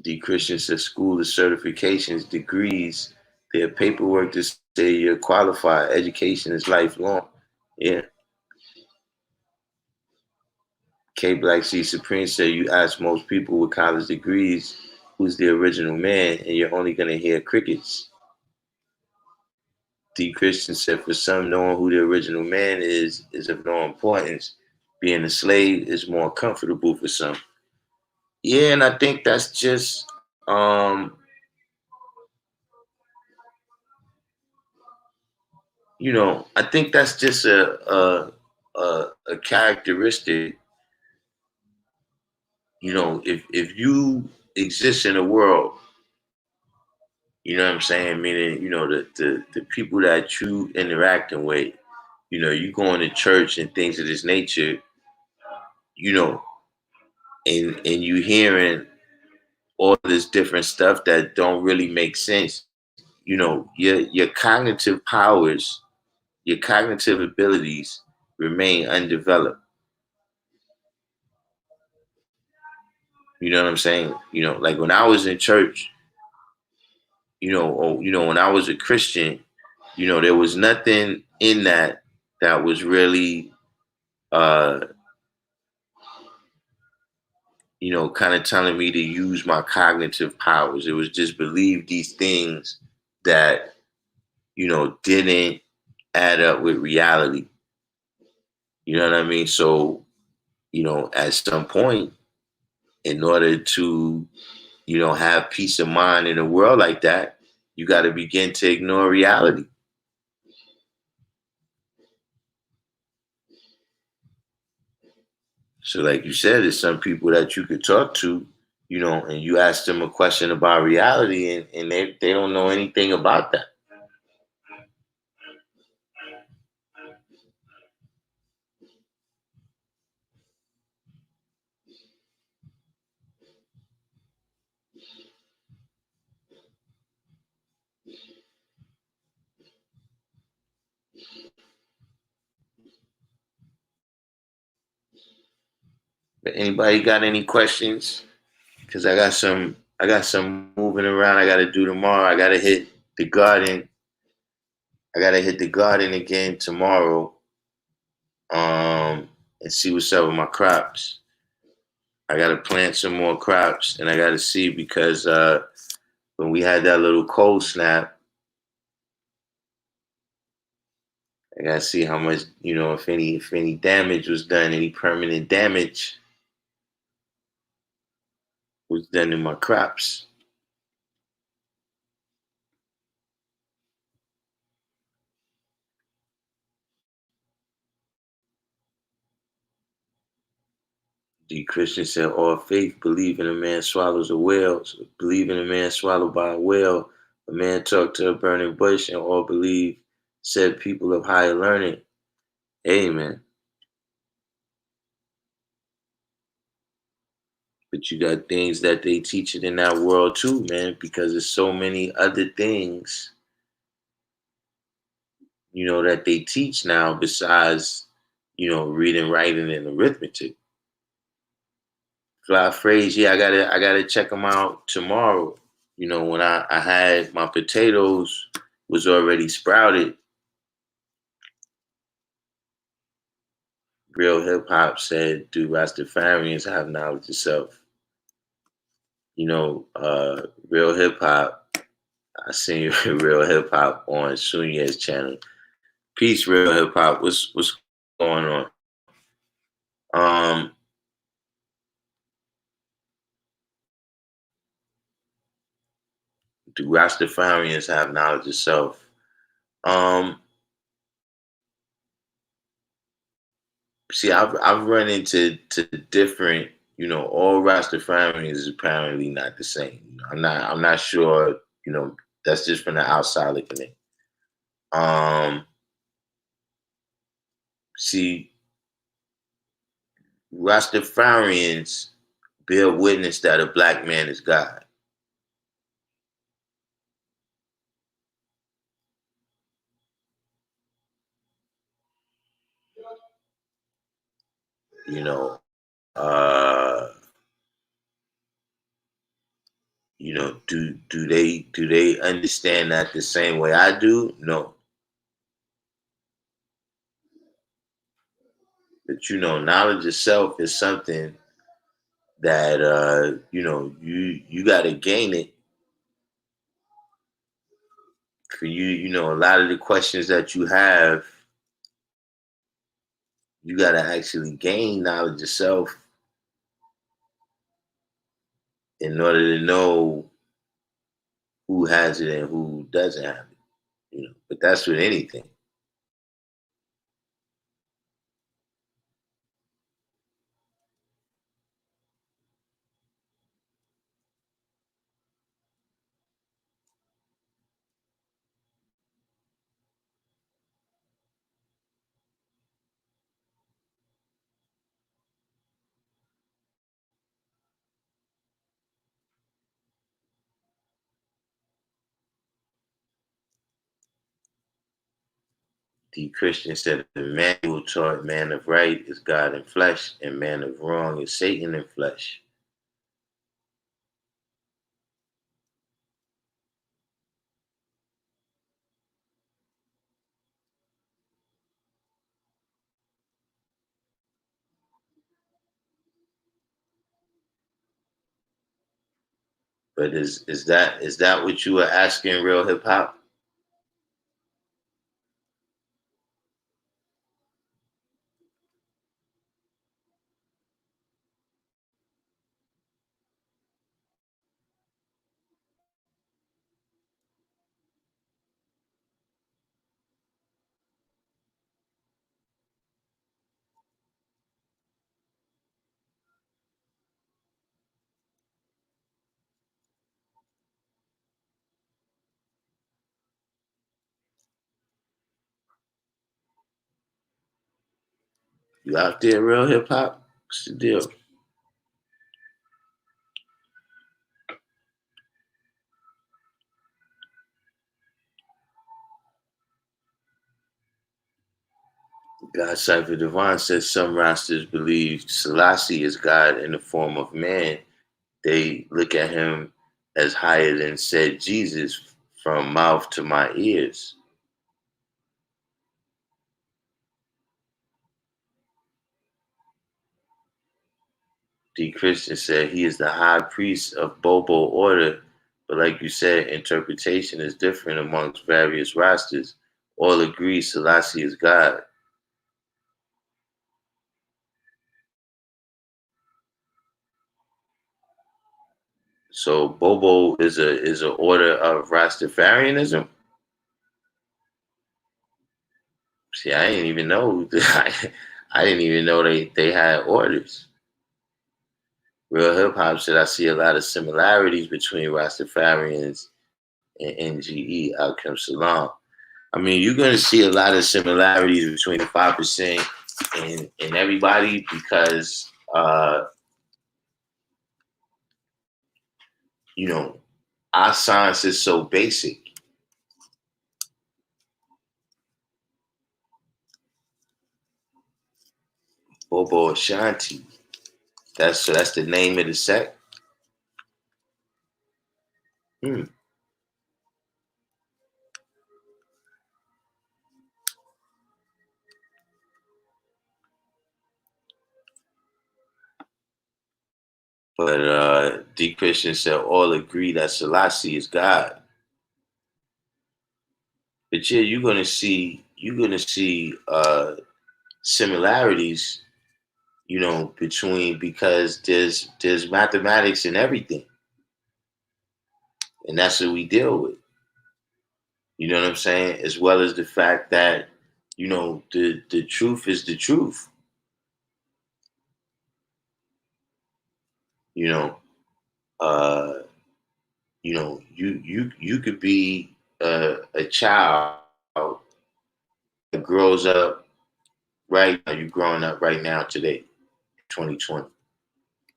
Speaker 1: The Christian says school is certifications, degrees, their paperwork to say you're qualified. Education is lifelong. Yeah. K Black C Supreme said you ask most people with college degrees who's the original man, and you're only gonna hear crickets. D. Christian said for some, knowing who the original man is of no importance. Being a slave is more comfortable for some. Yeah, and I think that's just I think that's just a characteristic. If you exist in a world, you know what I'm saying? Meaning, the people that you interacting with, you going to church and things of this nature, you know, and you hearing all this different stuff that don't really make sense. Your cognitive powers, your cognitive abilities remain undeveloped. You know what I'm saying? Like when I was in church, when I was a Christian, there was nothing in that was really, uh, kind of telling me to use my cognitive powers. It was just believe these things that, didn't add up with reality. You know what I mean? So, at some point, in order to, have peace of mind in a world like that, you got to begin to ignore reality. So, like you said, there's some people that you could talk to, and you ask them a question about reality, and they don't know anything about that. But anybody got any questions? Because I got some moving around I got to do tomorrow. I got to hit the garden. I got to hit the garden again tomorrow. And see what's up with my crops. I got to plant some more crops, and I got to see because when we had that little cold snap, I got to see how much, if any damage was done, any permanent damage was done in my crops. D. Christian said, all faith, believe in a man swallows a whale. So believe in a man swallowed by a whale. A man talked to a burning bush, and all believe, said people of higher learning. Amen. But you got things that they teach it in that world too, man, because there's so many other things, that they teach now besides, reading, writing, and arithmetic. Fly phrase, yeah, I gotta check them out tomorrow. When I had my potatoes was already sprouted. Real hip hop said, "Do Rastafarians have knowledge of self?" Real hip hop. I seen real hip hop on Sunya's channel. Peace, real hip hop. What's going on? Um, do Rastafarians have knowledge of self? Um, See, I've run into different. All Rastafarians is apparently not the same. I'm not sure. That's just from the outside looking in. See, Rastafarians bear witness that a black man is God. You know, uh, do they understand that the same way I do? No, but knowledge of self is something that you got to gain it for you. A lot of the questions that you have, you got to actually gain knowledge of self in order to know who has it and who doesn't have it. But that's with anything. The Christian said, the man who taught man of right is God in flesh, and man of wrong is Satan in flesh. But is that what you were asking, real hip hop? You out there, real hip hop? What's the deal? God Cypher Devon says some rosters believe Selassie is God in the form of man. They look at him as higher than said Jesus, from mouth to my ears. D. Christian said he is the high priest of Bobo order, but like you said, interpretation is different amongst various rosters. All agree Selassie is God. So Bobo is a order of Rastafarianism. See, I didn't even know. I didn't even know they had orders. Real hip hop said I see a lot of similarities between Rastafarians and NGE. Outcome Salam. I mean, you're going to see a lot of similarities between the 5% and everybody because, you know, our science is so basic. Bobo Ashanti. That's the name of the sect. Hmm. But D. Christian said all agree that Selassie is God. But yeah, you're gonna see similarities, between because there's mathematics in everything, and that's what we deal with. You know what I'm saying? As well as the fact that the truth is the truth. You know, uh, you could be a child that grows up right now. You're growing up right now today, 2020,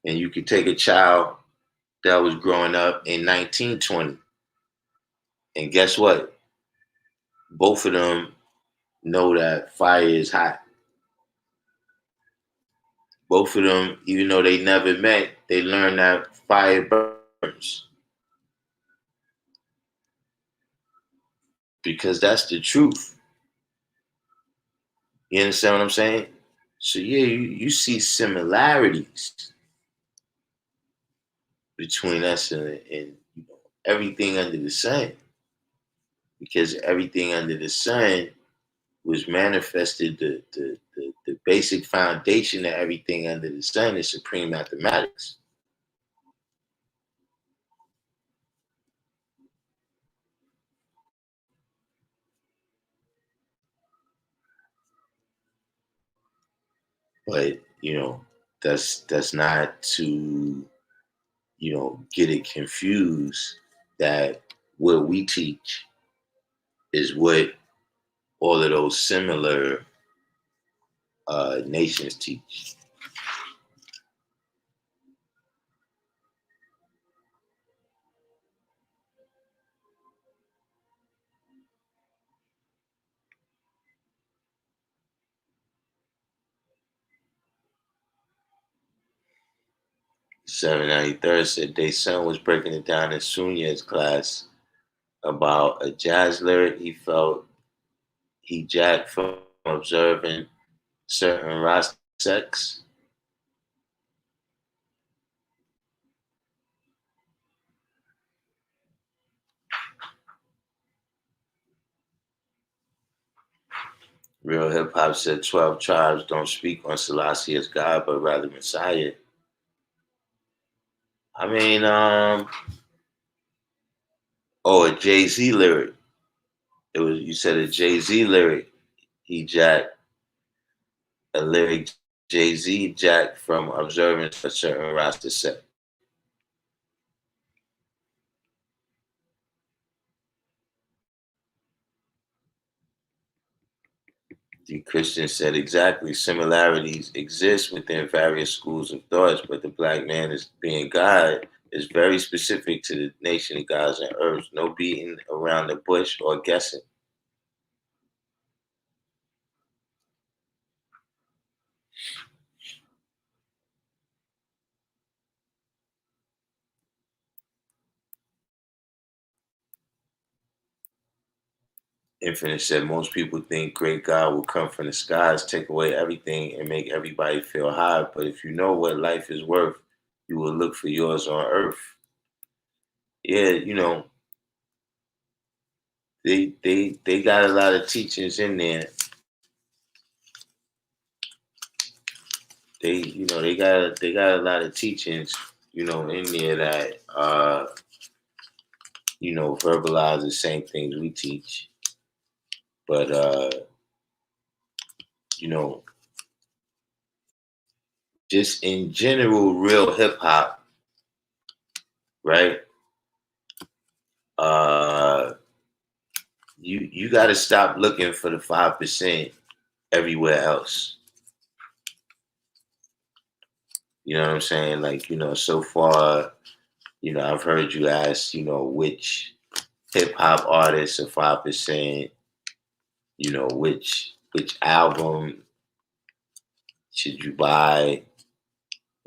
Speaker 1: and you could take a child that was growing up in 1920, and guess what? Both of them know that fire is hot. Both of them, even though they never met, they learned that fire burns because that's the truth. You understand what I'm saying? So yeah, you see similarities between us and everything under the sun, because everything under the sun was manifested. The basic foundation of everything under the sun is supreme mathematics. But that's not to get it confused that what we teach is what all of those similar nations teach. 793rd said their son was breaking it down in Sunya's class about a jazz lyric he felt he jacked from observing certain Rasta sects. Real Hip Hop said 12 tribes don't speak on Selassie as God, but rather Messiah. I mean, a Jay-Z lyric. It was, you said a Jay-Z lyric. He jacked a lyric Jay-Z jacked from observing a certain Rasta sect. The Christian said exactly. Similarities exist within various schools of thoughts, but the black man is being God is very specific to the nation of gods and earth. No beating around the bush or guessing. Infinite said most people think great God will come from the skies, take away everything, and make everybody feel high. But if you know what life is worth, you will look for yours on earth. Yeah, they got a lot of teachings in there. They got a lot of teachings, in there that verbalize the same things we teach. But you know, just in general, real hip hop, right? Uh you gotta stop looking for the 5% everywhere else. You know what I'm saying? Like, so far, I've heard you ask, which hip hop artists are 5%, which album should you buy,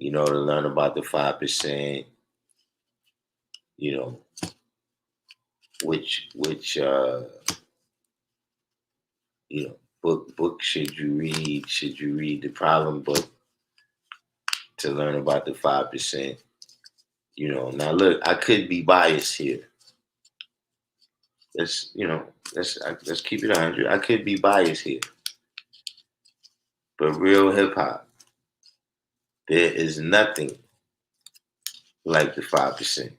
Speaker 1: to learn about the 5%, you know, which book should you read? Should you read the problem book to learn about the 5%? Now look, I could be biased here. Let's keep it 100. I could be biased here, but real hip hop, there is nothing like the 5%.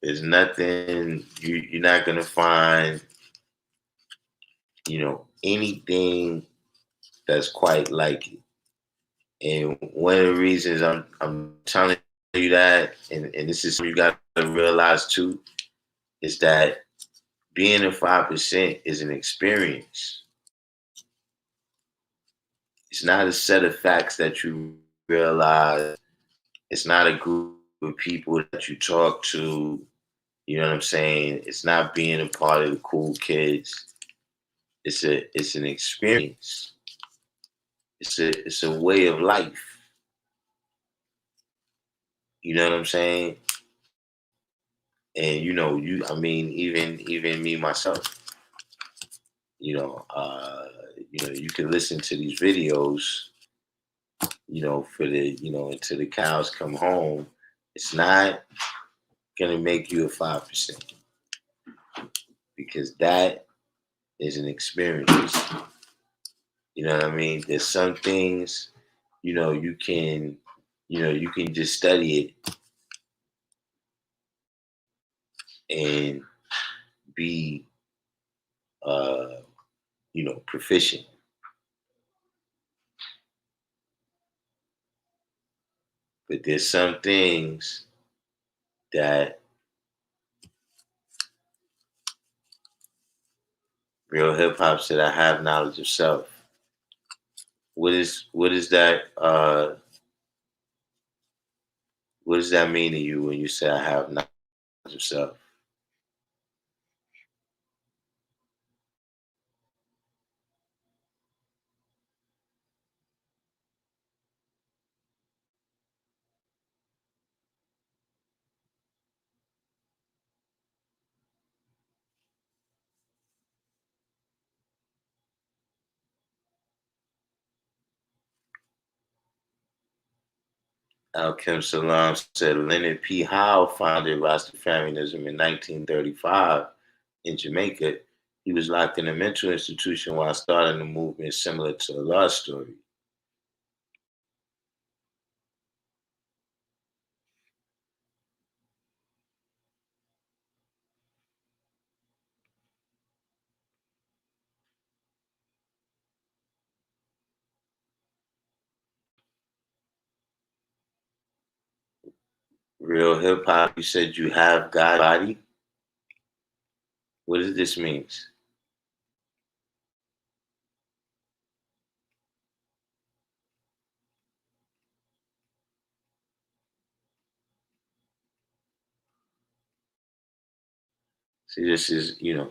Speaker 1: There's nothing you're not gonna find, anything that's quite like it. And one of the reasons I'm telling you that, and this is something you got to realize too, is that being a 5% is an experience. It's not a set of facts that you realize. It's not a group of people that you talk to. You know what I'm saying? It's not being a part of the cool kids. It's an experience. It's a way of life. You know what I'm saying? And even me myself, you can listen to these videos, for the, until the cows come home. It's not gonna make you a 5% because that is an experience. You know what I mean? There's some things, you can just study it and be, proficient. But there's some things that real hip hop said I have knowledge of self. What is that? What does that mean to you when you say I have knowledge of self? Al-Kim Salam said Leonard P. Howe founded Rastafarianism in 1935 in Jamaica. He was locked in a mental institution while starting a movement similar to a Allah's story. Real hip hop, you said you have God body. What does this mean? See, this is, the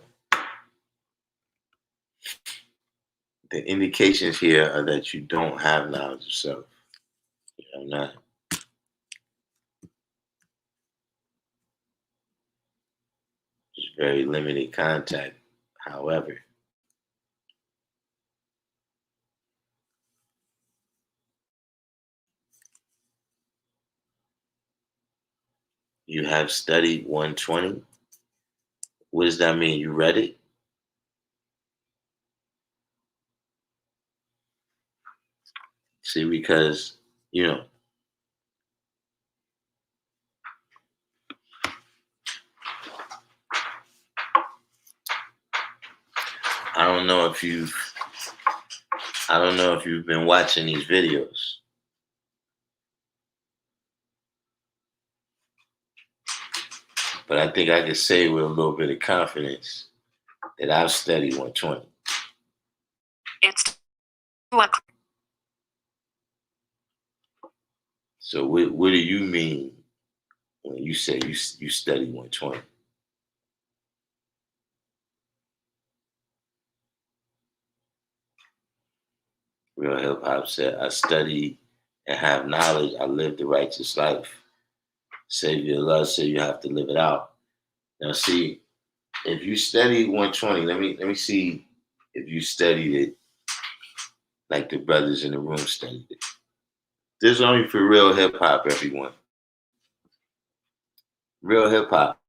Speaker 1: indications here are that you don't have knowledge of self. You're not. There's very limited contact. However, you have studied 120. What does that mean? You read it? See, because, you know, I don't know if you've been watching these videos, but I think I can say with a little bit of confidence that I've studied 120.
Speaker 6: It's 2 o'clock.
Speaker 1: So what do you mean when you say you study 120? Real hip hop said, I study and have knowledge. I live the righteous life. Savior Allah said you have to live it out. Now see, if you study 120, let me see if you studied it like the brothers in the room studied it. This is only for real hip hop, everyone. Real hip hop.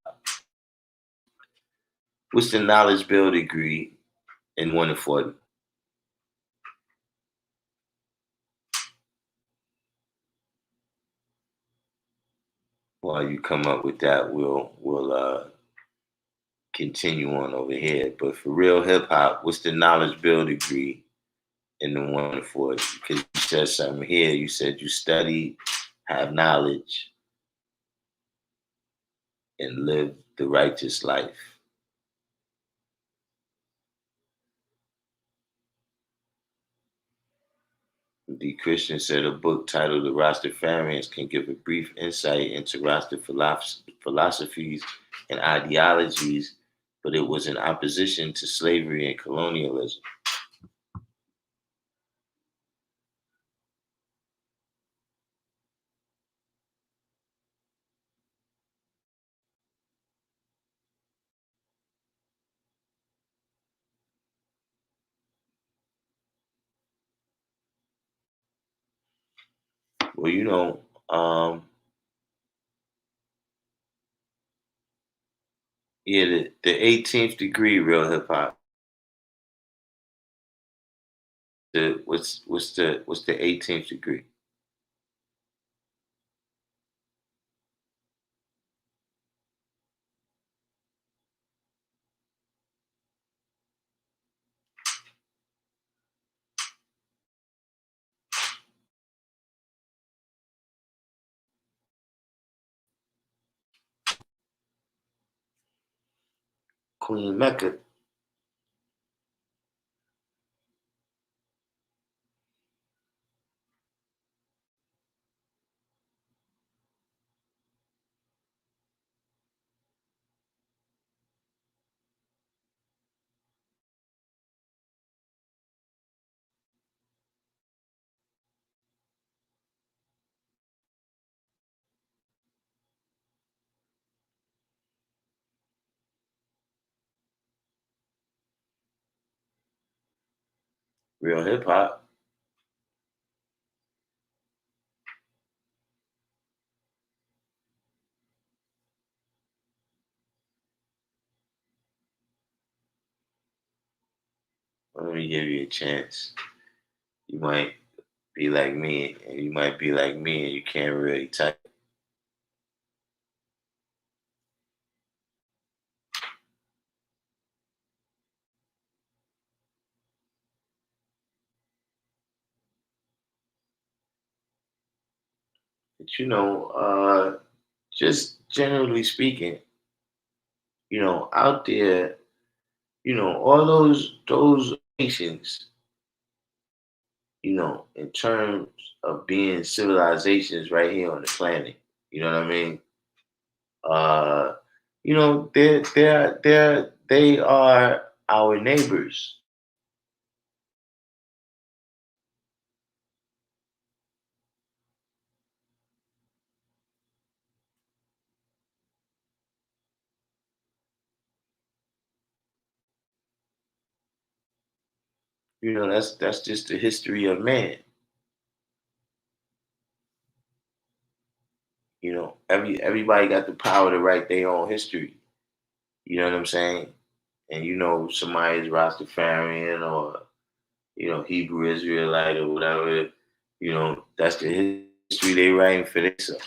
Speaker 1: What's the knowledge build degree in 1 to 40? While you come up with that, we'll continue on over here. But for real hip hop, what's the knowledge build degree in the 1 to 40? Because you said something here. You said you study, have knowledge, and live the righteous life. The Christian said a book titled The Rastafarians can give a brief insight into Rasta philosophies and ideologies, but it was in opposition to slavery and colonialism. Well, yeah, the 18th degree, real hip hop. What's the 18th degree? Queen Mecca. Real hip hop. let me give you a chance. You might be like me, and you might be like me, and you can't really type. But just generally speaking, out there, all those nations, in terms of being civilizations right here on the planet. You know what I mean? Uh, they are our neighbors. That's just the history of man. Everybody got the power to write their own history. You know what I'm saying? And somebody's Rastafarian or Hebrew Israelite or whatever. That's the history they writing for themselves.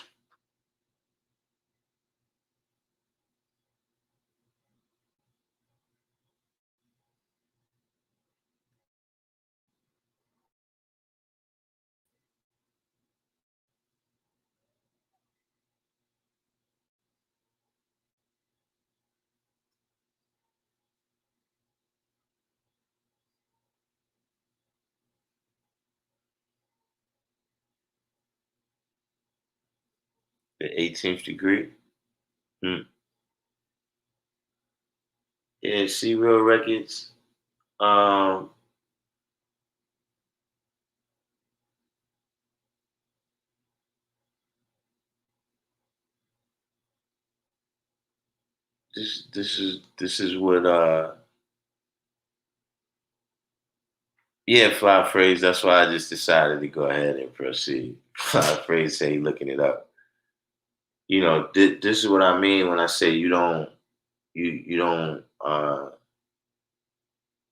Speaker 1: The 18th degree. Hmm. Yeah, see real records. Um, this is what yeah, fly phrase. That's why I just decided to go ahead and proceed. Fly phrase say looking it up. This is what I mean when I say you don't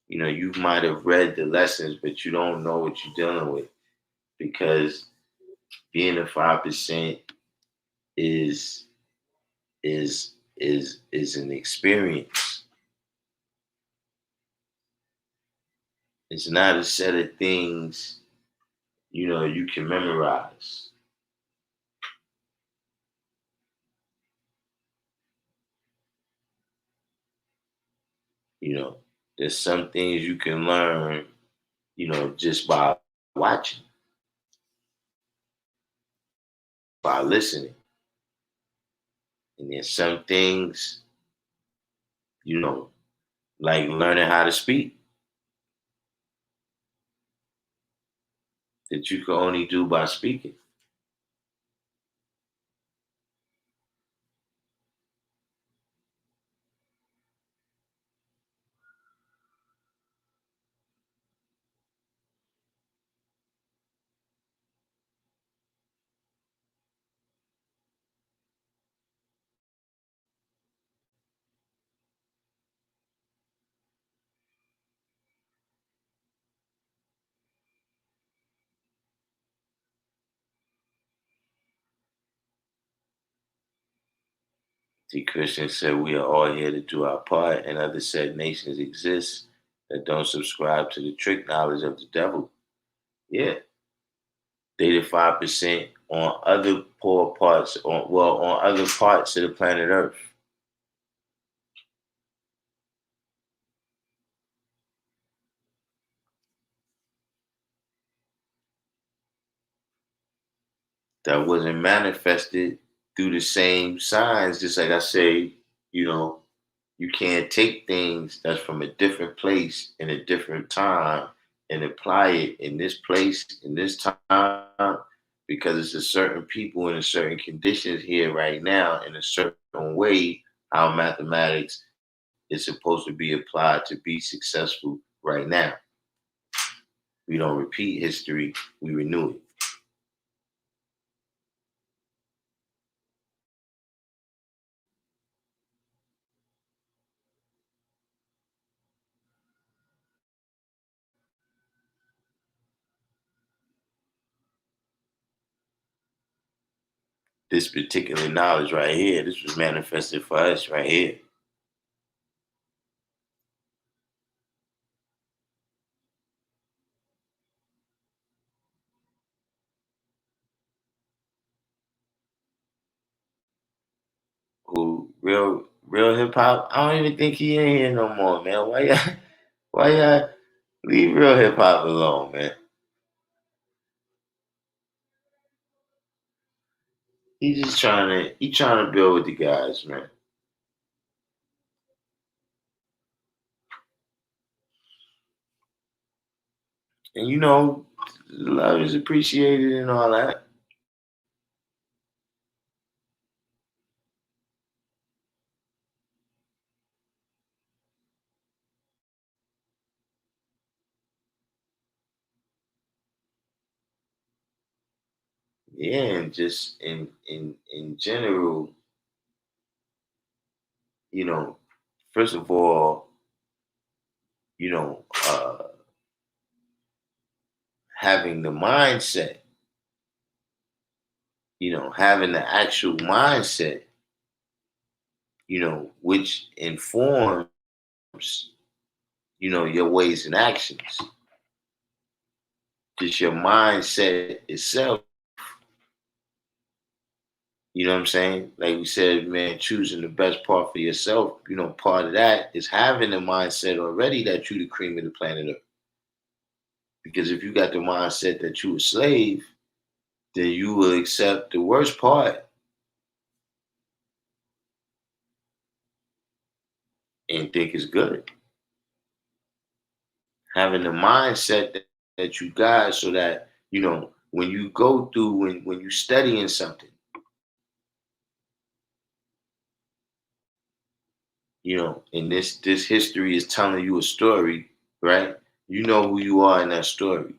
Speaker 1: you might have read the lessons, but you don't know what you're dealing with because being a 5% is is an experience. It's not a set of things you can memorize. You know, there's some things you can learn, just by watching, by listening. And there's some things, you know, like learning how to speak that you can only do by speaking. The Christians said we are all here to do our part, and others said nations exist that don't subscribe to the trick knowledge of the devil. Yeah, they the 5% on other poor parts, on other parts of the planet Earth that wasn't manifested through the same signs. Just like I say, you know, you can't take things that's from a different place in a different time and apply it in this place in this time because it's a certain people in a certain conditions here right now in a certain way how mathematics is supposed to be applied to be successful right now. We don't repeat history, we renew it. this particular knowledge right here. This was manifested for us right here. Who real hip hop? I don't even think he in here no more, man. Why y'all leave real hip hop alone, man? He trying to build with the guys, man. And love is appreciated and all that. Yeah, and just in general, you know, first of all, you know, uh, having the mindset, having the actual mindset, which informs, your ways and actions. Just your mindset itself, you know what I'm saying? Like we said, man, choosing the best part for yourself, part of that is having the mindset already that you the cream of the planet Earth. Because if you got the mindset that you a slave, then you will accept the worst part and think it's good. Having the mindset that you got so that, when you go through, when you studying something, and this history is telling you a story, right? You know who you are in that story.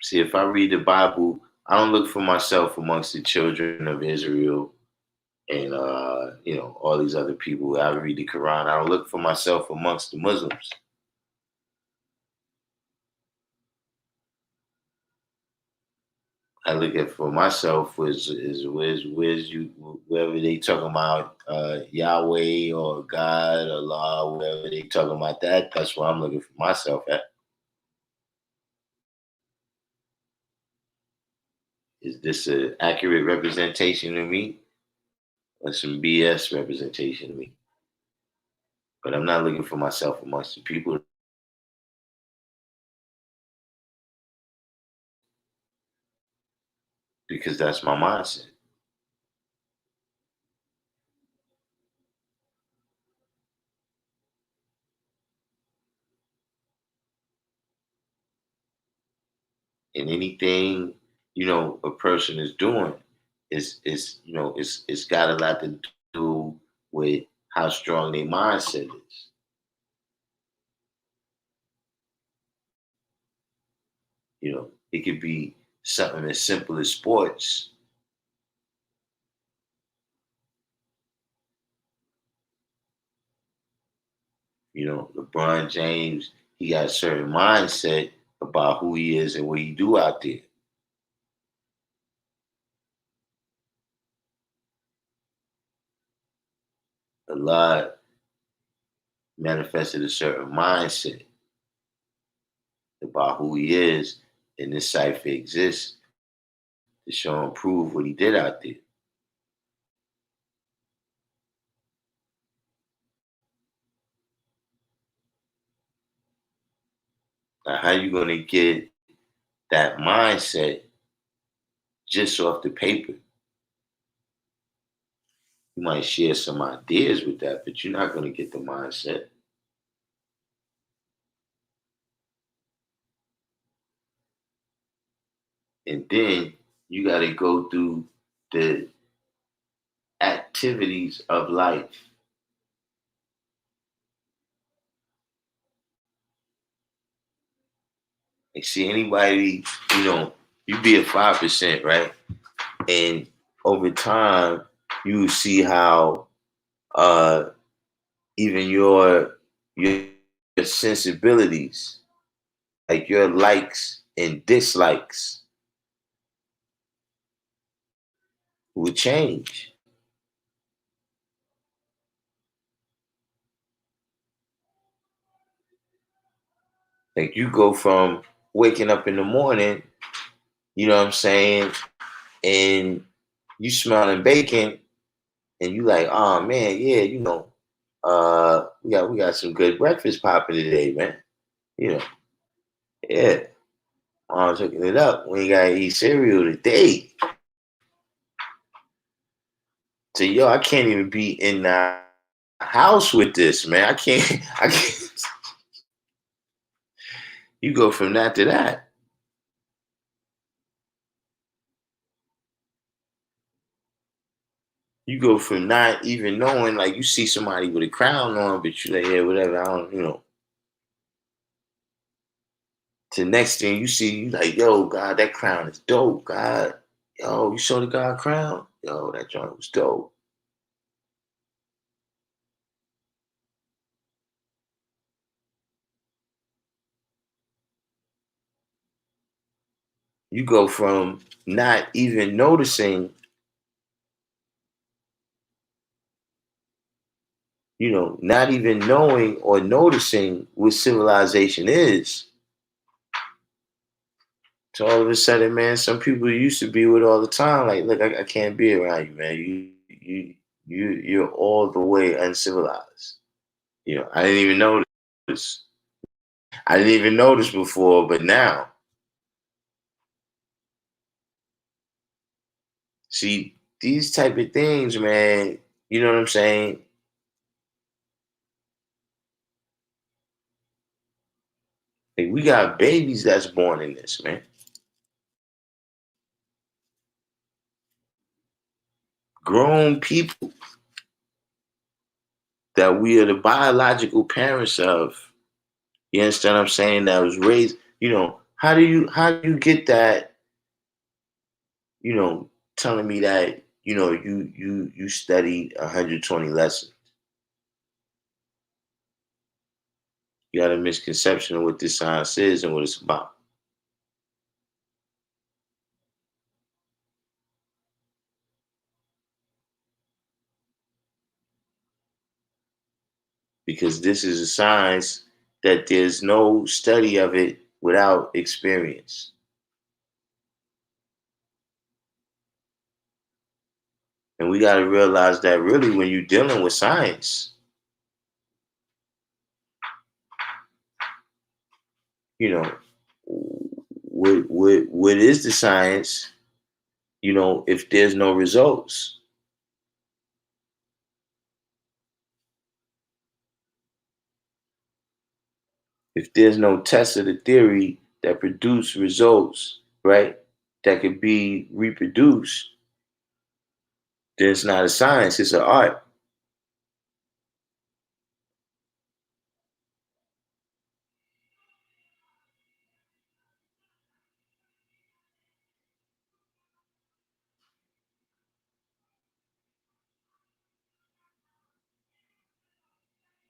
Speaker 1: See, if I read the Bible, I don't look for myself amongst the children of Israel and all these other people. I read the Quran. I don't look for myself amongst the Muslims. I look at for myself is where's you wherever they talking about Yahweh or God, Allah, wherever they talking about that's where I'm looking for myself at. Is this an accurate representation of me or some BS representation of me? But I'm not looking for myself amongst the people because that's my mindset. And anything, a person is doing it's got a lot to do with how strong their mindset is. It could be something as simple as sports. LeBron James, he got a certain mindset about who he is and what he do out there. A lot manifested a certain mindset about who he is, and this cipher exists to show and prove what he did out there. Now, how you gonna get that mindset just off the paper? You might share some ideas with that, but you're not gonna get the mindset. And then you got to go through the activities of life. And see anybody, you be at 5%, right? And over time, you see how uh, even your sensibilities, like your likes and dislikes would change. Like you go from waking up in the morning, you know what I'm saying, and you smelling bacon, and you like, oh man, yeah, we got some good breakfast popping today, man. You know, yeah. Mom's hooking it up. We ain't gotta eat cereal today. So yo, I can't even be in the house with this, man. I can't. I can't. You go from that to that. You go from not even knowing, like you see somebody with a crown on, but you like, yeah, whatever. I don't. To next thing you see, you like, yo, God, that crown is dope, God. Yo, you saw the God crown? Yo, that joint was dope. You go from not even noticing, not even knowing or noticing what civilization is. So all of a sudden, man, some people you used to be with all the time, like, look, I can't be around you, man. You're all the way uncivilized. I didn't even notice. I didn't even notice before, but now, see, these type of things, man, you know what I'm saying? Like, we got babies that's born in this, man. Grown people that we are the biological parents of. You understand what I'm saying? That was raised, how do you get that, telling me that, you studied 120 lessons. You got a misconception of what this science is and what it's about. Because this is a science that there's no study of it without experience. And we got to realize that really when you're dealing with science, you know, what is the science, if there's no results? If there's no test of the theory that produce results, right, that could be reproduced, then it's not a science, it's an art.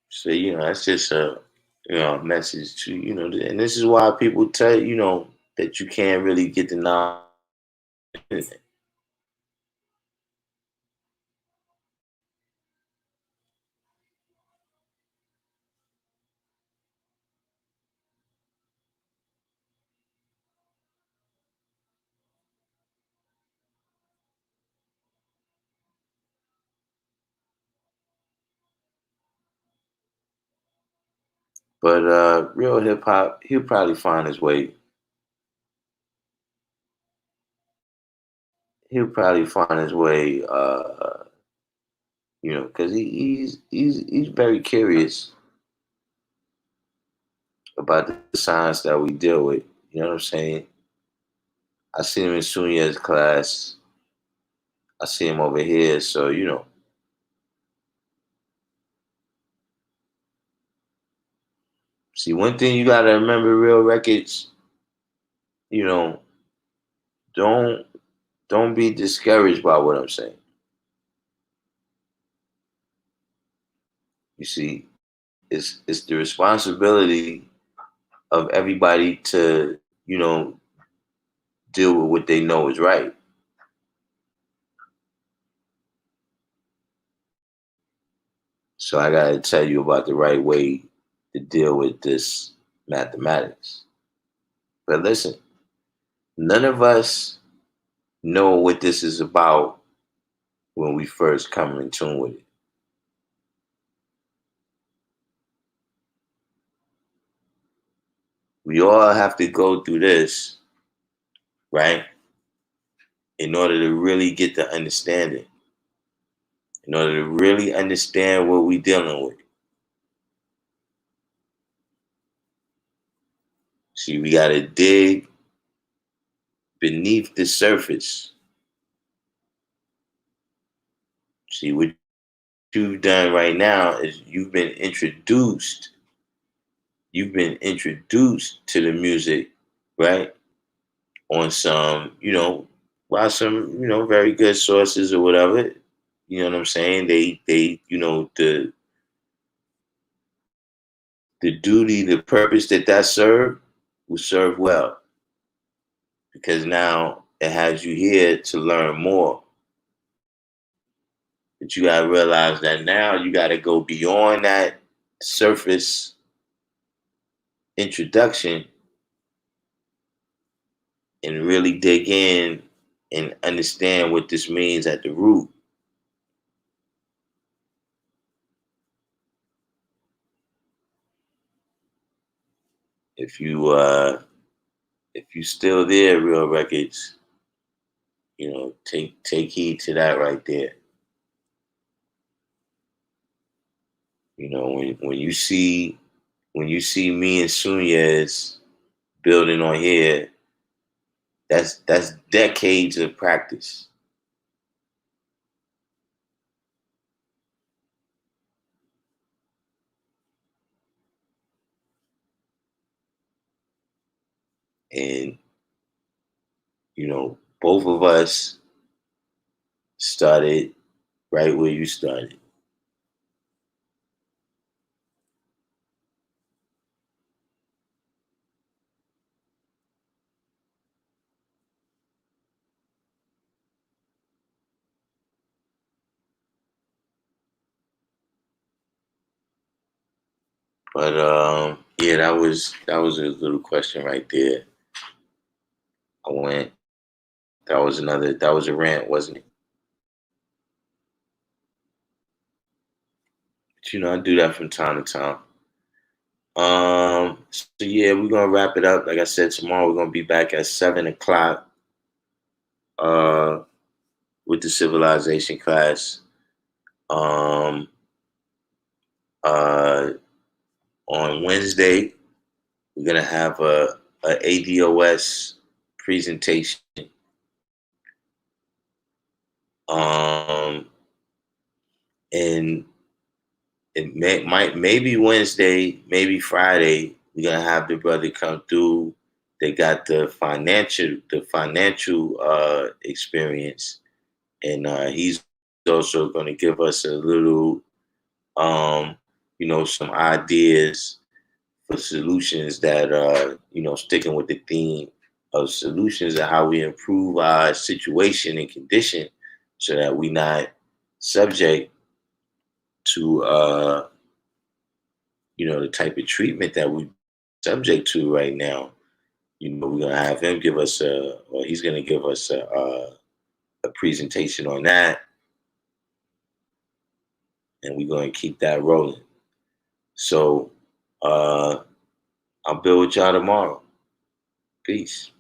Speaker 1: So, that's just a message to, and this is why people tell that you can't really get the knowledge. But real hip hop, he'll probably find his way. He'll probably find his way, because he's very curious about the science that we deal with. You know what I'm saying? I see him in Sunya's class. I see him over here. So, see, one thing you got to remember, real records, you know, don't don't be discouraged by what I'm saying. You see, it's the responsibility of everybody to you know, deal with what they know is right. So I gotta tell you about the right way to deal with this mathematics. But listen, none of us know what this is about when we first come in tune with it. We all have to go through this, right? In order to really get the understanding, in order to really understand what we're dealing with. See, we got to dig beneath the surface. See, what you've done right now is you've been introduced. You've been introduced to the music, right? On some, by some, very good sources or whatever. You know what I'm saying? They, the duty, the purpose that served will serve well, because now it has you here to learn more. But you gotta realize that now you gotta go beyond that surface introduction and really dig in and understand what this means at the root. If you still there, Real Records, take heed to that right there. When you see me and Sunyez building on here, that's decades of practice. And both of us started right where you started. But yeah, that was a little question right there. I went. That was a rant, wasn't it? But I do that from time to time. So yeah, we're gonna wrap it up. Like I said, tomorrow we're gonna be back at 7 o'clock. With the civilization class. Um, uh, on Wednesday, we're gonna have a ADOS presentation. And maybe Wednesday, maybe Friday, we're gonna have the brother come through. They got the financial experience, and he's also gonna give us a little, some ideas for solutions that sticking with the theme of solutions and how we improve our situation and condition so that we not subject to the type of treatment that we subject to right now. We're gonna have him give us he's gonna give us a presentation on that, and we're gonna keep that rolling. So I'll build with y'all tomorrow. Peace.